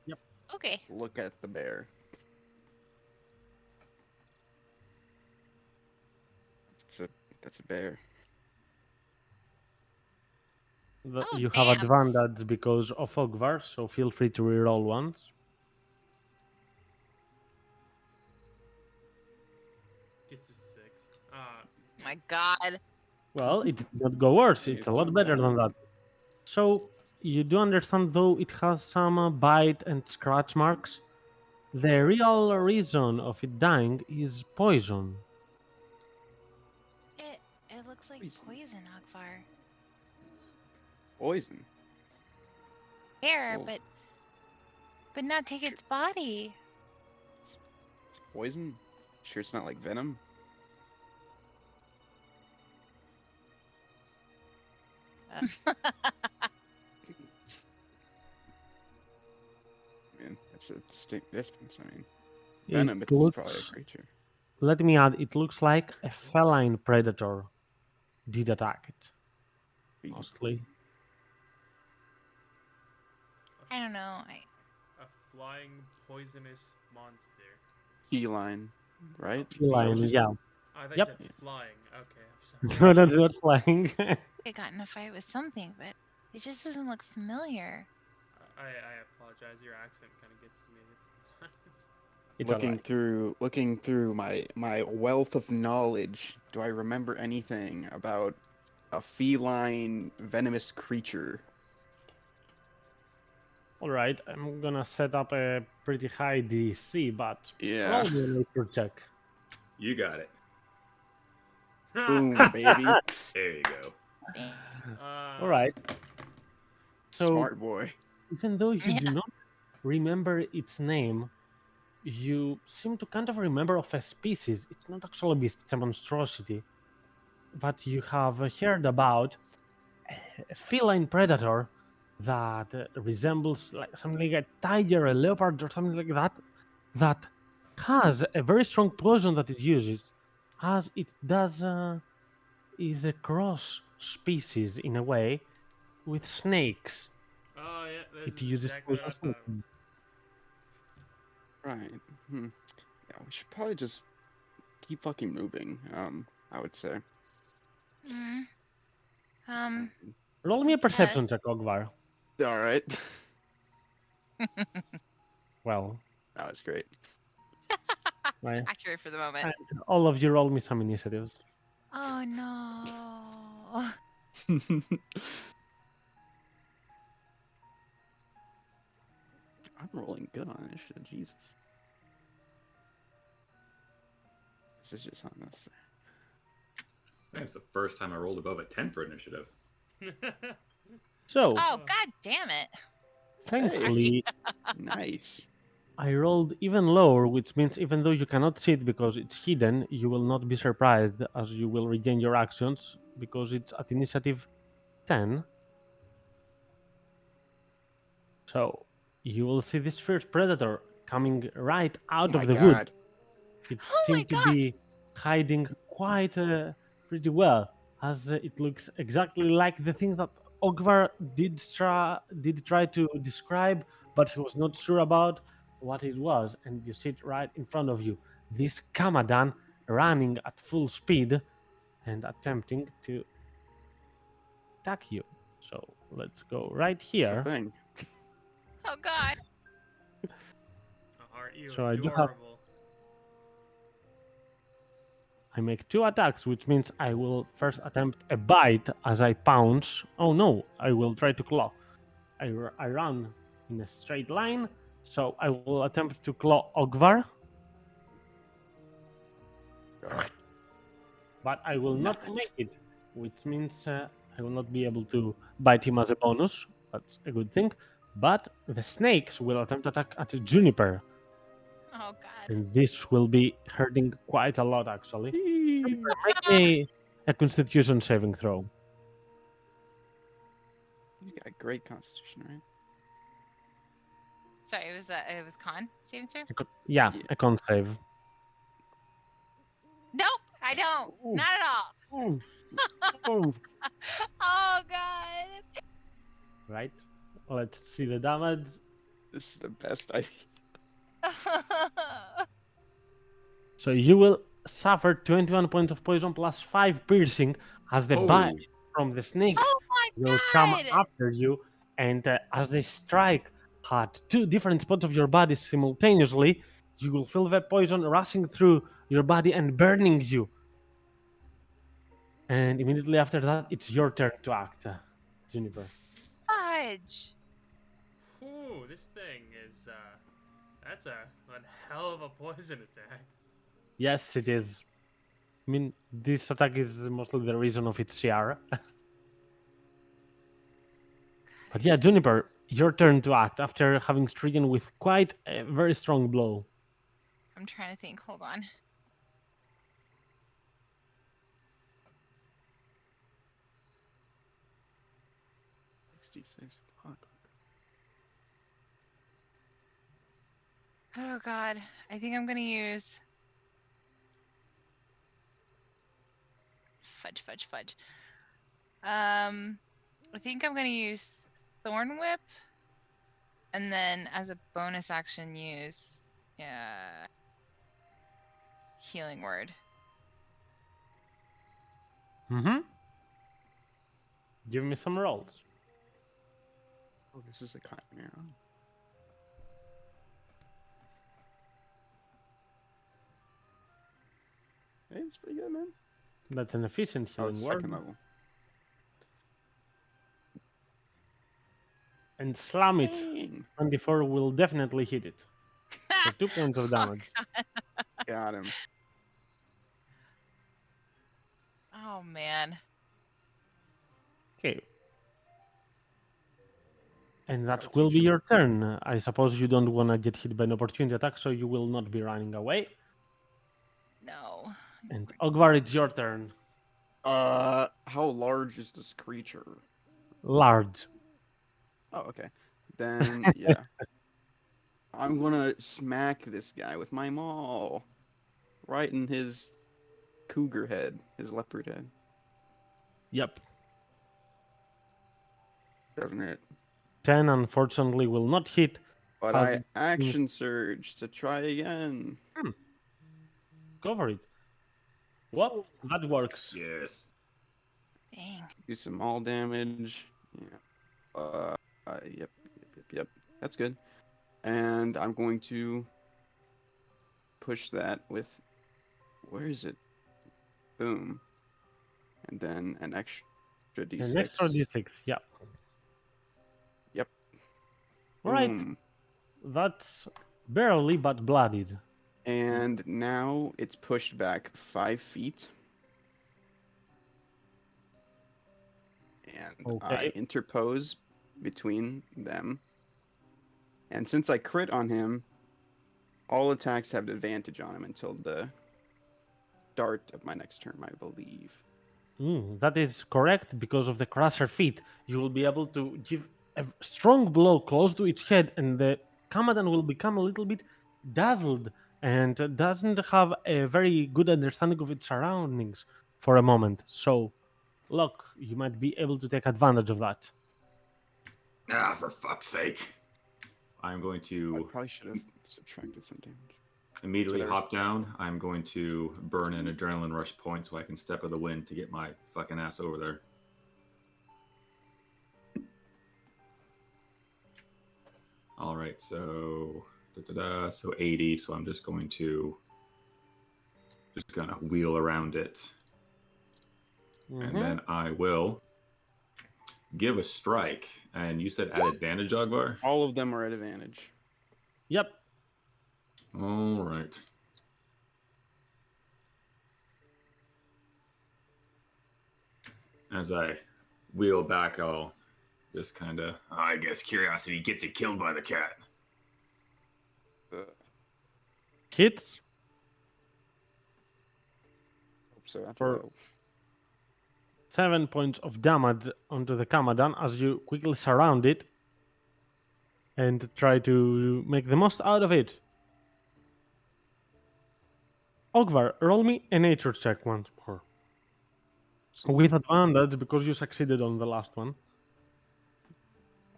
Okay. look at the bear. That's a bear. Oh, You have damn. advantage because of Ogvar, so feel free to reroll once. Gets a 6. My God. Well, it did not go worse. It's It's a lot not better bad. than that. So, you do understand, though, it has some bite and scratch marks. The real reason of it dying is poison. It looks like Poison. poison, Akvar. Poison. Air, Oh. but not take its body. Poison? Sure, it's not like venom. Man, that's a distinct difference. I mean, venom, It it's probably looks, a creature. let me add, it looks like a feline predator did attack it, mostly. I don't know. A flying poisonous monster. Feline, right? Feline, Just- yeah. I thought Yep. you said flying. Okay, I'm sorry. No, not flying. I got in a fight with something, but it just doesn't look familiar. I apologize. Your accent kind of gets to me sometimes. It's looking through my wealth of knowledge, do I remember anything about a feline venomous creature? Alright, I'm gonna set up a pretty high DC, but Yeah. roll me a nature check. You got it. Boom, baby. There you go. Alright. So, Smart boy. even though you Yeah. do not remember its name, you seem to kind of remember of a species. It's not actually a beast, it's a monstrosity. But you have heard about a feline predator that resembles like something like a tiger, a leopard, or something like that, that has a very strong poison that it uses, as it does is a cross species in a way with snakes. Oh yeah, that's It uses exactly poison what I thought. snakes. Right. Yeah, we should probably just keep fucking moving. I would say. Mm. Roll me a perception check, Ogvar. All right. Well, That was great. right. Accurate for the moment. And all of you roll me some initiatives. Oh no. I'm rolling good on initiative. Jesus. This is just unnecessary. I think it's the first time I rolled above a 10 for initiative. So, Oh god damn it. thankfully, Nice. I rolled even lower, which means even though you cannot see it because it's hidden, you will not be surprised as you will regain your actions because it's at initiative 10. So, you will see this first predator coming right out Oh of my the wood. God. It Oh my seemed to God. be hiding quite pretty well, as it looks exactly like the thing that Ogvar did try to describe, but he was not sure about what it was. And you see it right in front of you. This Kamadan running at full speed and attempting to attack you. So let's go right The here. thing. Oh god. Aren't you So I do have- adorable? I make 2 attacks, which means I will first attempt a bite as I pounce. Oh no, I will try to claw. I run in a straight line, so I will attempt to claw Ogvar, but I will not Nice. make it, which means I will not be able to bite him as a bonus. That's a good thing. But the snakes will attempt attack at Juniper, Oh god. and this will be hurting quite a lot actually. Juniper, make me a Constitution saving throw. You got a great constitution, right? Sorry, it was con saving throw? Yeah, Yeah. a con save. Nope, I don't. Ooh. Not at all. Oh, Oh god. right. Let's see the damage. This is the best idea. So you will suffer 21 points of poison plus 5 piercing as the bite from the snakes Oh my will come god. after you, and as they strike at 2 different spots of your body simultaneously, you will feel the poison rushing through your body and burning you. And immediately after that, it's your turn to act, Juniper. Fudge. Ooh, this thing is that's a one hell of a poison attack. Yes, it is. I mean, this attack is mostly the reason of its CR. But yeah, Juniper, your turn to act after having stricken with quite a very strong blow. I'm trying to think. Hold on. Oh god. I think I'm gonna use fudge. I think I'm gonna use Thorn Whip, and then as a bonus action use Healing Word. Mm-hmm. Give me some rolls. Oh, this is a chimera. Hey, it's pretty good, man. That's an efficient Oh, healing it's word. second level. And slam it. Dang. 24 will definitely hit it. So 2 points of damage. Got him. Oh man. Okay. And that Gotta will teach be him. your turn. I suppose you don't want to get hit by an opportunity attack, so you will not be running away. No. And Ogvar, it's your turn. How large is this creature? Large. Oh, okay. Then, yeah. I'm gonna smack this guy with my maul. Right in his cougar head, his leopard head. Yep. Doesn't it? 10 unfortunately will not hit. But How's I it action seems- surge to try again. Go for it. Well, that works. Yes. Dang. Do some all damage. Yeah. Yep. That's good. And I'm going to push that with, where is it? Boom. And then an extra d6. An extra d6, yeah. Yep. Alright, Boom. that's barely but bloodied. And now it's pushed back 5 feet. And I Okay. interpose between them. And since I crit on him, all attacks have advantage on him until the start of my next turn, I believe. That is correct because of the crusher feat. You will be able to give a strong blow close to its head, and the Kamadan will become a little bit dazzled and doesn't have a very good understanding of its surroundings for a moment. So, look, you might be able to take advantage of that. Ah, for fuck's sake. I'm going I to probably should have subtracted some damage. immediately Whatever. hop down. I'm going to burn an adrenaline rush point so I can step of the wind to get my fucking ass over there. All right, so so 80. So I'm just gonna wheel around it, and then I will give a strike. And you said at advantage, Ogvar? All of them are at advantage. Yep. All right. As I wheel back, I'll just kind of. I guess curiosity gets it killed by the cat. Hits Hope so. After For- that. 7 points of damage onto the Kamadan as you quickly surround it and try to make the most out of it. Ogvar, roll me a nature check once more. With advantage because you succeeded on the last one.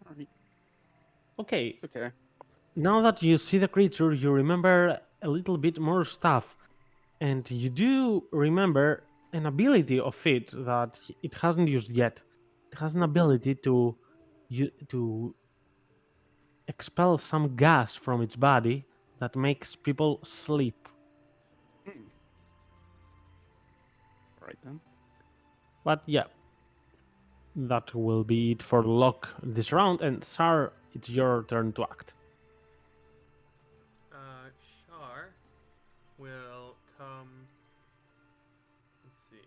Alright, Okay, it's okay. now that you see the creature, you remember a little bit more stuff. And you do remember an ability of it that it hasn't used yet. It has an ability to expel some gas from its body that makes people sleep. Alright then. But yeah, that will be it for Locke this round. And Sar, it's your turn to act. Shar will come. Let's see.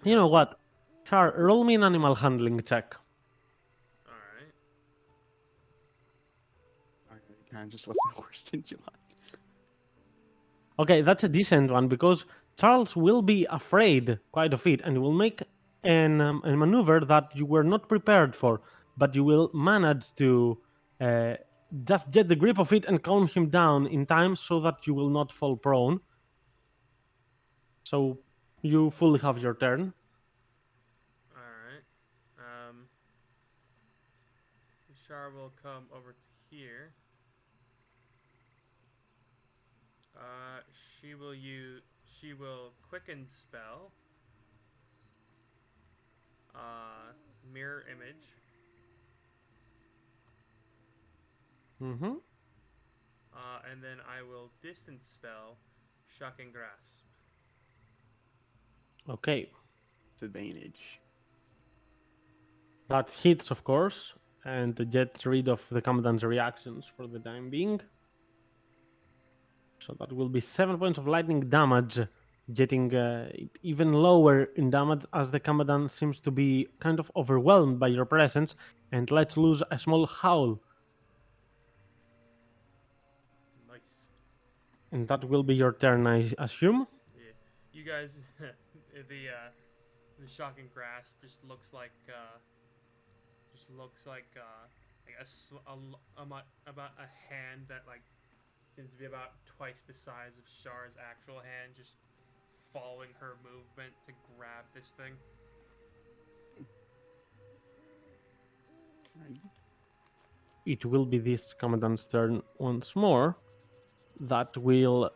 You know what? Sar, roll me an animal handling check. Alright. I kind of just left it worse than July. Okay, that's a decent one because Charles will be afraid quite of it and will make a maneuver that you were not prepared for, but you will manage to just get the grip of it and calm him down in time so that you will not fall prone. So you fully have your turn. Alright. Shar will come over to here. She will quicken spell. Mirror image. Mm-hmm. And then I will distance spell shocking grasp. Okay, It's advantage. that hits, of course, and gets rid of the Commandant's reactions for the time being. So that will be 7 points of lightning damage, getting it even lower in damage as the Commandant seems to be kind of overwhelmed by your presence and lets loose a small howl. Nice. And that will be your turn, I assume. Yeah. You guys, the shocking grasp just looks like about a hand that like seems to be about twice the size of Shar's actual hand, just following her movement to grab this thing. It will be this Commandant's turn once more. That will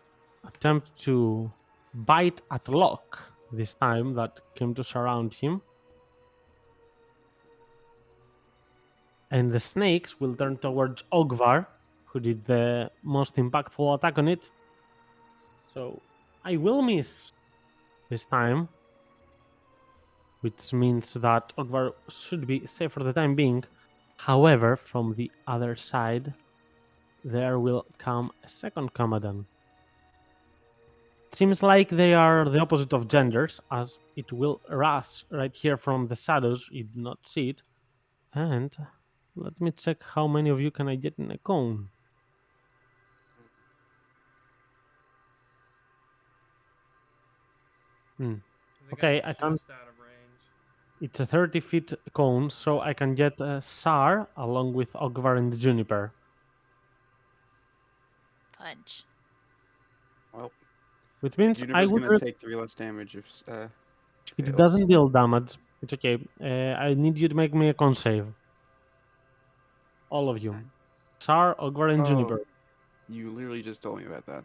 attempt to bite at Locke this time that came to surround him. And the snakes will turn towards Ogvar, who did the most impactful attack on it. So I will miss this time, which means that Ogvar should be safe for the time being. However, from the other side, there will come a second Kamadan. It seems like they are the opposite of genders, as it will rush right here from the shadows. You do not see it. And let me check how many of you can I get in a cone. I think Okay, I'm I can't. just out of range. It's a 30-feet cone, so I can get Sar along with Ogvar and Juniper. Punch. Well, Which means I Juniper's would. gonna take 3 less damage if It fails. doesn't deal damage. It's okay. I need you to make me a con save. All of you. Okay. Sar, Ogvar, and Oh. Juniper. You literally just told me about that.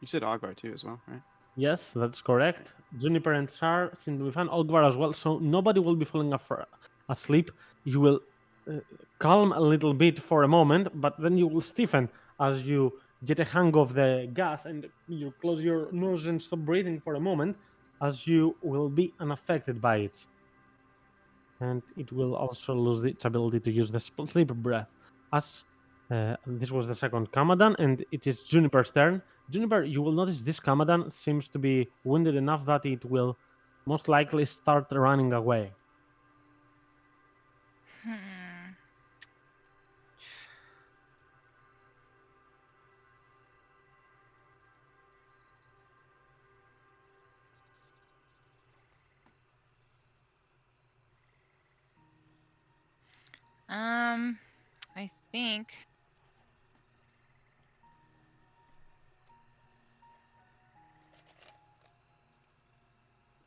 You said Ogvar too as well, right? Yes, that's correct. Juniper and Sar seem to be fine. Ogvar as well. So nobody will be falling asleep. You will calm a little bit for a moment, but then you will stiffen as you get a hang of the gas and you close your nose and stop breathing for a moment, as you will be unaffected by it. And it will also lose its ability to use the sleep breath. As this was the second Kamadan, and it is Juniper's turn. Juniper, you will notice this Kamadan seems to be wounded enough that it will most likely start running away. Hmm. I think.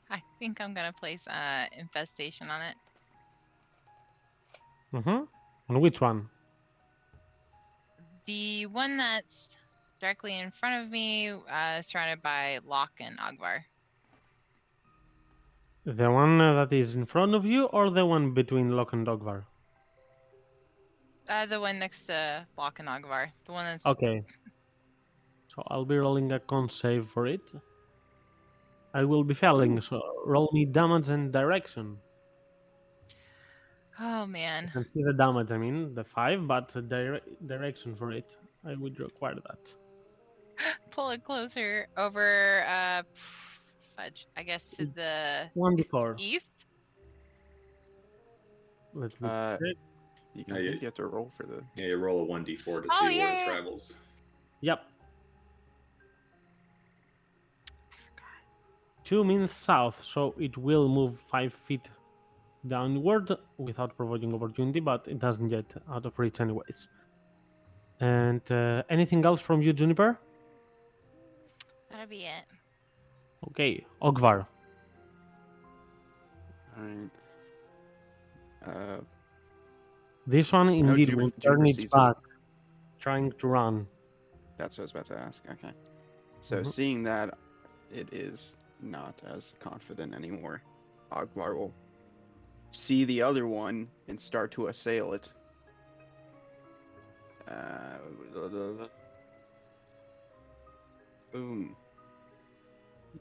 I think I'm gonna place infestation on it. And which one? The one that's directly in front of me, surrounded by Locke and Ogvar. The one that is in front of you, or the one between Locke and Ogvar? The one next to Locke and Ogvar. The one that's. Okay. So I'll be rolling a con save for it. I will be failing, so roll me damage and direction. Oh man. You can see the damage, I mean, the 5, but direction for it, I would require that. Pull it closer over. Fudge. I guess to the 1d4. east. Let's Uh, check. You Yeah, can you- think you have to roll for the. Yeah, you roll a 1d4 to Oh, see where yeah, it yeah. travels. Yep. 2 means south, so it will move 5 feet downward without providing opportunity, but it doesn't get out of reach anyways. And anything else from you, Juniper? That'll be it. Okay, Ogvar. Alright. This one know indeed Juniper- will Juniper turn its sees it. back, trying to run. That's what I was about to ask. Okay. So Mhm. seeing that it is not as confident anymore, Ogvar will see the other one and start to assail it. Boom.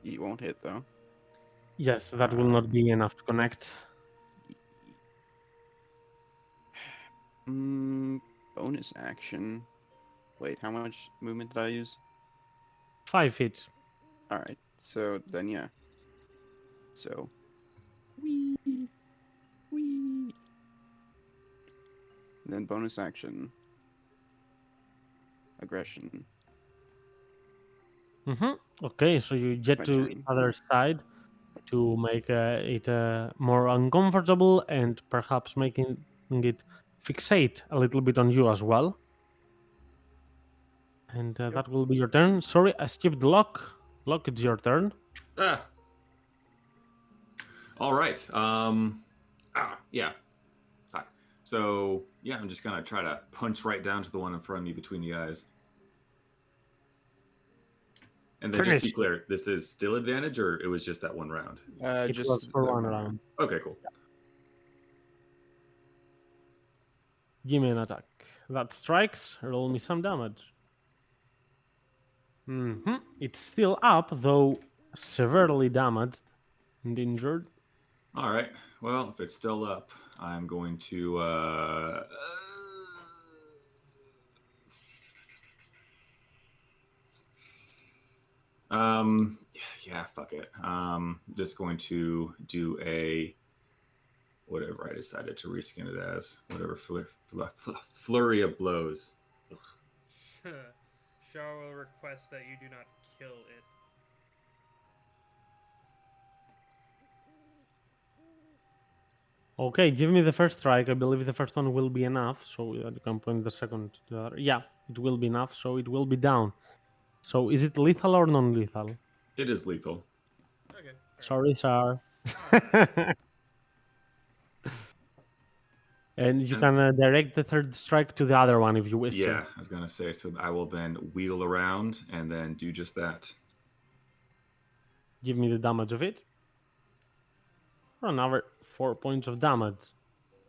He won't hit though. Yes, that will not be enough to connect. Bonus action. Wait, how much movement did I use? 5 feet. Alright, so then yeah. So. Wee. Wee. Then bonus action. Aggression. Okay, so you get my to the turn. other side to make it more uncomfortable and perhaps making it fixate a little bit on you as well. And that will be your turn. Sorry, I skipped Locke. Locke, it's your turn. Ah. All right. Yeah. Hi. So Yeah, I'm just gonna try to punch right down to the one in front of me between the eyes. And then just be Finish. clear, this is still advantage, or it was just that one round? It Just was for that one one round. Okay, cool. Give me an attack. That strikes. Roll me some damage. It's still up, though severely damaged and injured. All right. Well, if it's still up, I'm going to. Yeah, fuck it. Just going to do a whatever I decided to reskin it as, whatever flurry of blows. Shar will request that you do not kill it. Okay, give me the first strike. I believe the first one will be enough, so you can point the second to the other. Yeah, it will be enough, so it will be down. So is it lethal or non-lethal? It is lethal. Okay. Sorry, sir. And you And- can direct the third strike to the other one if you wish Yeah, to. I was gonna say. So I will then wheel around and then do just that. Give me the damage of it. For another 4 points of damage.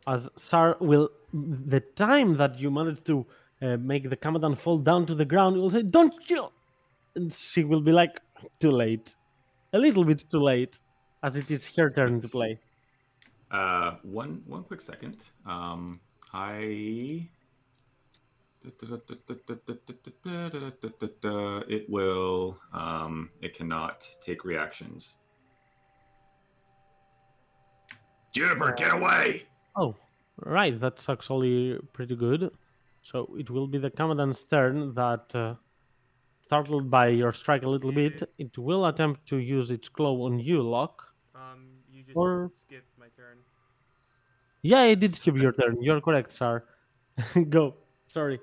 As Sar will, the time that you manage to make the Kamadan fall down to the ground, you will say, "Don't kill!" And she will be like, "Too late." A little bit too late, as it is her turn to play. One quick second. I. It will. It cannot take reactions. Juniper, get away! Oh, right, that's actually pretty good. So it will be the Kamadan's turn that, startled by your strike a little Yeah. bit, it will attempt to use its claw on you, Locke. You just Or- skipped my turn. Yeah, I did skip your turn. You're correct, Sar. Go. Sorry.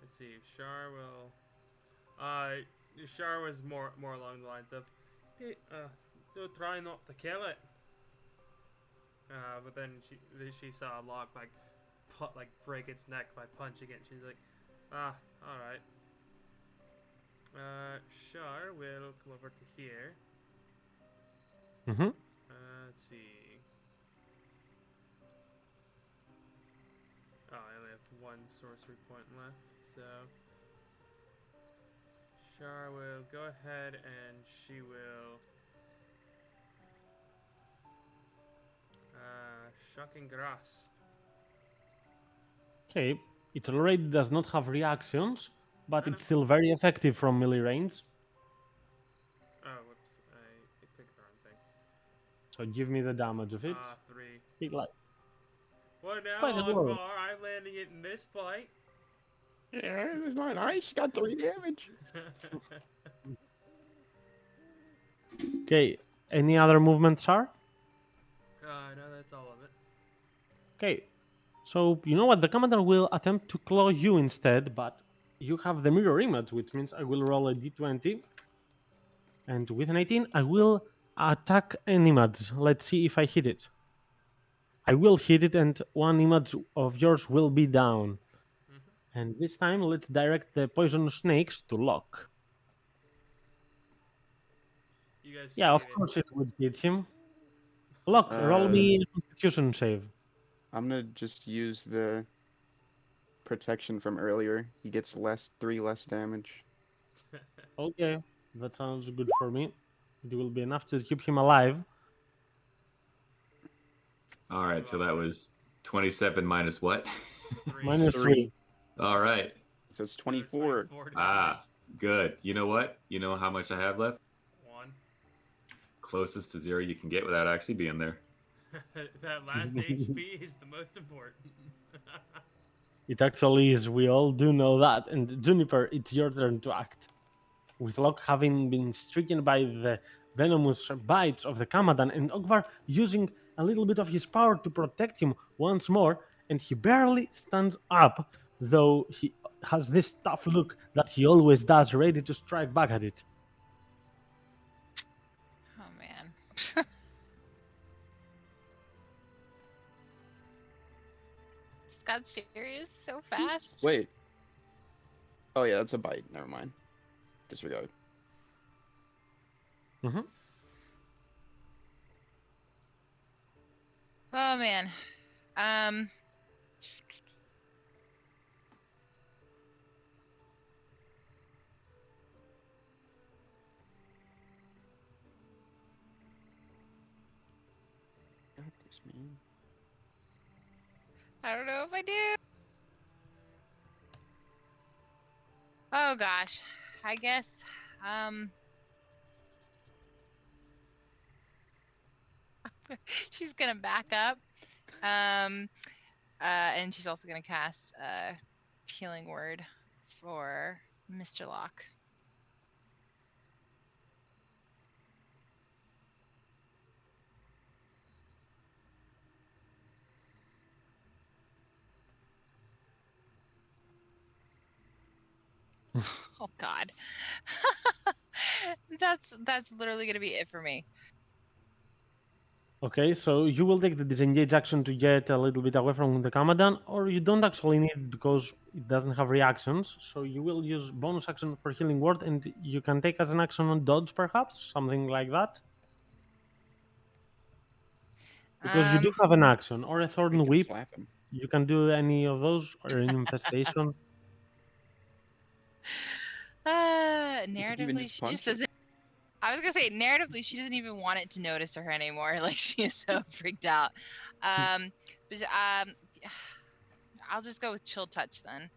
Let's see. Shar will. Shar was more along the lines of, "Hey, do try not to kill it." But then she saw Locke break its neck by punching it. She's like, all right. Shar will come over to here. Mm-hmm. Let's see. Oh, I only have one sorcery point left, so Shar will go ahead and she will shocking grasp. Okay. It already does not have reactions, but I know. it's still very effective from melee range. Oh, whoops! I picked the wrong thing. So give me the damage of it. 3. It like Well, now Quite a lot. Odvar, I'm landing it in this fight. Yeah, it's not nice. Got 3 damage. okay. Any other movements, Sar? No, that's all of it. Okay. So you know what? The commander will attempt to claw you instead, but you have the mirror image, which means I will roll a d20. And with an 18, I will attack an image. Let's see if I hit it. I will hit it, and one image of yours will be down. Mhm. And this time, let's direct the poison snakes to Locke. You guys Yeah, of see it. course it would hit him. Locke, roll me a Constitution save. I'm gonna just use the protection from earlier. He gets 3 less damage. Okay, that sounds good for me. It will be enough to keep him alive. All right, so that was 27 minus what? Minus 3. All right. So it's 24. Ah, good. You know what? You know how much I have left? 1. Closest to 0 you can get without actually being there. That last HP is the most important. It actually is. We all do know that. And Juniper, it's your turn to act. With Locke having been stricken by the venomous bites of the Kamadan, and Ogvar using a little bit of his power to protect him once more, and he barely stands up, though he has this tough look that he always does, ready to strike back at it. Oh man. that serious so fast? Wait. Oh yeah, that's a bite. Never mind. Disregard. Mm-hmm. Oh man. God, this man. I don't know if I do. Oh gosh. I guess she's gonna back up. And she's also gonna cast healing word for Mr. Locke. Oh God. That's literally gonna be it for me. Okay, so you will take the disengage action to get a little bit away from the Kamadan, or you don't actually need it because it doesn't have reactions. So you will use bonus action for healing word, and you can take as an action on dodge, perhaps something like that. Because you do have an action or a I thorn can whip. slap him. You can do any of those or an infestation. even Narratively, just she punch just him. doesn't. I was gonna say narratively, she doesn't even want it to notice her anymore. Like she is so freaked out. But I'll just go with chill touch then.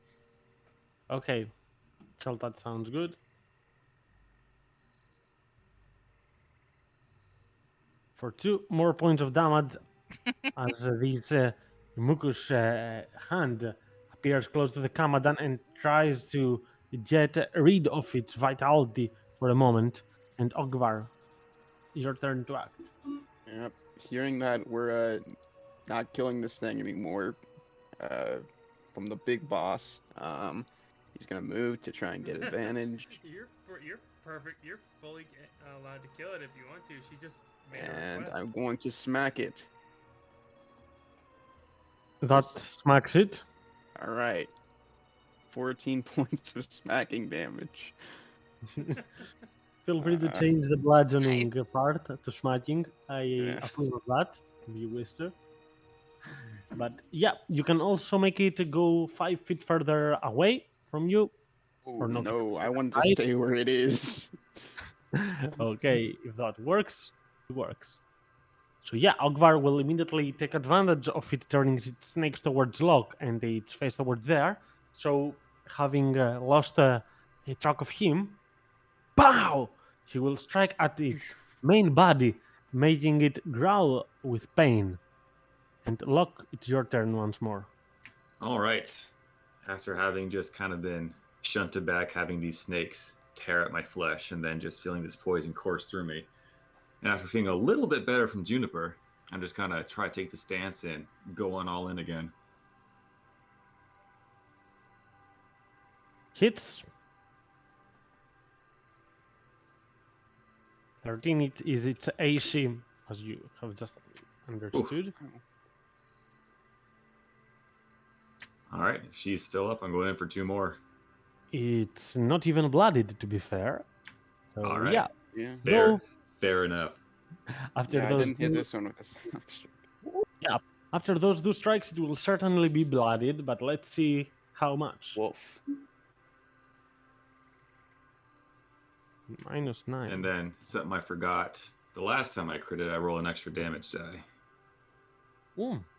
Okay, so that sounds good. For 2 more points of damage, as this mucus hand appears close to the Kamadan and tries to get rid of its vitality for a moment. And Ogvar, your turn to act. Yep. Hearing that we're not killing this thing anymore, from the big boss, he's gonna move to try and get advantage. You're perfect. You're fully allowed to kill it if you want to. She just made a And request. I'm going to smack it. That smacks it. All right. 14 points of smacking damage. Feel free to Uh, change the bludgeoning part to smacking. I Yeah. approve of that, if you wish to. But yeah, you can also make it go 5 feet further away from you. Oh Or knock it no, I wanted to right. stay where it is. Okay, if that works, it works. So yeah, Ogvar will immediately take advantage of it turning its snakes towards Locke and its face towards there. So having lost a track of him, pow! He will strike at its main body, making it growl with pain. And Locke, it's your turn once more. All right. After having just kind of been shunted back, having these snakes tear at my flesh, and then just feeling this poison course through me, and after feeling a little bit better from Juniper, I'm just kind of try to take the stance and go on all in again. Hits. 13 is its AC, as you have just understood. All right. If she's still up, I'm going in for 2 more. It's not even blooded, to be fair. So All right. yeah, Yeah. Fair. Go. Fair enough. after Yeah, I those didn't hit two- this one with a sound strike. after those 2 strikes, it will certainly be blooded. But let's see how much. Wolf. -9. And then something I forgot. The last time I critted, I roll an extra damage die.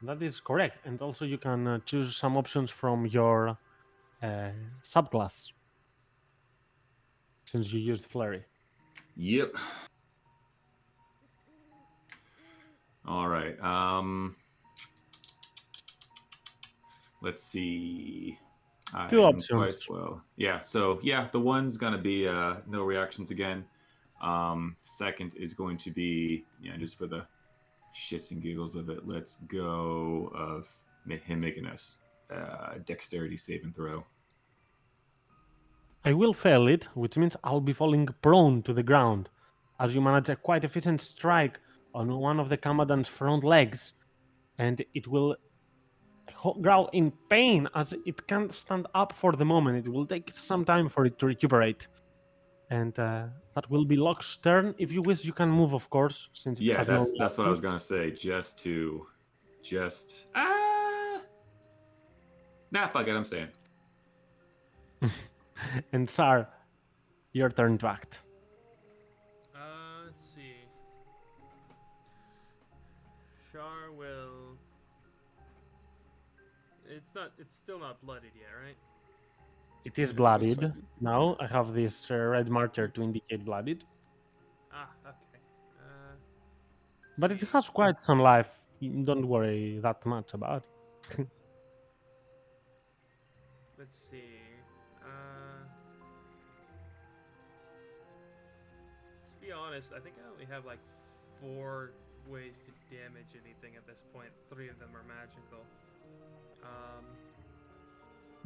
That is correct. And also you can choose some options from your subclass, since you used Flurry. Yep. All right. Let's see. 2 I'm options. quite well. Yeah. So yeah, the one's gonna be no reactions again. Second is going to be just for the shits and giggles of it. Let's go of him making us dexterity saving throw. I will fail it, which means I'll be falling prone to the ground, as you manage a quite efficient strike on one of the Kamadan's front legs, and it will growl in pain as it can't stand up for the moment. It will take some time for it to recuperate. And that will be Locke's turn. If you wish, you can move, of course, since it Yeah, has no that's what I was reaction. gonna say. Nah, fuck it, I'm saying. And Tsar, your turn to act. Let's see. Shar will. It's still not bloodied yet, right? It is Looks bloodied. like Now I have this red marker to indicate bloodied. Ah, okay. But it see. has quite some life. Don't worry that much about it. Let's see. To be honest, I think I only have like 4 ways to damage anything at this point. 3 of them are magical.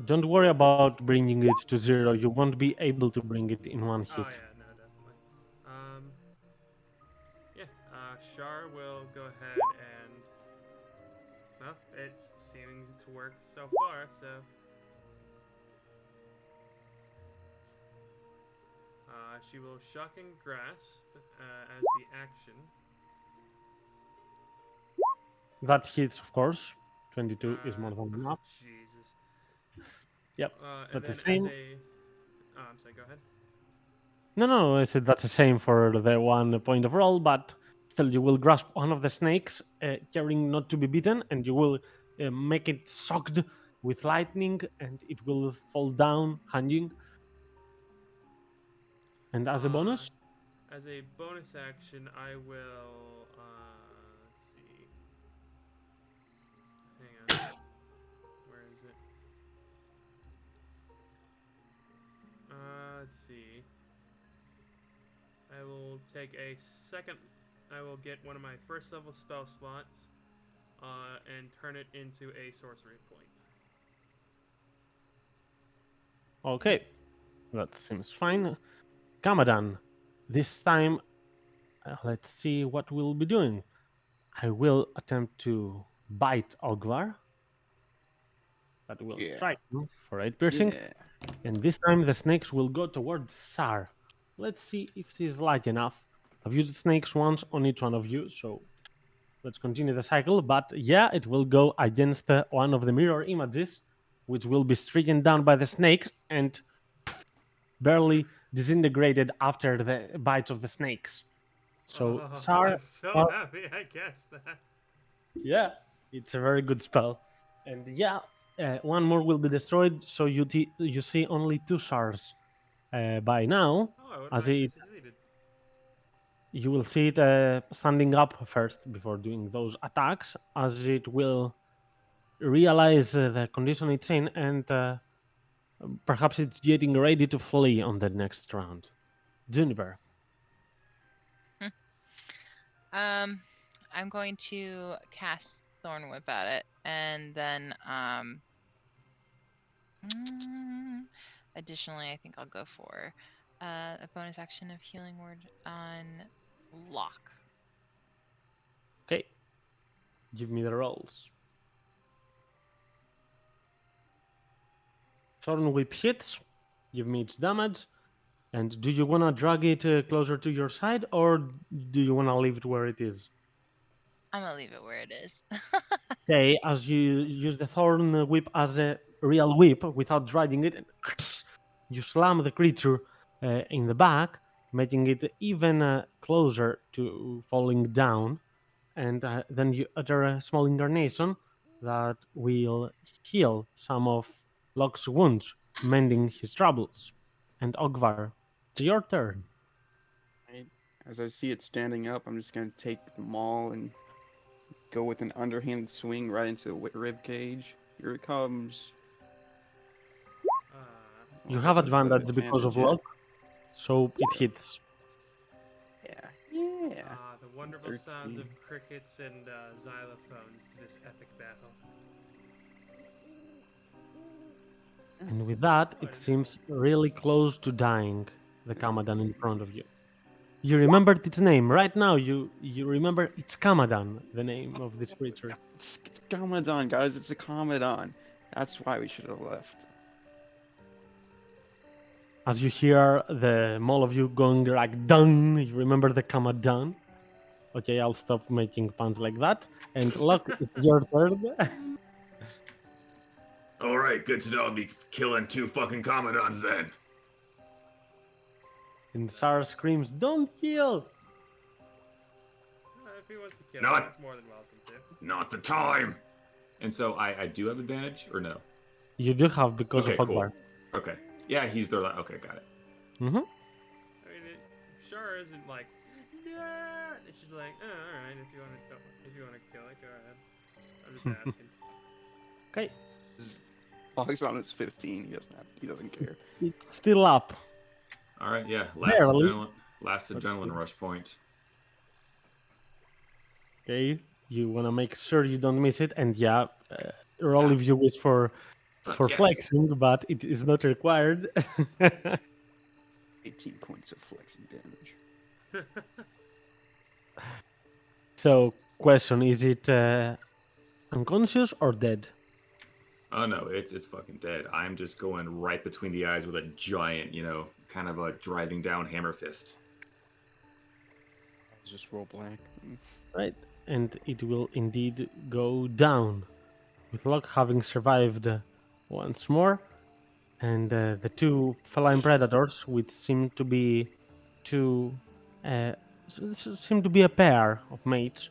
Don't worry about bringing it to 0. You won't be able to bring it in one Oh hit. yeah, no, definitely. Yeah. Shar will go ahead and. Well, it's seeming to work so far. So. She will shocking grasp as the action. That hits, of course. 22 is more than enough. Jesus. Yep, And that's the then same. as a. Oh, I'm sorry. Go ahead. No, I said that's the same for the 1 point of roll, but still you will grasp one of the snakes, caring not to be bitten, and you will make it soaked with lightning, and it will fall down, hanging. And as a bonus, As a bonus action, I will. Let's see. Hang on. Where is it? Let's see. I will take a second. I will get one of my first level spell slots, and turn it into a sorcery point. okay, that seems fine. Kamadan, this time, let's see what we'll be doing. I will attempt to bite Ogvar. That will Yeah. strike him for 8 piercing. Yeah. And this time the snakes will go towards Sar. Let's see if she's light enough. I've used snakes once on each one of you, so let's continue the cycle. But yeah, it will go against one of the mirror images, which will be stricken down by the snakes and barely disintegrated after the bites of the snakes. So Sar, I'm so well, happy I guessed that. yeah, it's a very good spell. And yeah, one more will be destroyed, so you see only 2 Sars by now. Oh, I would have As actually it, succeeded. you will see it standing up first before doing those attacks, as it will realize the condition it's in, and perhaps it's getting ready to flee on the next round. Juniper. I'm going to cast Thorn Whip at it, and then additionally, I think I'll go for a bonus action of Healing Word on Locke. Okay. Give me the rolls. Thorn Whip hits. Give me its damage. And do you want to drag it closer to your side, or do you want to leave it where it is? I'm gonna leave it where it is. Okay, as you use the Thorn Whip as a real whip without dragging it, you slam the creature in the back, making it even closer to falling down. And then you utter a small incarnation that will heal some of Locke's wounds, mending his troubles. And Ogvar, it's your turn. Right. As I see it standing up, I'm just gonna take the maul and go with an underhanded swing right into the rib cage. Here it comes. You Well, have that's with advantage because of advantage, luck, so it hits. Yeah. Yeah. The wonderful sounds 13. of crickets and xylophones to this epic battle. And with that, it seems really close to dying, the Kamadan in front of you. You remembered its name. Right now, you remember it's Kamadan, the name of this creature. It's Commodon, guys. It's a Commodon. That's why we should have left. As you hear the all of you going like dun, you remember the Kamadan. Okay, I'll stop making puns like that. And look, it's your turn. All right, good to know. I'll be killing 2 fucking Commodons then. And Sarah screams, "Don't kill!" If he wants to kill Not- him, he's more than welcome to. Not the time. And so I do have advantage, or no? You do have because Okay, of cool. Ogbar. Okay. Yeah, he's there. Okay, got it. Mm-hmm. I mean, Shar isn't like, nah. And she's like, oh, all right, if you want to kill it, go ahead. I'm just asking. Okay, Oxon is 15. He doesn't care. it's still up. All right, yeah. Barely. Last adrenaline rush point. Okay, you want to make sure you don't miss it, and yeah, roll if you wish for Fuck yes. flexing, but it is not required. 18 points of flexing damage. So, question: is it unconscious or dead? Oh no, it's fucking dead. I'm just going right between the eyes with a giant, kind of a driving down hammer fist. Just roll black. Right, and it will indeed go down, with Locke having survived once more, and the 2 feline predators, which seem to be a pair of mates,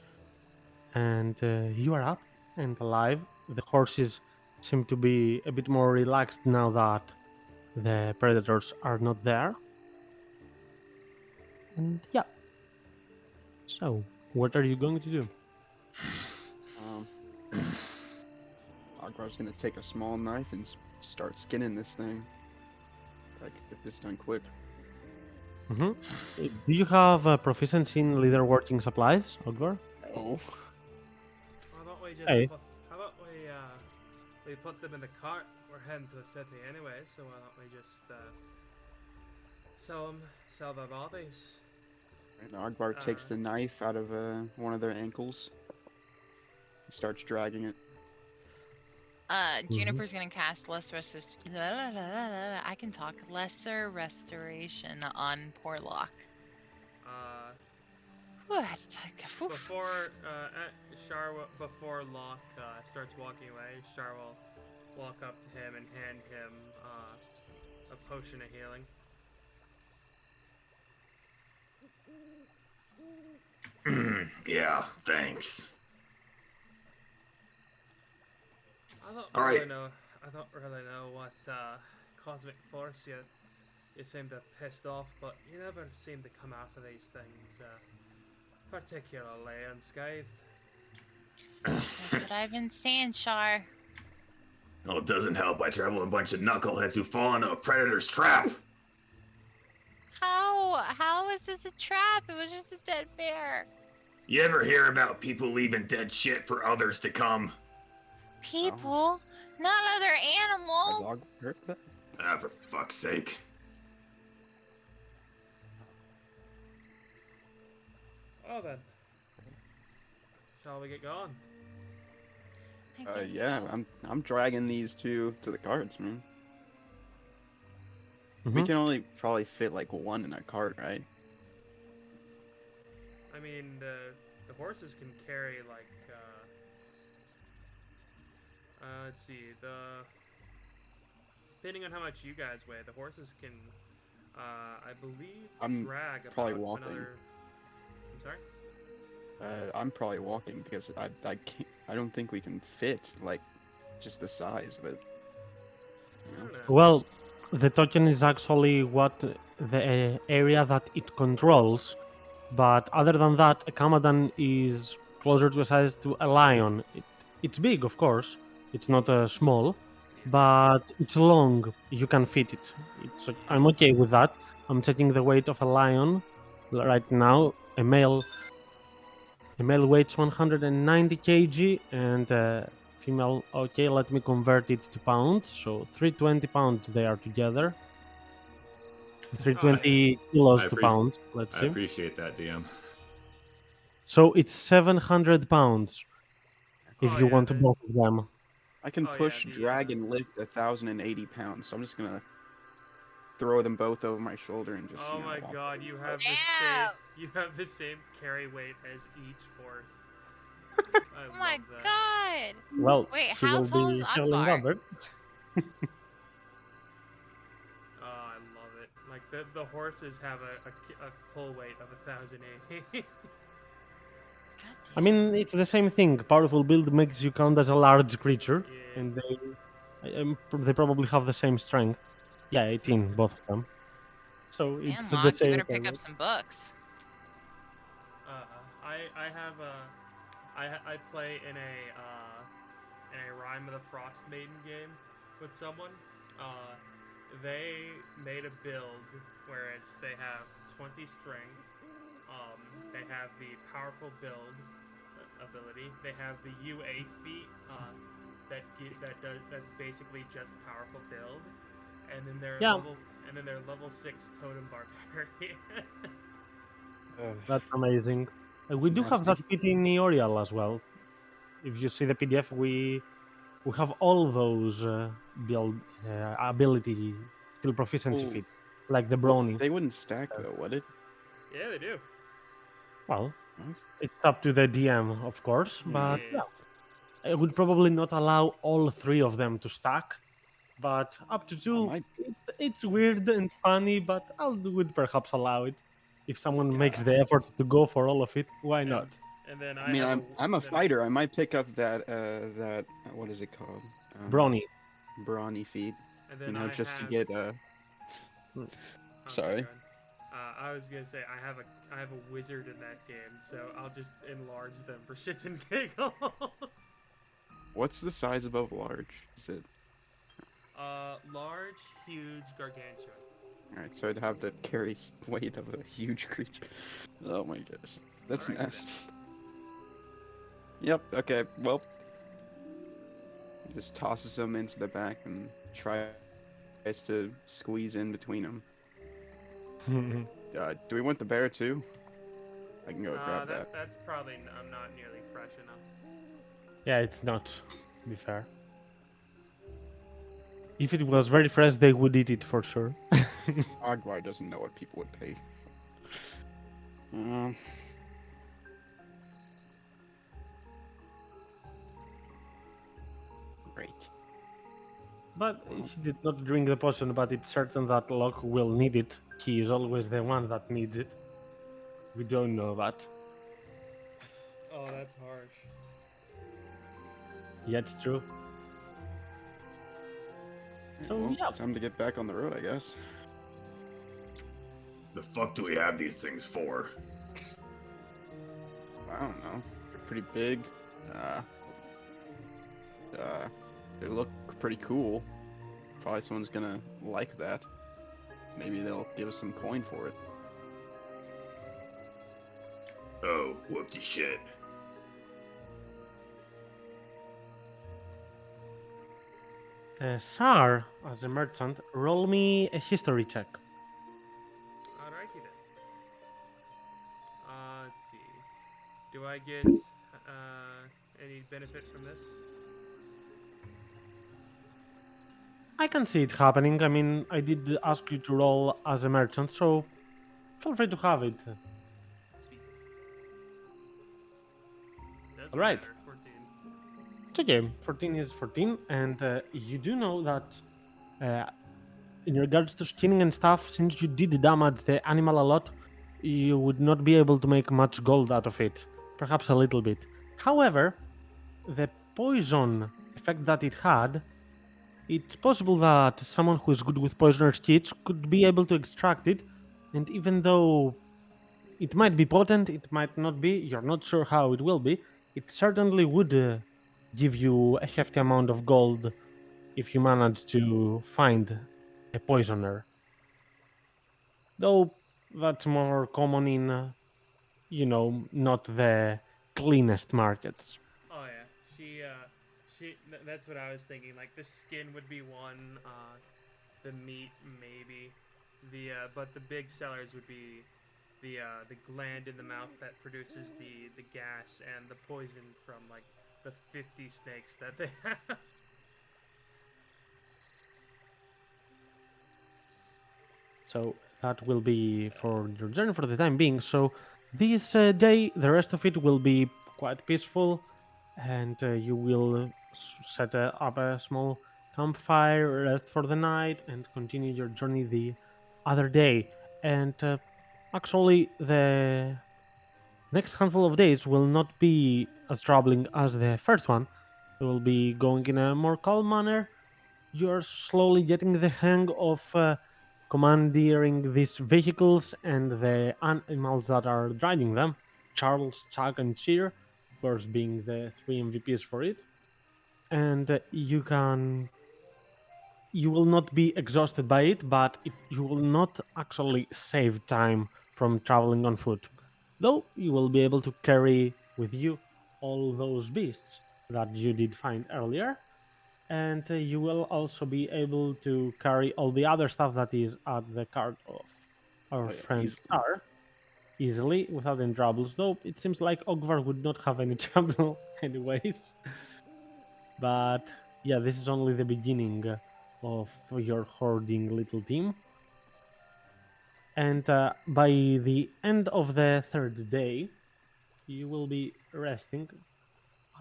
and you are up and alive. The horses seem to be a bit more relaxed now that the predators are not there. And yeah. So, what are you going to do? Ogbar's gonna take a small knife and start skinning this thing. I can get this done quick. Do you have proficiency in leather working supplies, Ogvar? Oh. How about we just Hey. how about we put them in the cart? We're heading to the city anyway, so why don't we just sell their bodies? And Ogbar takes the knife out of one of their ankles. He starts dragging it. Juniper's gonna cast lesser I can talk lesser restoration on poor Locke. Before Locke starts walking away, Shar will walk up to him and hand him a potion of healing. Yeah, thanks. I don't All really right. know. I don't really know what cosmic force you seem to have pissed off, but you never seem to come after these things particularly unscathed. That's what I've been saying, Shar. Well, it doesn't help. I travel a bunch of knuckleheads who fall into a predator's trap. How is this a trap? It was just a dead bear. You ever hear about people leaving dead shit for others to come? People, not other Has animals. Ogbar heard that? Ah, for fuck's sake. Oh then, shall we get going? I guess Yeah, so. I'm dragging these 2 to the carts, man. We Mhm. can only probably fit like 1 in a cart, right? I mean, the horses can carry like let's see, depending on how much you guys weigh, the horses can I believe I'm drag probably about walking. another. I'm sorry. I'm probably walking because I can't. I don't think we can fit like just the size of it. I don't know. Well, the token is actually what the area that it controls, but other than that, a Kamadan is closer to a size to a lion. It's big, of course. It's not small, but it's long. You can fit it. I'm okay with that. I'm checking the weight of a lion right now. A male weighs 190 kg and female. Okay, let me convert it to pounds. So 320 pounds they are together. 320 kilos I to appre- pounds, let's I see. appreciate that, DM. So it's 700 pounds if Oh, you yeah, want the- both of them. I can Oh, yeah, push, the, drag, and lift 1,080 pounds. So I'm just gonna throw them both over my shoulder and just. Oh you know, my walk god, over. you have the Damn! same carry weight as each horse. I Oh my love that. god! Well, Wait, he how will tall be is heavily Akbar? encumbered. Oh, I love it. Like the horses have a pull weight of 1,080. I mean, it's the same thing. Powerful build makes you count as a large creature, Yeah. and they probably have the same strength. Yeah, 18, both of them. So Damn, it's the Monk, you same better pick thing. up some books. I have a I play in a Rime of the Frost Maiden game with someone. They made a build where they have 20 strength. They have the powerful build ability. They have the UA feat that's basically just powerful build, and then they're Yeah. level 6 totem barbarian. That's amazing. We It's do have that nasty. feat in Eorial as well. If you see the PDF, we have all those build ability skill proficiency Ooh. feat, like the Well, Brony. they wouldn't stack though, would it? Yeah, they do. Well, Nice. it's up to the DM, of course, but Yeah. yeah, I would probably not allow all three of them to stack, but up to two, might- it's weird and funny, but I would perhaps allow it. If someone Yeah. makes the effort to go for all of it, why not? And then I mean, I'm a fighter. I might pick up that what is it called? Brony. Brawny feat. And You then know, I just to have, get oh, sorry. God. I was gonna say I have a wizard in that game, so I'll just enlarge them for shits and giggles. What's the size above large? Is it? Large, huge, gargantuan. Alright, so I'd have the carry weight of a huge creature. Oh my gosh. That's Alright, then. nasty. Yep, okay, well. Just tosses them into the back and tries to squeeze in between them. Do we want the bear too? I can go grab that. That's probably I'm not nearly fresh enough. Yeah, it's not, to be fair. If it was very fresh, they would eat it for sure. Agvar doesn't know what people would pay. Great. But he did not drink the potion, but it's certain that Locke will need it. He is always the one that needs it. We don't know that. Oh, that's harsh. Yeah, it's true. So, Well, yeah. time to get back on the road, I guess. The fuck do we have these things for? I don't know. They're pretty big. They look pretty cool. Probably someone's gonna like that. Maybe they'll give us some coin for it. Oh, whoopty shit. Sar, as a merchant, roll me a history check. Alrighty then. Let's see. Do I get any benefit from this? I can see it happening. I mean, I did ask you to roll as a merchant, so feel free to have it. Sweet. Doesn't Alright. matter, 14. It's okay. 14 is 14, and you do know that in regards to skinning and stuff, since you did damage the animal a lot, you would not be able to make much gold out of it. Perhaps a little bit. However, the poison effect that it had, it's possible that someone who is good with poisoner's kits could be able to extract it, and even though it might be potent, it might not be, you're not sure how it will be, it certainly would give you a hefty amount of gold if you manage to find a poisoner. Though that's more common in, not the cleanest markets. Oh yeah, that's what I was thinking. Like the skin would be one, the meat maybe. But the big sellers would be the gland in the mouth that produces the gas and the poison from like the 50 snakes that they have. So that will be for your journey for the time being. So this day, the rest of it will be quite peaceful, and you will set up a small campfire, rest for the night, and continue your journey the other day. And actually, the next handful of days will not be as troubling as the first one. It will be going in a more calm manner. You're slowly getting the hang of commandeering these vehicles and the animals that are driving them. Charles, Chuck, and Cheer, of course, being the three MVPs for it. And you will not be exhausted by it, but you will not actually save time from traveling on foot. Though you will be able to carry with you all those beasts that you did find earlier, and you will also be able to carry all the other stuff that is at the cart of our Oh, yeah, friend easily. Star easily without any troubles. Though it seems like Ogvar would not have any trouble anyways. But yeah, this is only the beginning of your hoarding little team. And by the end of the third day, you will be resting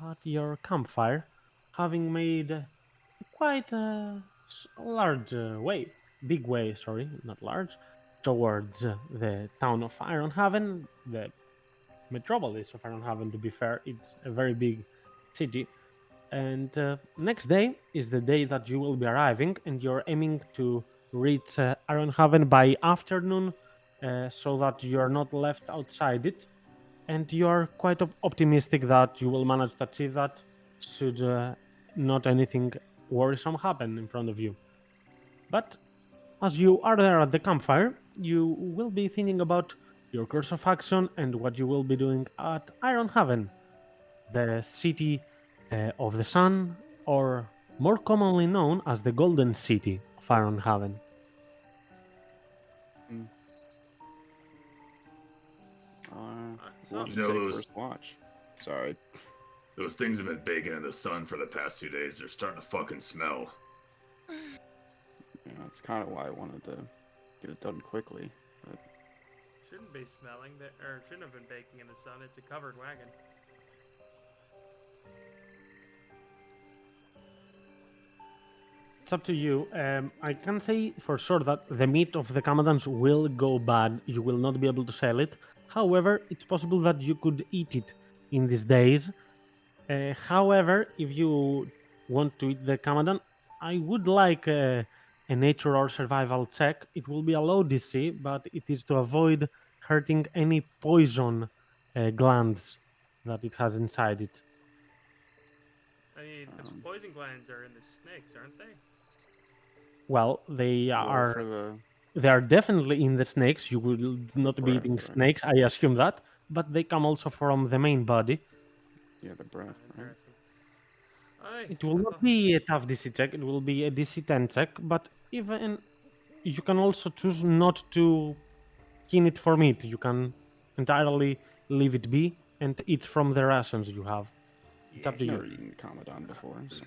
at your campfire, having made quite a large big way, sorry, not large, towards the town of Ironhaven, the metropolis of Ironhaven, to be fair. It's a very big city. And next day is the day that you will be arriving, and you're aiming to reach Ironhaven by afternoon so that you're not left outside it. And you're quite optimistic that you will manage to achieve that should not anything worrisome happen in front of you. But as you are there at the campfire, you will be thinking about your course of action and what you will be doing at Ironhaven, the city of the sun, or more commonly known as the Golden City of Ironhaven. So, What to You know take those- first watch? Sorry. Those things have been baking in the sun for the past 2 days. They're starting to fucking smell. Yeah, that's kind of why I wanted to get it done quickly. But shouldn't be smelling that, or shouldn't have been baking in the sun. It's a covered wagon. It's up to you. I can say for sure that the meat of the Kamadans will go bad. You will not be able to sell it. However, it's possible that you could eat it in these days. However, if you want to eat the Kamadan, I would like a nature or survival check. It will be a low DC, but it is to avoid hurting any poison glands that it has inside it. I mean, the poison glands are in the snakes, aren't they? Well, they well, are. for the They are definitely in the snakes. You will not be Breath, eating right. snakes, I assume that. But they come also from the main body. the breath, right? Interesting. Aye, It will not be a tough DC check. It will be a DC 10 check. But even you can also choose not to skin it for meat. You can entirely leave it be and eat from the rations you have. It's up to Never you. eaten Commodon before, so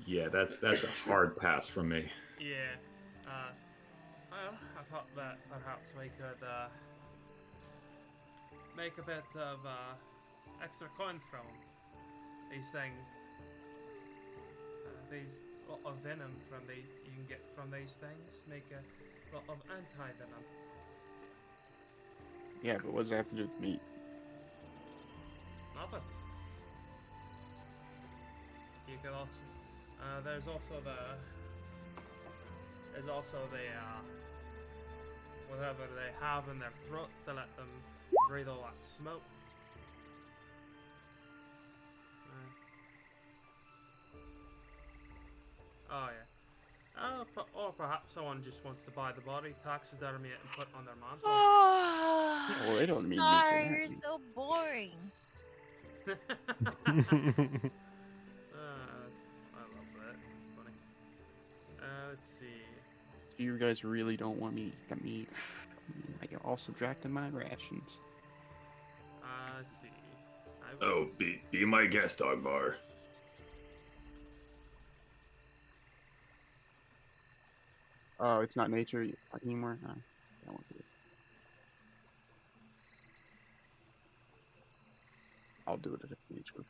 Yeah, that's a hard pass from me. Yeah. Well, I thought that perhaps we could make a bit of extra coin from these things. These lot of venom from these you can get from these things make a lot of anti-venom. yeah. But what does that have to do with meat? Nothing. You could also there's also the whatever they have in their throats to let them breathe all that smoke. Oh yeah. Or perhaps someone just wants to buy the body, taxidermy it, and put it on their mantle. Oh, Well, they don't need meat for Star, that. you're so boring. I love that. It's funny. Let's see. You guys really don't want me to eat the meat. I can all subtracting my rations. Let's see. I Oh, would- be my guest, Ogvar. Oh, it's not nature anymore? No, I want to. I'll do it if it's nature.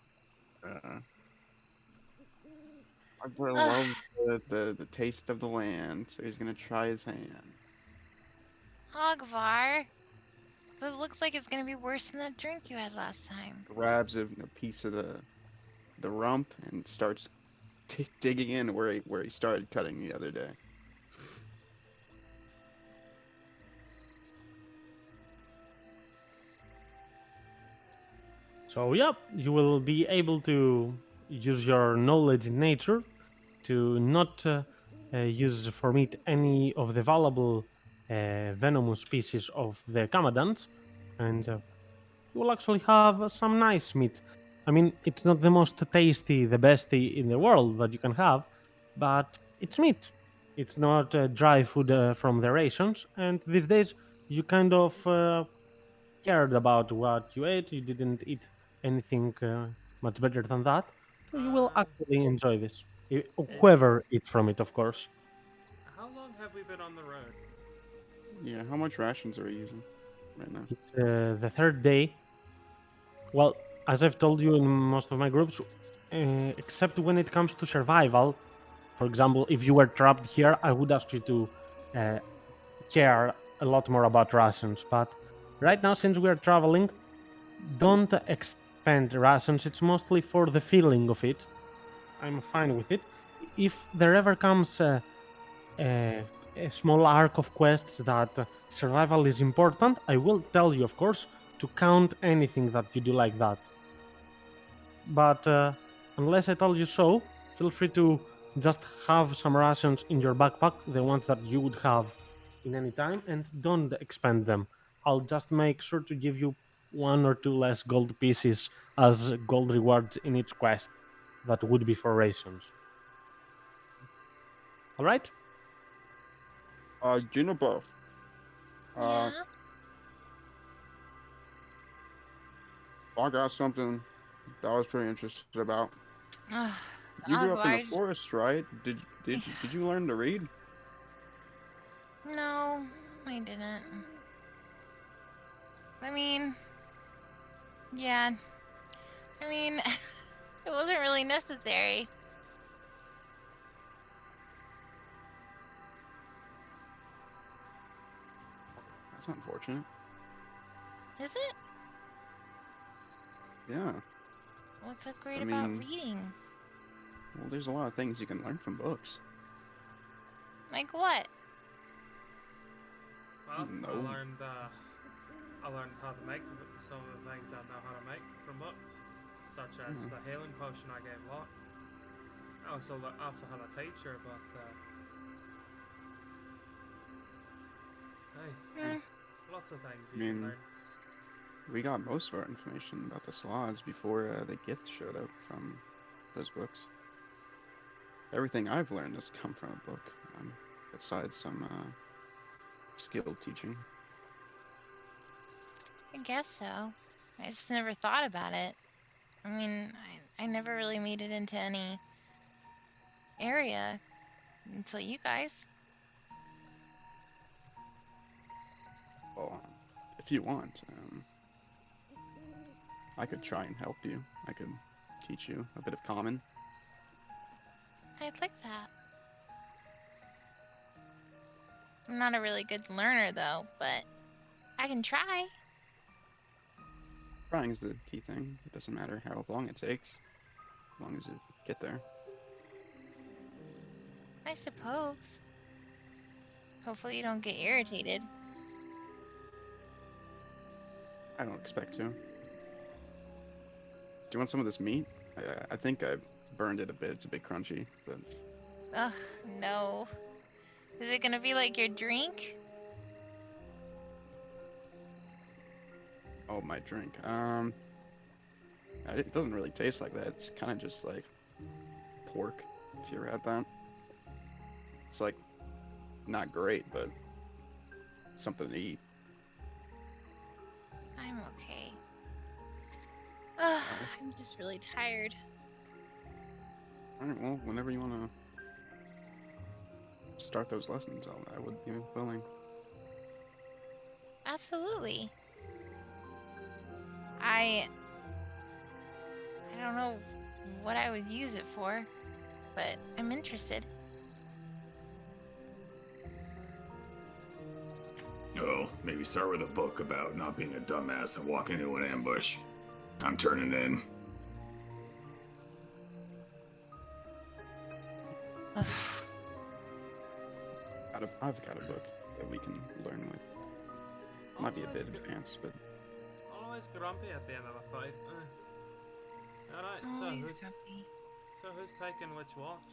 Akbar loves the taste of the land, so he's gonna try his hand. Ogvar. That looks like it's gonna be worse than that drink you had last time. Grabs a piece of the rump and starts digging in where he started cutting the other day. So, yep, you will be able to use your knowledge in nature to not use for meat any of the valuable venomous species of the Kamadans, and you will actually have some nice meat. I mean, it's not the most tasty, the best in the world that you can have, but it's meat. It's not dry food from the rations, and these days you kind of cared about what you ate. You didn't eat anything much better than that, so you will Uh, actually enjoy this. is Whoever eats from it, of course. How long have we been on the road? Yeah, how much rations are we using right now? It's the third day. Well, as I've told you in most of my groups, except when it comes to survival, for example, if you were trapped here, I would ask you to uh, care a lot more about rations. But right now, since we are traveling, don't expend rations. It's mostly for the feeling of it. I'm fine with it. If there ever comes a small arc of quests that survival is important, I will tell you, of course, to count anything that you do like that. But unless I tell you so, feel free to just have some rations in your backpack, the ones that you would have in any time, and don't expend them. I'll just make sure to give you 1 or 2 less gold pieces as gold rewards in each quest. That would be for rations. All right? Juniper. Yeah. I got something that I was pretty interested about. Ugh, You grew up in the Ogvar. forest, right? Did you learn to read? No, I didn't. I mean, yeah. I mean, it wasn't really necessary. That's unfortunate. Is it? Yeah. What's so great I about mean- reading? Well, there's a lot of things you can learn from books. Like what? Well, No. I learned how to make some of the things I know how to make from books, such as Mhm. the healing potion I gave Lot. I also had a teacher, but hey, Hmm. lots of things I you can mean- learn. We got most of our information about the Sloths before the Gith showed up from those books. Everything I've learned has come from a book, besides some skill teaching. I guess so. I just never thought about it. I mean, I never really made it into any area until you guys. Well, if you want, I could try and help you. I could teach you a bit of common. I'd like that. I'm not a really good learner though, but I can try. Trying's the key thing. It doesn't matter how long it takes, as long as you get there. I suppose. Hopefully you don't get irritated. I don't expect to. Do you want some of this meat? I think I burned it a bit. It's a bit crunchy, but Ugh, no. Is it gonna be like your drink? oh, my drink. It doesn't really taste like that. It's kind of just like pork. If you ever had that, it's like not great, but something to eat. I'm okay. Ugh, I'm just really tired. All right, well, whenever you want to start those lessons, I would be willing. Absolutely. I don't know what I would use it for, but I'm interested. Oh, maybe start with a book about not being a dumbass and walking into an ambush. I'm turning in. Ugh. I've got a book that we can learn with. Might be a bit advanced, but Always grumpy at the end of a fight. Alright, so Always who's taking which watch?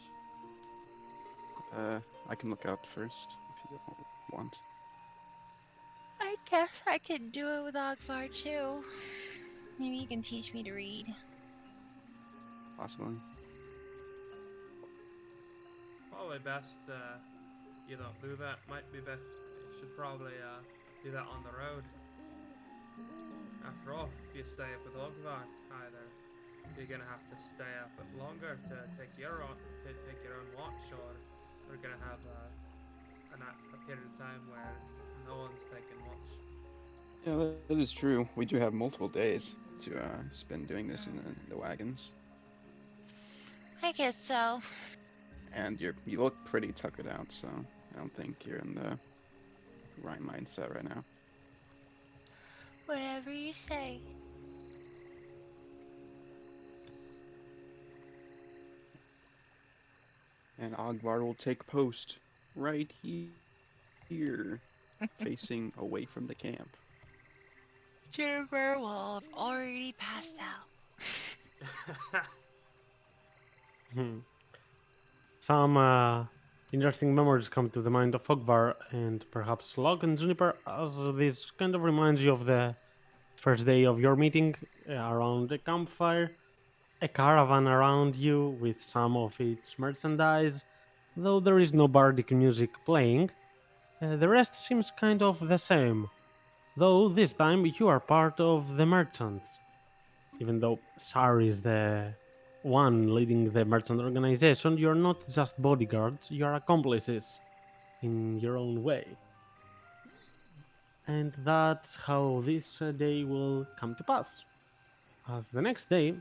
I can look out first if you want. I guess I could do it with Ogvar too. Maybe you can teach me to read. Possibly. Probably best you don't do that. Might be best. You should probably do that on the road. After all, if you stay up with Ogvar, either you're gonna have to stay up a bit longer to take your own watch, or we're gonna have a period of time where no one's taking watch. Yeah, that is true. We do have multiple days to spend doing this in the wagons, I guess so. and you look pretty tuckered out, so I don't think you're in the right mindset right now. Whatever you say. And Ogvar will take post right here, facing away from the camp. Jennifer will have already passed out. Hmm. Some interesting memories come to the mind of Ogvar and perhaps Log and Juniper, as this kind of reminds you of the first day of your meeting around the campfire. A caravan around you with some of its merchandise, though there is no bardic music playing. The rest seems kind of the same, though this time you are part of the merchants. Even though Sar is the one leading the merchant organization, you're not just bodyguards, you're accomplices in your own way. And that's how this day will come to pass. As the next day,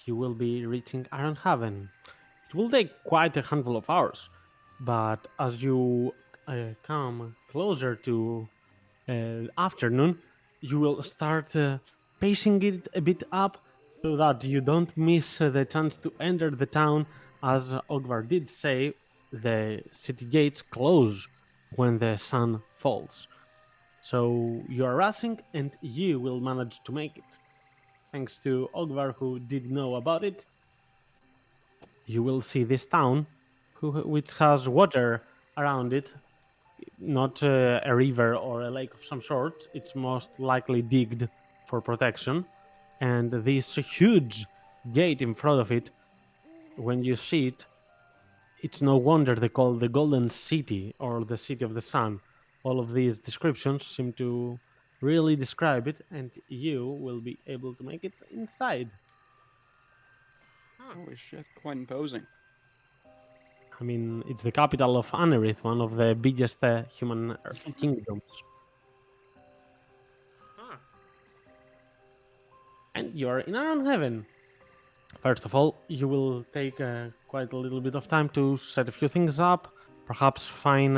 you will be reaching Ironhaven. It will take quite a handful of hours, but as you come closer to afternoon, you will start pacing it a bit up so that you don't miss the chance to enter the town. As Ogvar did say, the city gates close when the sun falls. So you are rushing and you will manage to make it. Thanks to Ogvar, who did know about it, you will see this town, which has water around it, not a river or a lake of some sort. It's most likely digged for protection. And this huge gate in front of it, when you see it, it's no wonder they call the Golden City or the City of the Sun. All of these descriptions seem to really describe it, and you will be able to make it inside. Holy shit, quite imposing. I mean, it's the capital of Anerith, one of the biggest human kingdoms. Huh. And you're in Ironhaven. First of all, you will take quite a little bit of time to set a few things up, perhaps find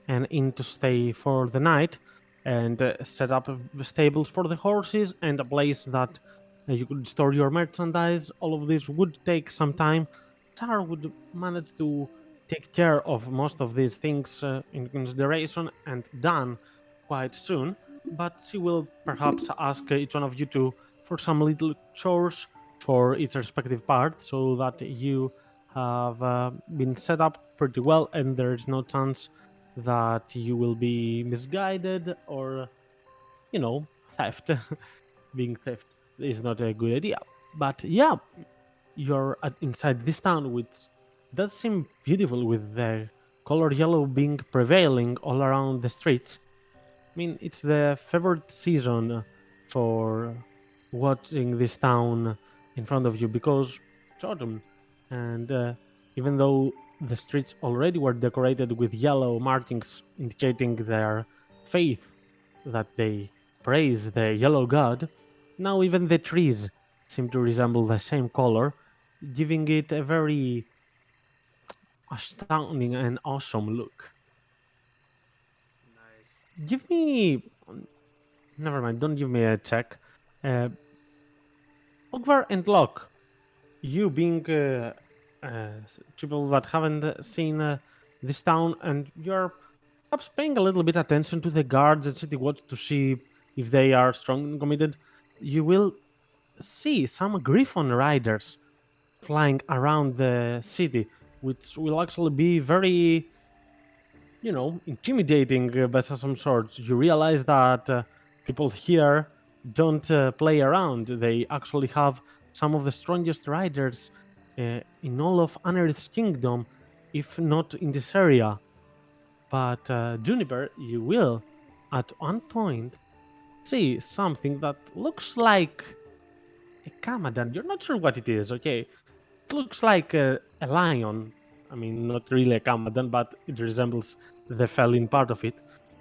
an inn to stay for the night, and set up stables for the horses and a place that you could store your merchandise. All of this would take some time. Tar would manage to take care of most of these things in consideration and done quite soon, but she will perhaps ask each one of you to for some little chores for its respective part, so that you have been set up pretty well and there's no chance that you will be misguided or, theft. Being theft is not a good idea. But yeah, you're inside this town, which does seem beautiful with the color yellow being prevailing all around the streets. I mean, it's the favored season for watching this town in front of you because it's autumn, and even though the streets already were decorated with yellow markings indicating their faith that they praise the yellow god, now even the trees seem to resemble the same color, giving it a very astounding and awesome look. Nice. Give me. Never mind, don't give me a check. Uh, Ogvar and Locke, you being people that haven't seen this town, and you're perhaps paying a little bit attention to the guards and city watch to see if they are strong and committed, you will see some Griffon riders flying around the city, which will actually be very, intimidating by some sorts. You realize that people here don't play around. They actually have some of the strongest riders in all of Anerith's kingdom, if not in this area. But Juniper, you will, at one point, see something that looks like a Kamadan. You're not sure what it is, okay? It looks like a lion. I mean, not really a Kamadan, but it resembles the feline part of it.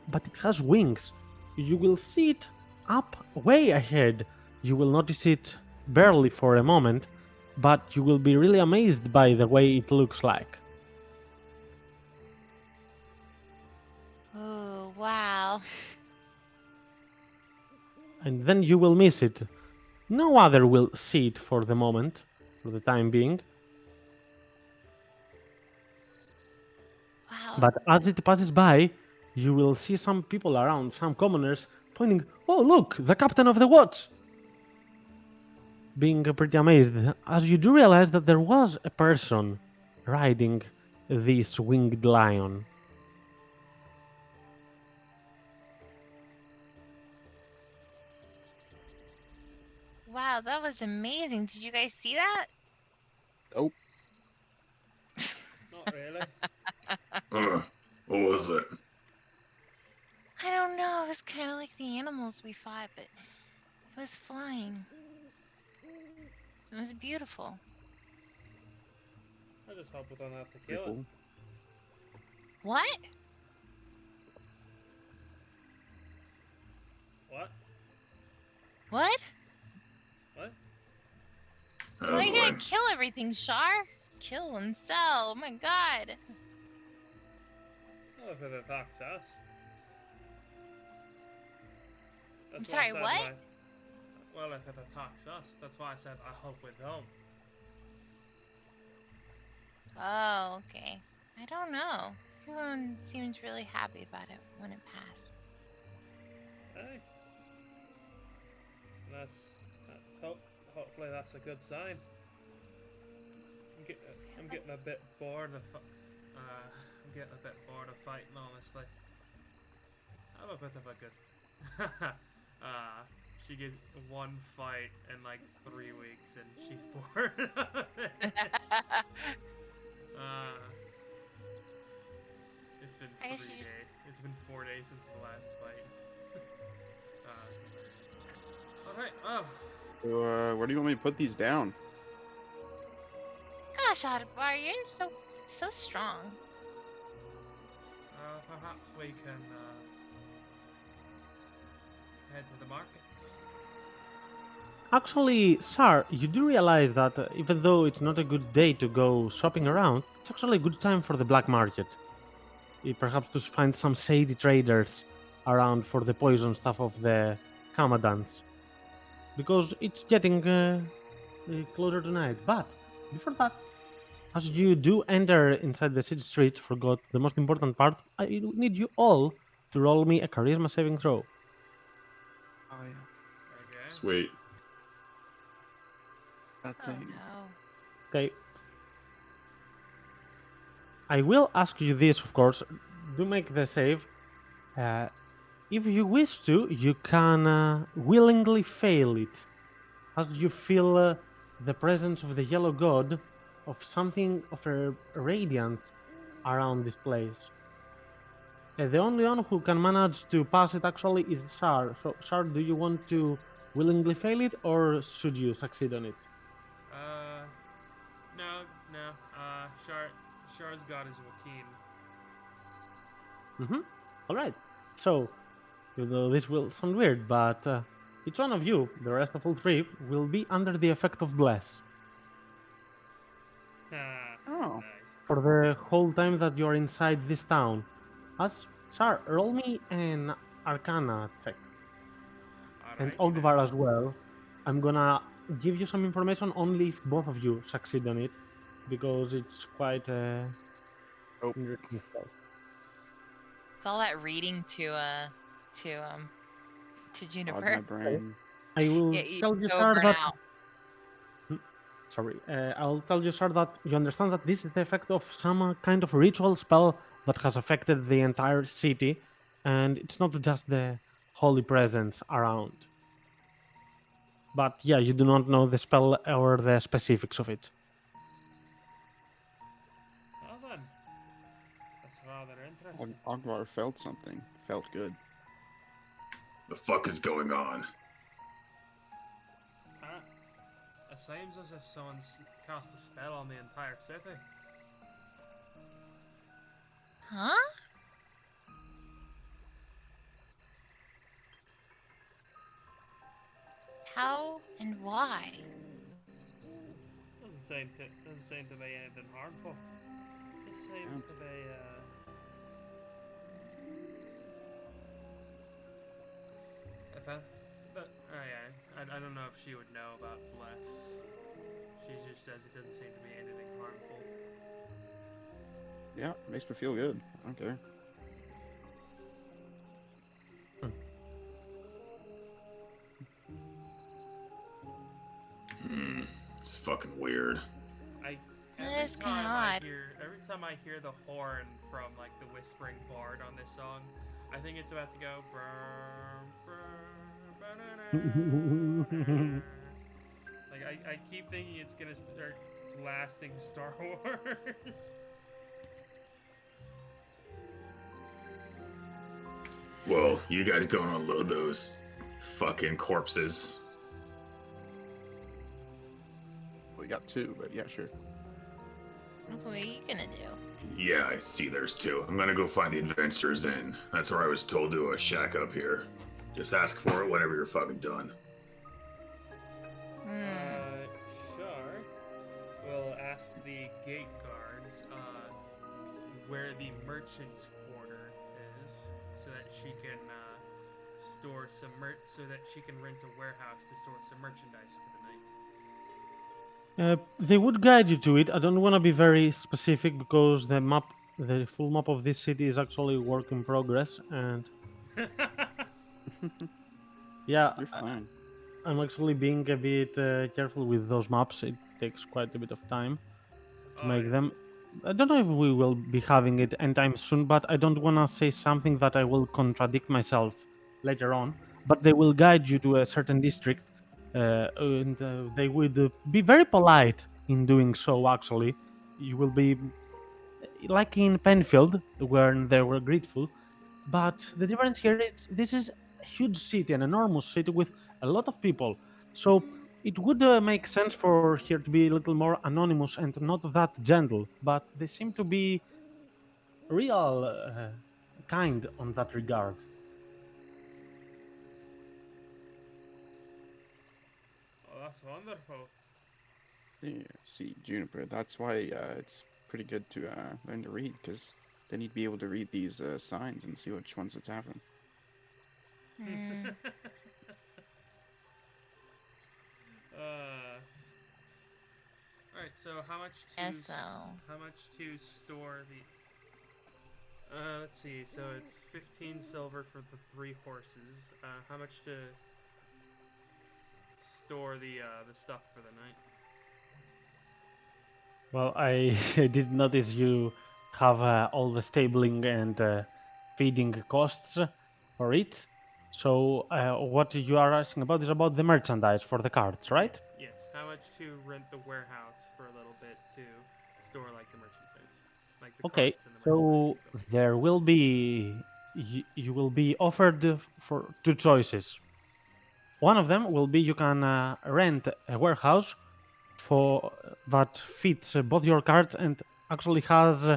But it has wings. You will see it up way ahead. You will notice it barely for a moment, but you will be really amazed by the way it looks like. Oh, wow. And then you will miss it. No other will see it for the moment, for the time being. Wow. But as it passes by, you will see some people around, some commoners, pointing, "Oh, look, the captain of the watch!" Being pretty amazed, as you do realize that there was a person riding this winged lion. Wow, that was amazing. Did you guys see that? Oh, Not really. What was it? I don't know. It was kind of like the animals we fought, but it was flying. It was beautiful. I just hope we don't have to pretty kill cool. it. What? What? What? What? Oh, Why are you gonna boy. kill everything, Shar? Kill and sell. Oh my god. Oh, if it attacks us. I'm That's why I sorry, said what? Well, if it attacks us, that's why I said I hope we don't. Oh, okay. I don't know. Everyone seems really happy about it when it passed. Hey. Hopefully that's a good sign. I'm getting a bit bored of fighting, honestly. I have a bit of a good she gets one fight in like 3 weeks and she's bored of it. It's been I 3 guess you days. just- It's been 4 days since the last fight. Alright, oh. So, where do you want me to put these down? Gosh, Audemars, you're so strong. Perhaps we can head to the markets. Actually, Sar, you do realize that even though it's not a good day to go shopping around, it's actually a good time for the black market. Perhaps to find some shady traders around for the poison stuff of the Kamadans. Because it's getting closer to night. But before that, as you do enter inside the city street, forgot the most important part, I need you all to roll me a charisma saving throw. Oh yeah, Okay. Sweet. that Oh thing. no. Okay. I will ask you this, of course. Do make the save. If you wish to, you can willingly fail it, as you feel the presence of the yellow god, of something of a radiance around this place. The only one who can manage to pass it actually is Shar. So, Shar, do you want to willingly fail it or should you succeed on it? No, no. Shar's got his Wakeen. Alright. So, though this will sound weird, but each one of you, the rest of all three, will be under the effect of Bless Oh. Nice. for the whole time that you're inside this town. Shar, roll me an Arcana check. And Alrighty then. Ogvar as well. I'm gonna give you some information only if both of you succeed on it, because it's quite Oh. interesting stuff. It's all that reading to Fog my Juniper. brain. I will Yeah, you tell you, go Shar, burn that. out. Sorry, I'll tell you, Shar, that you understand that this is the effect of some kind of ritual spell that has affected the entire city, and it's not just the holy presence around. But yeah, you do not know the spell or the specifics of it. Well then. That's rather interesting. Ogvar felt something. Felt good. The fuck is going on? Huh? It seems as if someone's cast a spell on the entire city. Huh? How and why? Doesn't seem to be anything harmful. It seems to be but oh yeah, I don't know if she would know about Bless. She just says it doesn't seem to be anything harmful. Yeah, makes me feel good. I don't care. It's fucking weird. That is kinda odd. Every time I hear the horn from like the whispering bard on this song, I think it's about to go. Like I keep thinking it's gonna start blasting Star Wars. Well, you guys go and unload those fucking corpses. We got two, but yeah, sure. What are you gonna do? Yeah, I see there's two. I'm gonna go find the Adventurers Inn. That's where I was told to shack up here. Just ask for it whenever you're fucking done. Sure. We'll ask the gate guards where the merchant's quarter is, so that she can store some so that she can rent a warehouse to store some merchandise for the night. They would guide you to it. I don't want to be very specific because the full map of this city is actually a work in progress, and yeah, You're fine. I'm actually being a bit careful with those maps. It takes quite a bit of time to make them. I don't know if we will be having it anytime soon, but I don't want to say something that I will contradict myself later on. But they will guide you to a certain district, and they would be very polite in doing so, actually. You will be like in Penfield, where they were grateful. But the difference here is this is a huge city, an enormous city with a lot of people. So it would make sense for here to be a little more anonymous and not that gentle. But they seem to be real kind on that regard. Oh, that's wonderful. Yeah, see, Juniper, that's why it's pretty good to learn to read, because then you'd be able to read these signs and see which ones it's happening. Hmm. Alright, so how much to Guess so. how much to store the let's see, so it's 15 silver for the 3 horses. How much to store the stuff for the night? Well, I did notice you have all the stabling and feeding costs for it. So what you are asking about is about the merchandise for the cards, right? Yes. How much to rent the warehouse for a little bit to store like the merchandise? Like the Okay, carts and the so merchandise and stuff. there will be you will be offered for two choices. One of them will be you can rent a warehouse for that fits both your carts and actually has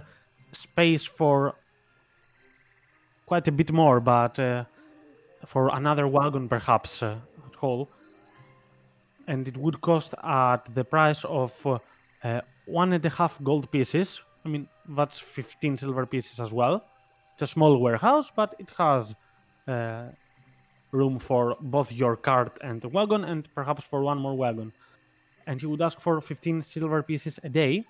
space for quite a bit more, but for another wagon perhaps at whole, and it would cost at the price of 1.5 gold pieces. I mean, that's 15 silver pieces as well. It's a small warehouse, but it has uh, room for both your cart and wagon, and perhaps for one more wagon. And he would ask for 15 silver pieces a day,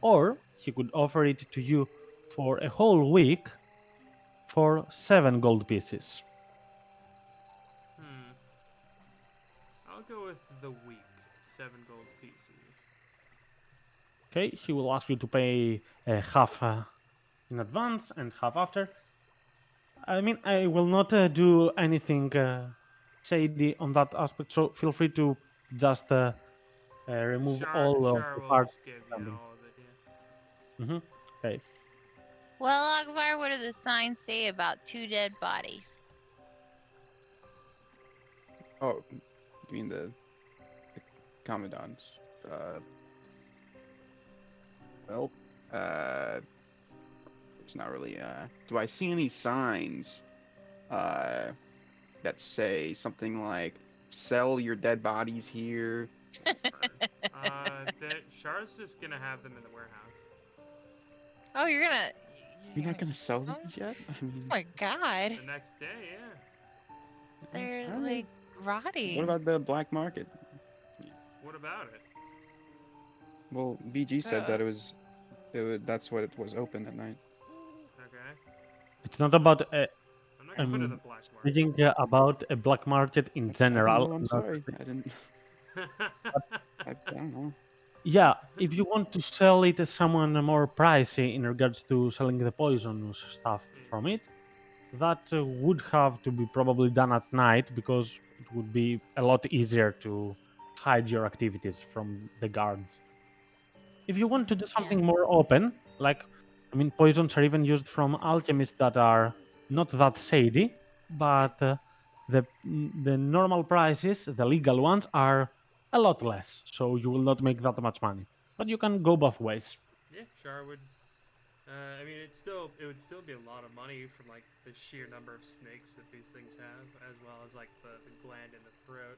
or he could offer it to you for a whole week for 7 gold pieces. Hmm. I'll go with the week. 7 gold pieces. Okay, he will ask you to pay half in advance and half after. I mean, I will not do anything shady on that aspect, so feel free to just remove all of Shar the will parts. just give you all of it, yeah. Hmm. Okay. Well, Akbar, what do the signs say about 2 dead bodies? Oh, you mean the commandant's? Well, it's not really. Do I see any signs that say something like "sell your dead bodies here"? Shar's just gonna have them in the warehouse. Oh, you're gonna. You're not gonna sell Oh. these yet? I Oh mean, my god. The next day, yeah. They're how do like they- rotting. What about the black market? What about it? Well, BG said that it was. That's what it was open that night. Okay. It's not about I'm not gonna put it in the black market. speaking about a black market in general. I'm not- sorry. I didn't. I don't know. Yeah, if you want to sell it to someone more pricey in regards to selling the poisonous stuff from it, that would have to be probably done at night because it would be a lot easier to hide your activities from the guards. If you want to do something more open, like, I mean, poisons are even used from alchemists that are not that shady, but the normal prices, the legal ones, are a lot less, so you will not make that much money. But you can go both ways. Yeah, Shar would. I mean, it would still be a lot of money from like the sheer number of snakes that these things have, as well as like the gland in the throat.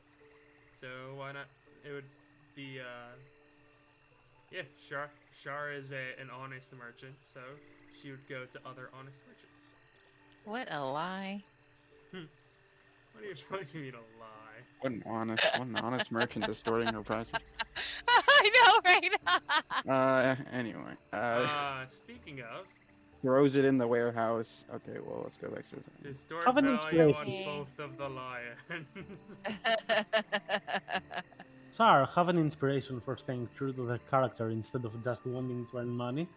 So why not? It would be. Yeah, Shar is an honest merchant, so she would go to other honest merchants. What a lie. What do you mean a lie? What an honest merchant distorting her prices. I know, right? Anyway, Speaking of, throws it in the warehouse. Okay, well, let's go back to the. historic Have an value on inspiration. both of the lions. Sar, have an inspiration for staying true to the character instead of just wanting to earn money.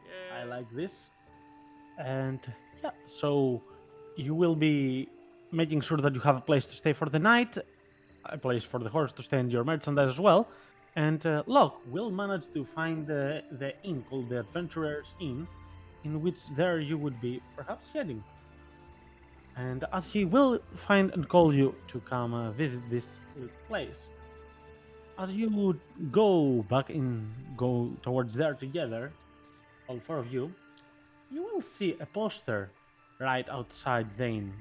Yeah. I like this. And yeah, so you will be making sure that you have a place to stay for the night, a place for the horse to stay and your merchandise as well. And Locke will manage to find the inn called the Adventurers Inn, in which there you would be perhaps heading. And as he will find and call you to come visit this place, as you would go towards there together, all 4 of you, you will see a poster right outside the inn.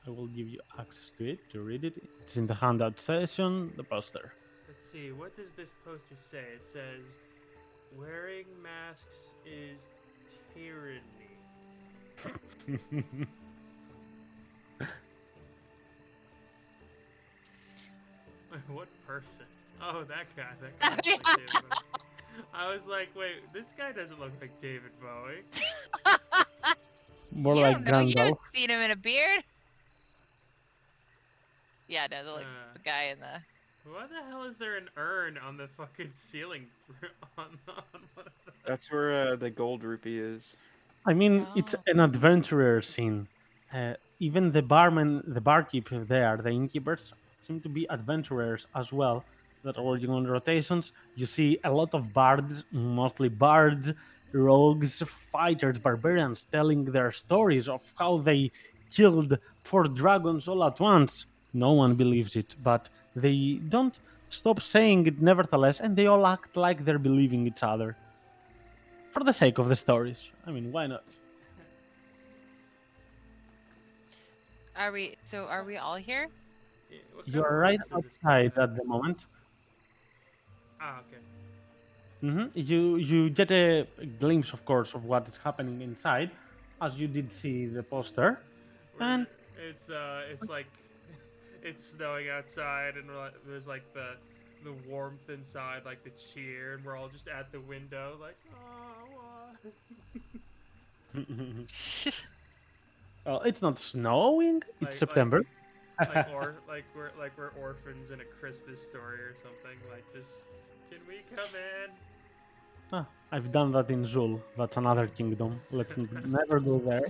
I will give you access to it to read it. It's in the handout session, the poster. Let's see, what does this poster say? It says, wearing masks is tyranny. What person? Oh, that guy. That guy looks like David Bowie. I was like, wait, this guy doesn't look like David Bowie. More you like don't know. You haven't Gandalf. seen him in a beard. Yeah, no, like Uh. the guy in the. Why the hell is there an urn on the fucking ceiling? on one of the... That's where the gold rupee is. I mean, it's Oh. an adventurer scene. Even the barman, the barkeep there, the innkeepers, seem to be adventurers as well that are working on rotations. You see a lot of bards, mostly bards, rogues, fighters, barbarians telling their stories of how they killed 4 dragons all at once. No one believes it, but they don't stop saying it nevertheless, and they all act like they're believing each other. For the sake of the stories. I mean, why not? Are we all here? Yeah, what kind You're of right place is this outside place at the moment. Ah, okay. You get a glimpse, of course, of what is happening inside, as you did see the poster. And It's like it's snowing outside, and there's like the warmth inside, like the cheer, and we're all just at the window, like, oh, well, it's not snowing. It's Like- September. like we're orphans in a Christmas story or something. Like, just can we come in? Ah, I've done that in Zul. That's another kingdom. Let's never go there.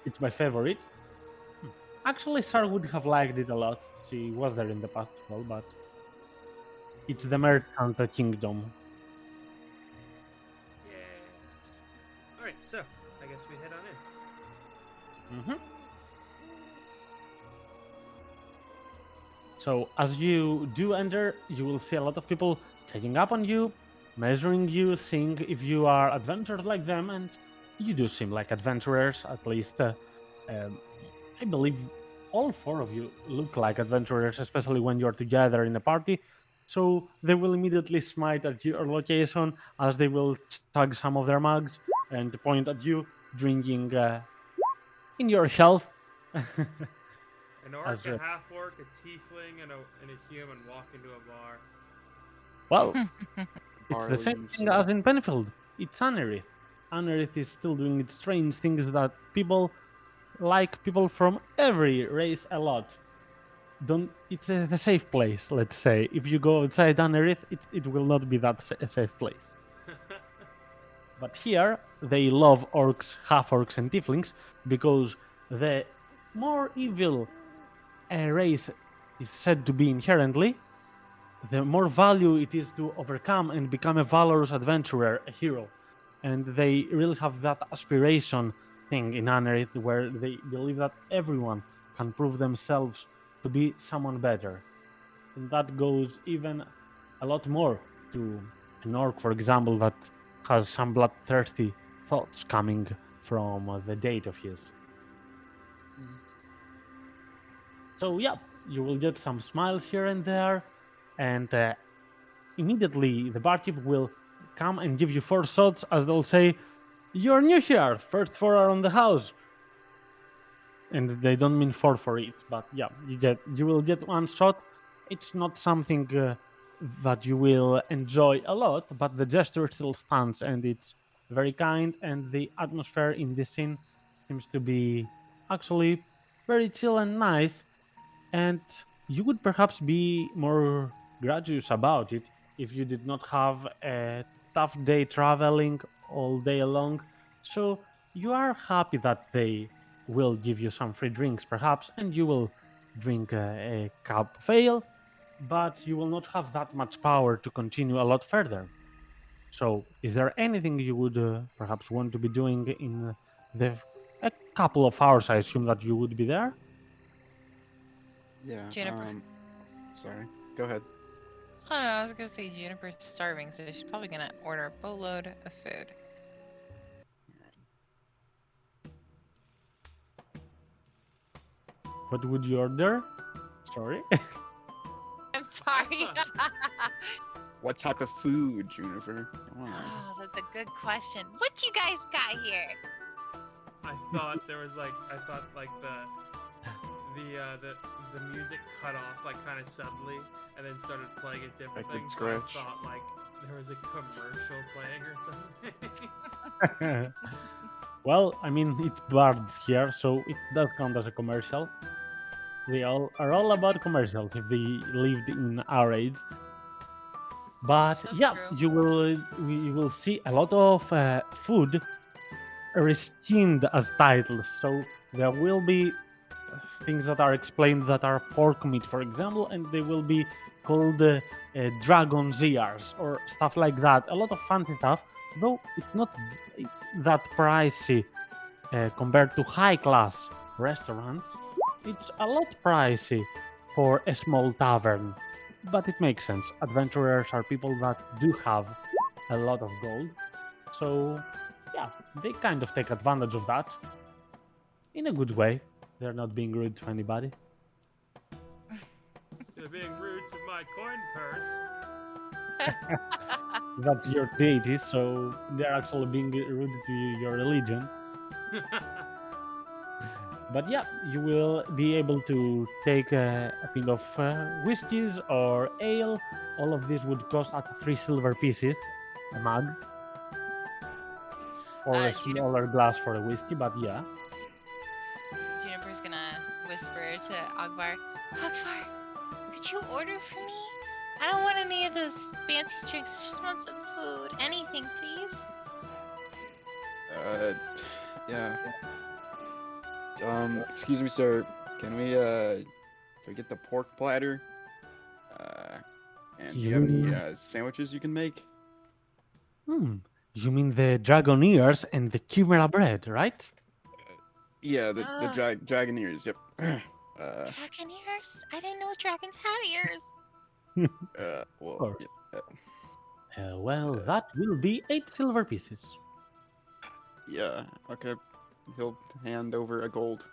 It's my favorite. Actually, Sarah would have liked it a lot. She was there in the past as well, but it's the merchant kingdom. Yeah. All right, so I guess we head on in. hmm So as you do enter, you will see a lot of people checking up on you, measuring you, seeing if you are adventurers like them, and you do seem like adventurers. At least, I believe all 4 of you look like adventurers, especially when you're together in a party. So they will immediately smite at your location, as they will tug some of their mugs and point at you, drinking in your health. An orc, As a a- half orc, a tiefling, and a human walk into a bar. Well, it's the Barley same and thing stuff. as in Penfield. It's Anerith. Anerith is still doing its strange things that people like people from every race a lot. Don't. It's a safe place, let's say. If you go outside Anerith, it will not be that a safe place. But here, they love orcs, half-orcs, and tieflings because the more evil a race is said to be inherently, the more value it is to overcome and become a valorous adventurer, a hero. And they really have that aspiration thing in Anerith where they believe that everyone can prove themselves to be someone better. And that goes even a lot more to an orc, for example, that has some bloodthirsty thoughts coming from the date of his. So yeah, you will get some smiles here and there, and immediately the barkeep will come and give you 4 shots, as they'll say, "You're new here. First 4 are on the house." And they don't mean 4 for it, but yeah, you will get 1 shot. It's not something that you will enjoy a lot, but the gesture still stands, and it's very kind, and the atmosphere in this scene seems to be actually very chill and nice. And you would perhaps be more gracious about it if you did not have a tough day traveling all day long. So you are happy that they will give you some free drinks, perhaps, and you will drink a cup of ale, but you will not have that much power to continue a lot further. So, is there anything you would perhaps want to be doing in the a couple of hours? I assume that you would be there. Yeah. Juniper. Sorry. Go ahead. Oh no, I was gonna say Juniper's starving, so she's probably gonna order a boatload of food. What would you order? Sorry. I'm sorry. What type of food, Juniper? Come on. Oh, that's a good question. What you guys got here? I thought the music cut off like kind of suddenly, and then started playing a different Like the thing. So scratch. I thought like there was a commercial playing or something. Well, I mean, it's bards here, so it does count as a commercial. They all are all about commercials if they lived in our age. But So yeah, true. you will see a lot of food reskinned as titles. So there will be things that are explained that are pork meat, for example, and they will be called dragon's ears or stuff like that. A lot of fancy stuff though it's not that pricey compared to high-class restaurants. It's a lot pricey for a small tavern, but it makes sense. Adventurers are people that do have a lot of gold, so yeah, they kind of take advantage of that in a good way. They're not being rude to anybody. They're being rude to my coin purse. That's your deity, so they're actually being rude to your religion. But yeah, you will be able to take a pint of whiskeys or ale. All of this would cost at 3 silver pieces a mug, or a Juniper, smaller glass for a whiskey. But yeah, Juniper's gonna whisper to Ogvar, Ogvar, could you order for me? I don't want any of those fancy drinks. I just want some food. Anything, please. Yeah. Excuse me, sir. Can we get the pork platter? And do you have any sandwiches you can make? You mean the dragon ears and the chimera bread, right? Yeah, the dragon ears. Yep. Dragon ears? I didn't know dragons had ears. Well, Sure. yeah, Well, that will be 8 silver pieces. yeah. Okay. He'll hand over a gold.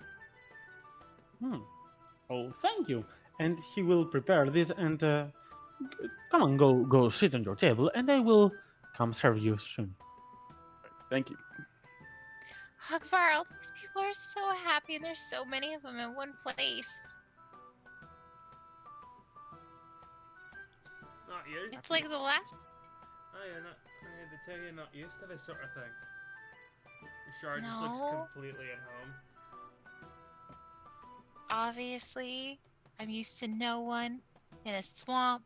Oh, thank you. And he will prepare this and come on, go sit on your table, and I will come serve you soon. Thank you. Ogvar, all these people are so happy and there's so many of them in one place. Not you. It's like the last. Oh, you're not. I had to tell you, you're not used to this sort of thing. Shard just No. looks completely at home. Obviously, I'm used to no one in a swamp.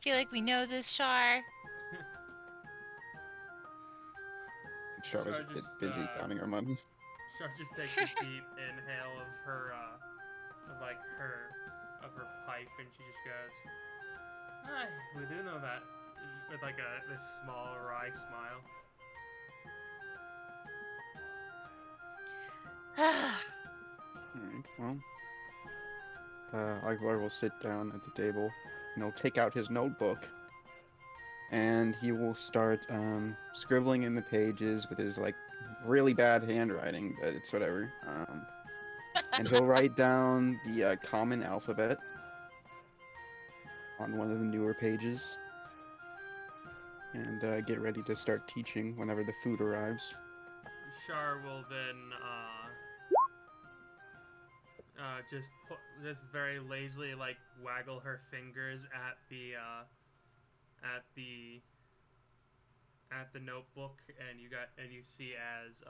Feel like we know this, Shar. Char was Char a bit just, busy counting her money. Shard just takes a deep inhale of her, of her pipe, and she just goes, "Aye, we do know that," with like this small wry smile. Alright, well. Igvar will sit down at the table, and he'll take out his notebook, and he will start scribbling in the pages with his like really bad handwriting, but it's whatever. And he'll write down the common alphabet on one of the newer pages, and get ready to start teaching whenever the food arrives. Shar will then just very lazily like waggle her fingers at the notebook, and you see as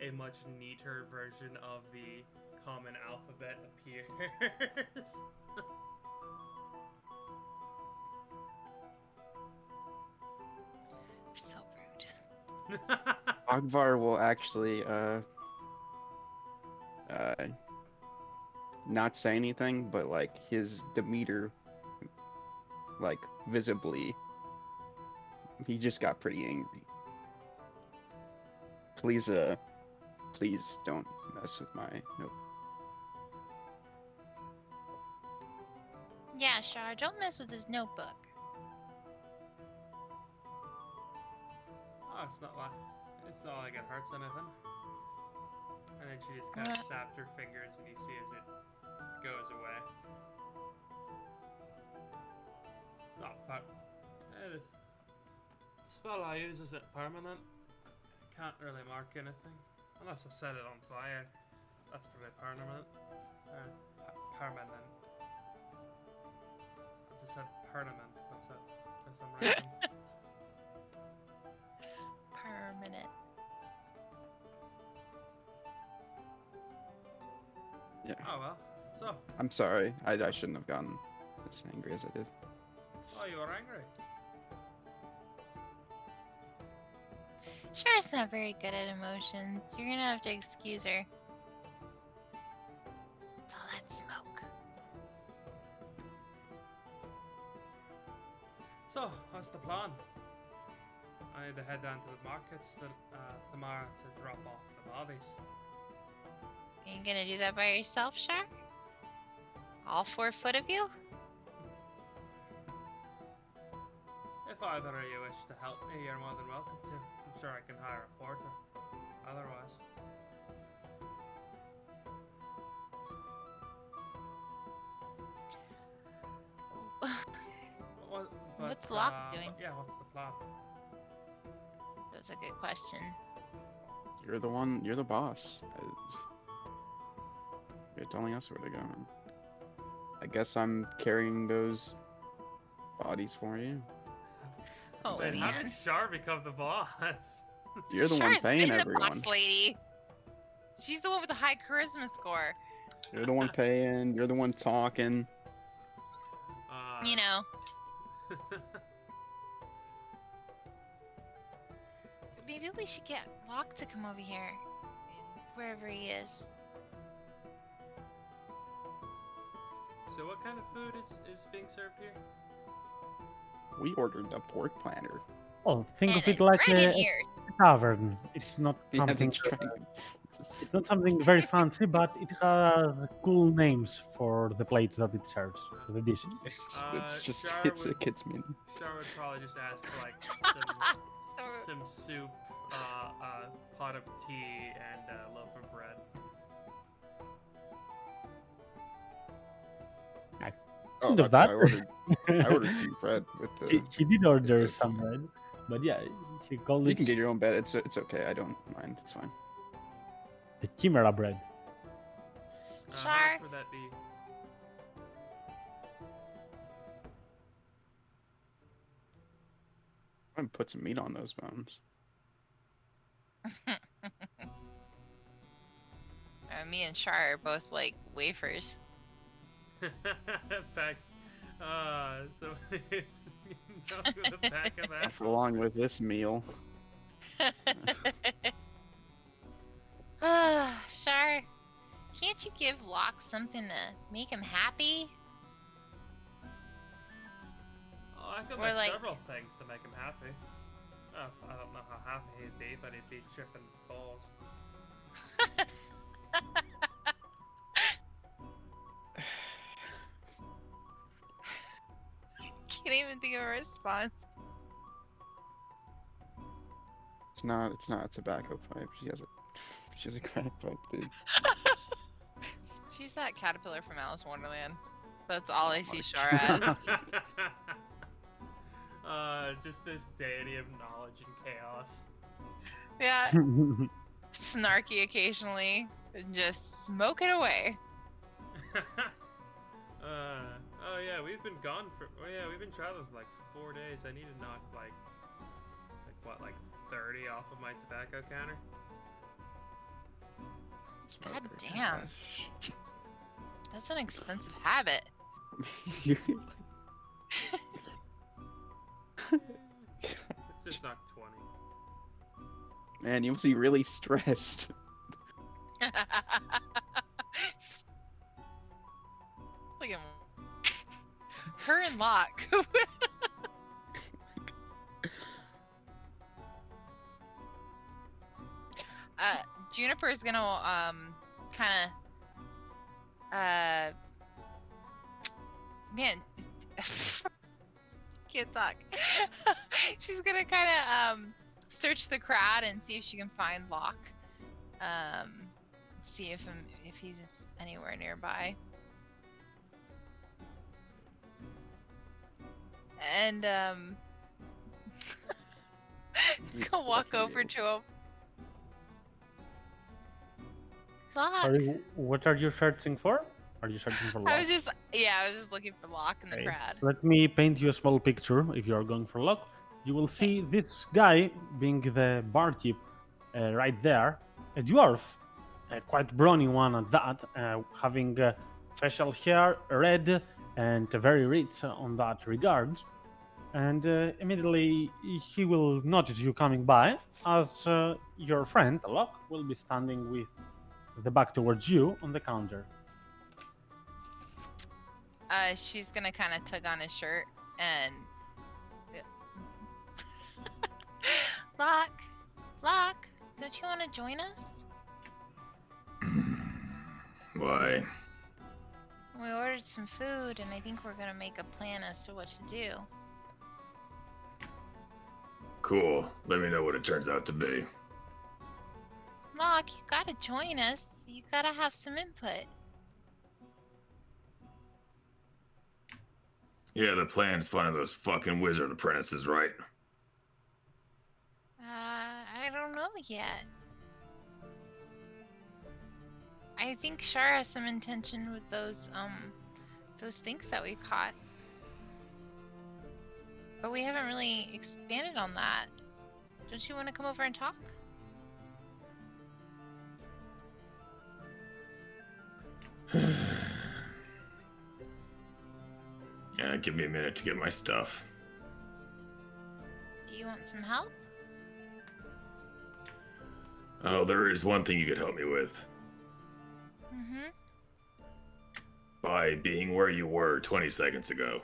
a much neater version of the common alphabet appears. So rude. Ogvar will actually not say anything, but like his demeanor, like visibly, he just got pretty angry. Please don't mess with my note. Yeah, Shar, don't mess with his notebook. Oh, it's not like it hurts anything. And then she just kind of snapped her fingers, and you see as it goes away. The spell I use isn't permanent. Can't really mark anything. Unless I set it on fire. That's pretty permanent. Permanent. I just said permanent. That's it. That's I'm writing. Permanent. Yeah. Oh well. So, I'm sorry. I shouldn't have gotten as angry as I did. oh, you were angry. Shar's not very good at emotions. You're gonna have to excuse her. It's all that smoke. So, what's the plan? I need to head down to the markets tomorrow to drop off the bobbies. Are you gonna do that by yourself, Shar? All 4 foot of you? If either of you wish to help me, you're more than welcome to. I'm sure I can hire a porter. Otherwise. What's Locke doing? Yeah, what's the plan? That's a good question. You're the one. You're the boss. You're telling us where to go. I guess I'm carrying those bodies for you. Oh, Wait, how did man. Shar become the boss? You're the one Shar's paying been everyone. the boss lady. She's the one with the high charisma score. You're the one paying. You're the one talking. You know. Maybe we should get Locke to come over here. Wherever he is. So what kind of food is being served here? We ordered a pork platter. Oh, think And of it a like dragon a ears. tavern. It's not Yeah, something. that's right. It's not something very fancy, but it has cool names for the plates that it serves, for the dishes. It's just Shar it's a would- kid's menu. Shar would probably just ask for like some soup, a pot of tea, and a loaf of bread. Oh, Kind of that's that. what I ordered some bread with the. He did order it's- some bread, but yeah, he called You it can get your own bed. It's okay. I don't mind. It's fine. the chimera bread. How Shar. much would that be? I'm gonna put some meat on those bones. Me and Shar are both like wafers. Back. So it's with a pack of apples. Along with this meal. Shar, can't you give Locke something to make him happy? Oh, I could Or make like- several things to make him happy. Oh, I don't know how happy he'd be, but he'd be tripping his balls. Can't even think of a response. It's not a tobacco pipe. She has a crack pipe, dude. She's that caterpillar from Alice in Wonderland. That's all I see my Shar as. Just this deity of knowledge and chaos. Yeah, snarky occasionally, and just smoke it away. Oh yeah, we've been gone for. Oh yeah, we've been traveling for like 4 days. I need to knock like 30 off of my tobacco counter. God Smoker. damn. That's an expensive habit. Let's just knock 20. Man, you must be really stressed. Look at him. Her and Locke. Juniper is gonna kind of man can't talk. She's gonna kind of search the crowd and see if she can find Locke. See if he's anywhere nearby. And go walk over to him. Locke. Sorry, what are you searching for? Are you searching for I Locke? was just looking for Locke in the Okay. crowd. Let me paint you a small picture. If you are going for Locke, you will see this guy being the barkeep right there, a dwarf, a quite brawny one at that, having facial hair, red, and very rich on that regard. And immediately he will notice you coming by, as your friend Locke will be standing with the back towards you on the counter. She's gonna kind of tug on his shirt and Locke, don't you want to join us? Why? We ordered some food, and I think we're gonna make a plan as to what to do. Cool. Let me know what it turns out to be. Locke, you gotta join us. You gotta have some input. Yeah, the plan's finding those fucking wizard apprentices, right? I don't know yet. I think Shar has some intention with those things that we caught. But we haven't really expanded on that. Don't you want to come over and talk? Yeah, give me a minute to get my stuff. Do you want some help? Oh, there is one thing you could help me with. Mm-hmm. By being where you were 20 seconds ago.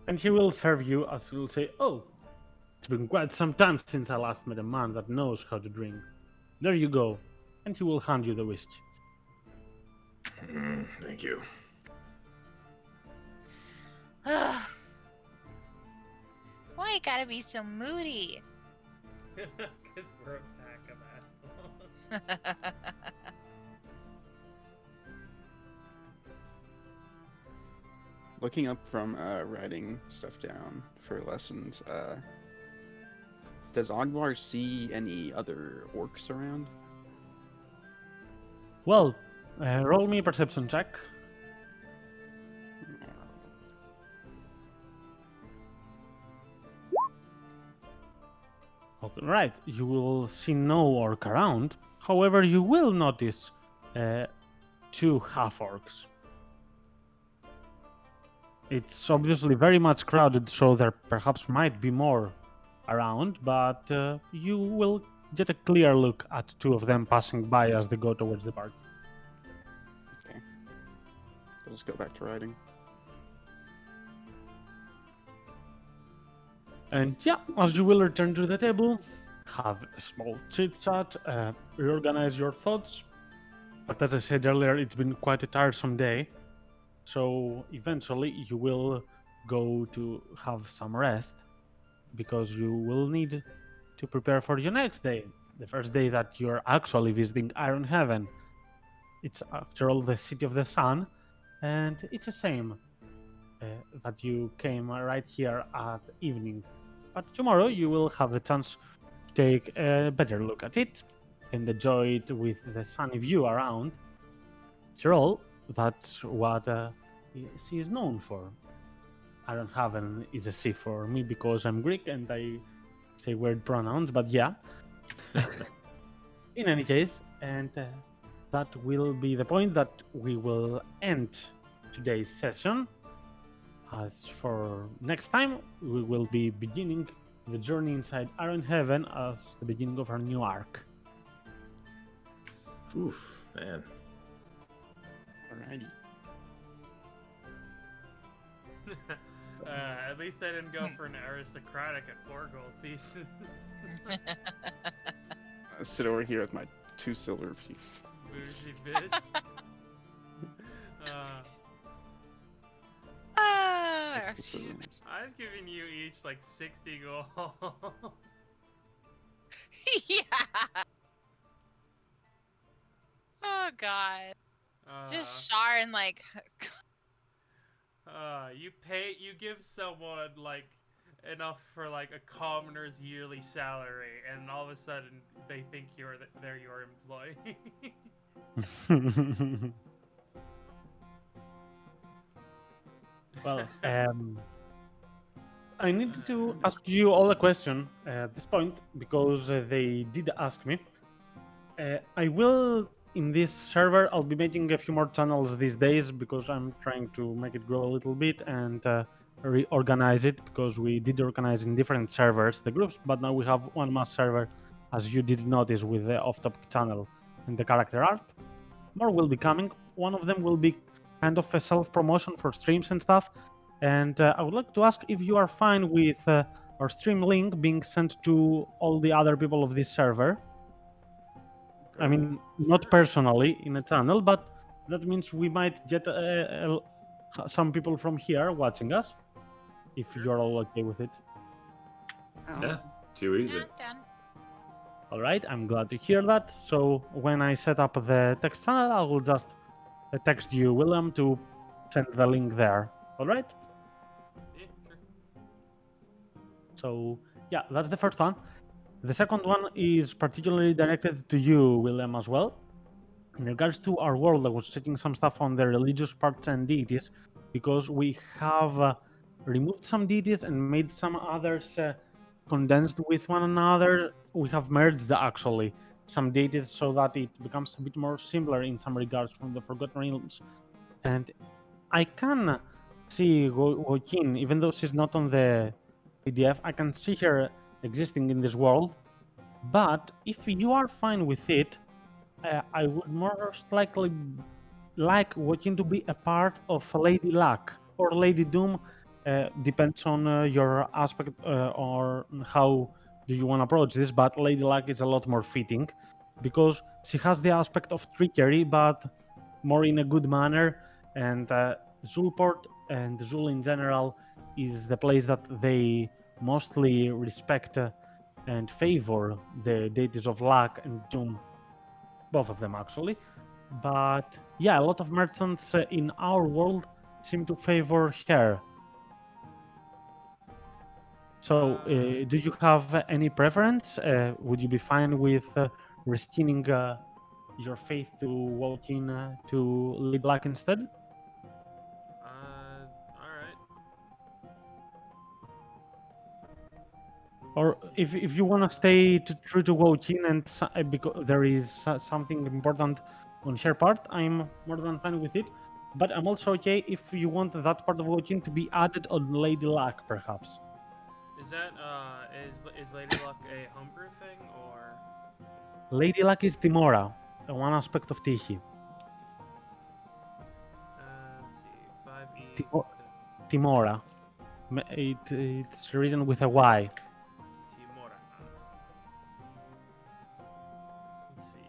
And he will serve you as he will say, "Oh, it's been quite some time since I last met a man that knows how to drink. There you go." And he will hand you the whiskey. Thank you. Why you gotta be so moody? Because we're a pack of assholes. Looking up from writing stuff down for lessons, does Ogvar see any other orcs around? Well, roll me a perception check. Okay, right, you will see no orc around. However, you will notice 2 half-orcs. It's obviously very much crowded, so there perhaps might be more around, but you will get a clear look at 2 of them passing by as they go towards the park. Okay. I'll just go back to writing. And yeah, as you will return to the table, have a small chit-chat, reorganize your thoughts. But as I said earlier, it's been quite a tiresome day. So eventually you will go to have some rest, because you will need to prepare for your next day. The first day that you're actually visiting Iron Heaven. It's after all the City of the Sun, and it's the same that you came right here at evening. But tomorrow you will have the chance to take a better look at it and enjoy it with the sunny view around. After all, that's what she is known for. Iron Heaven is a sea for me because I'm Greek and I say weird pronouns, but yeah. In any case, and that will be the point that we will end today's session. As for next time, we will be beginning the journey inside Iron Heaven as the beginning of our new arc. Oof, man. Alrighty. At least I didn't go for an aristocratic at 4 gold pieces. I sit over here with my 2 silver pieces. Bougie bitch. I've given you each like 60 gold. Yeah. Oh god. Just Shar and like. You give someone like enough for like a commoner's yearly salary, and all of a sudden they think they're your employee. Well, I need to ask you all a question at this point because they did ask me. I will, in this server, I'll be making a few more channels these days because I'm trying to make it grow a little bit and reorganize it, because we did organize in different servers the groups, but now we have one mass server, as you did notice with the off-topic channel and the character art. More will be coming. One of them will be kind of a self-promotion for streams and stuff. And I would like to ask if you are fine with or stream link being sent to all the other people of this server. I mean, not personally in a channel, but that means we might get some people from here watching us, if you're all okay with it. Yeah, too easy. Yeah, I'm done. All right, I'm glad to hear that. So when I set up the text channel, I will just text you, William, to send the link there. All right? Yeah, sure. So yeah, that's the first one. The second one is particularly directed to you, William, as well. In regards to our world, I was checking some stuff on the religious parts and deities, because we have removed some deities and made some others condensed with one another. We have merged actually some deities so that it becomes a bit more similar in some regards from the Forgotten Realms. And I can see Joaquin, even though she's not on the PDF, I can see her existing in this world. But if you are fine with it, I would most likely like Joaquin to be a part of Lady Luck or Lady Doom. Depends on your aspect or how do you want to approach this. But Lady Luck is a lot more fitting because she has the aspect of trickery, but more in a good manner. And Zulport and Zul in general is the place that they mostly respect and favor the deities of luck and doom, both of them actually. But yeah, a lot of merchants in our world seem to favor her. So, do you have any preference? Would you be fine with reskinning your faith to walk in to Lady Luck instead? Alright. Or if you want to stay true to Wokin and because there is something important on her part, I'm more than fine with it. But I'm also okay if you want that part of Wokin to be added on Lady Luck, perhaps. Is that is Lady Luck a homebrew thing or? Lady Luck is Timora, one aspect of Tihi. Let's see, 5E. Timo- Timora. It's written with a Y. Timora. Let's see.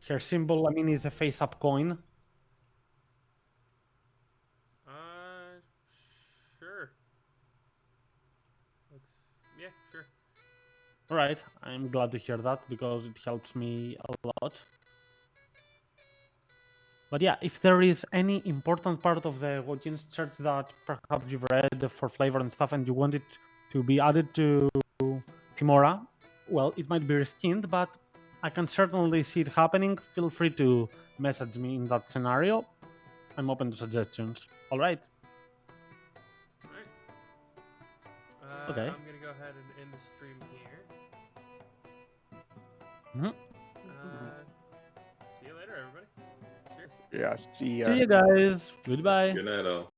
Her symbol, I mean, is a face-up coin. Sure. Yeah, sure. Alright, I'm glad to hear that because it helps me a lot. But yeah, if there is any important part of the Wokin's church that perhaps you've read for flavor and stuff and you want it to be added to Timora, well, it might be reskinned, but I can certainly see it happening. Feel free to message me in that scenario. I'm open to suggestions. Alright. Alright. Okay. I'm gonna go ahead and end the stream here. Mhm. See you later, everybody. Cheers. Yeah, see ya. See you guys. Goodbye. Good night, all.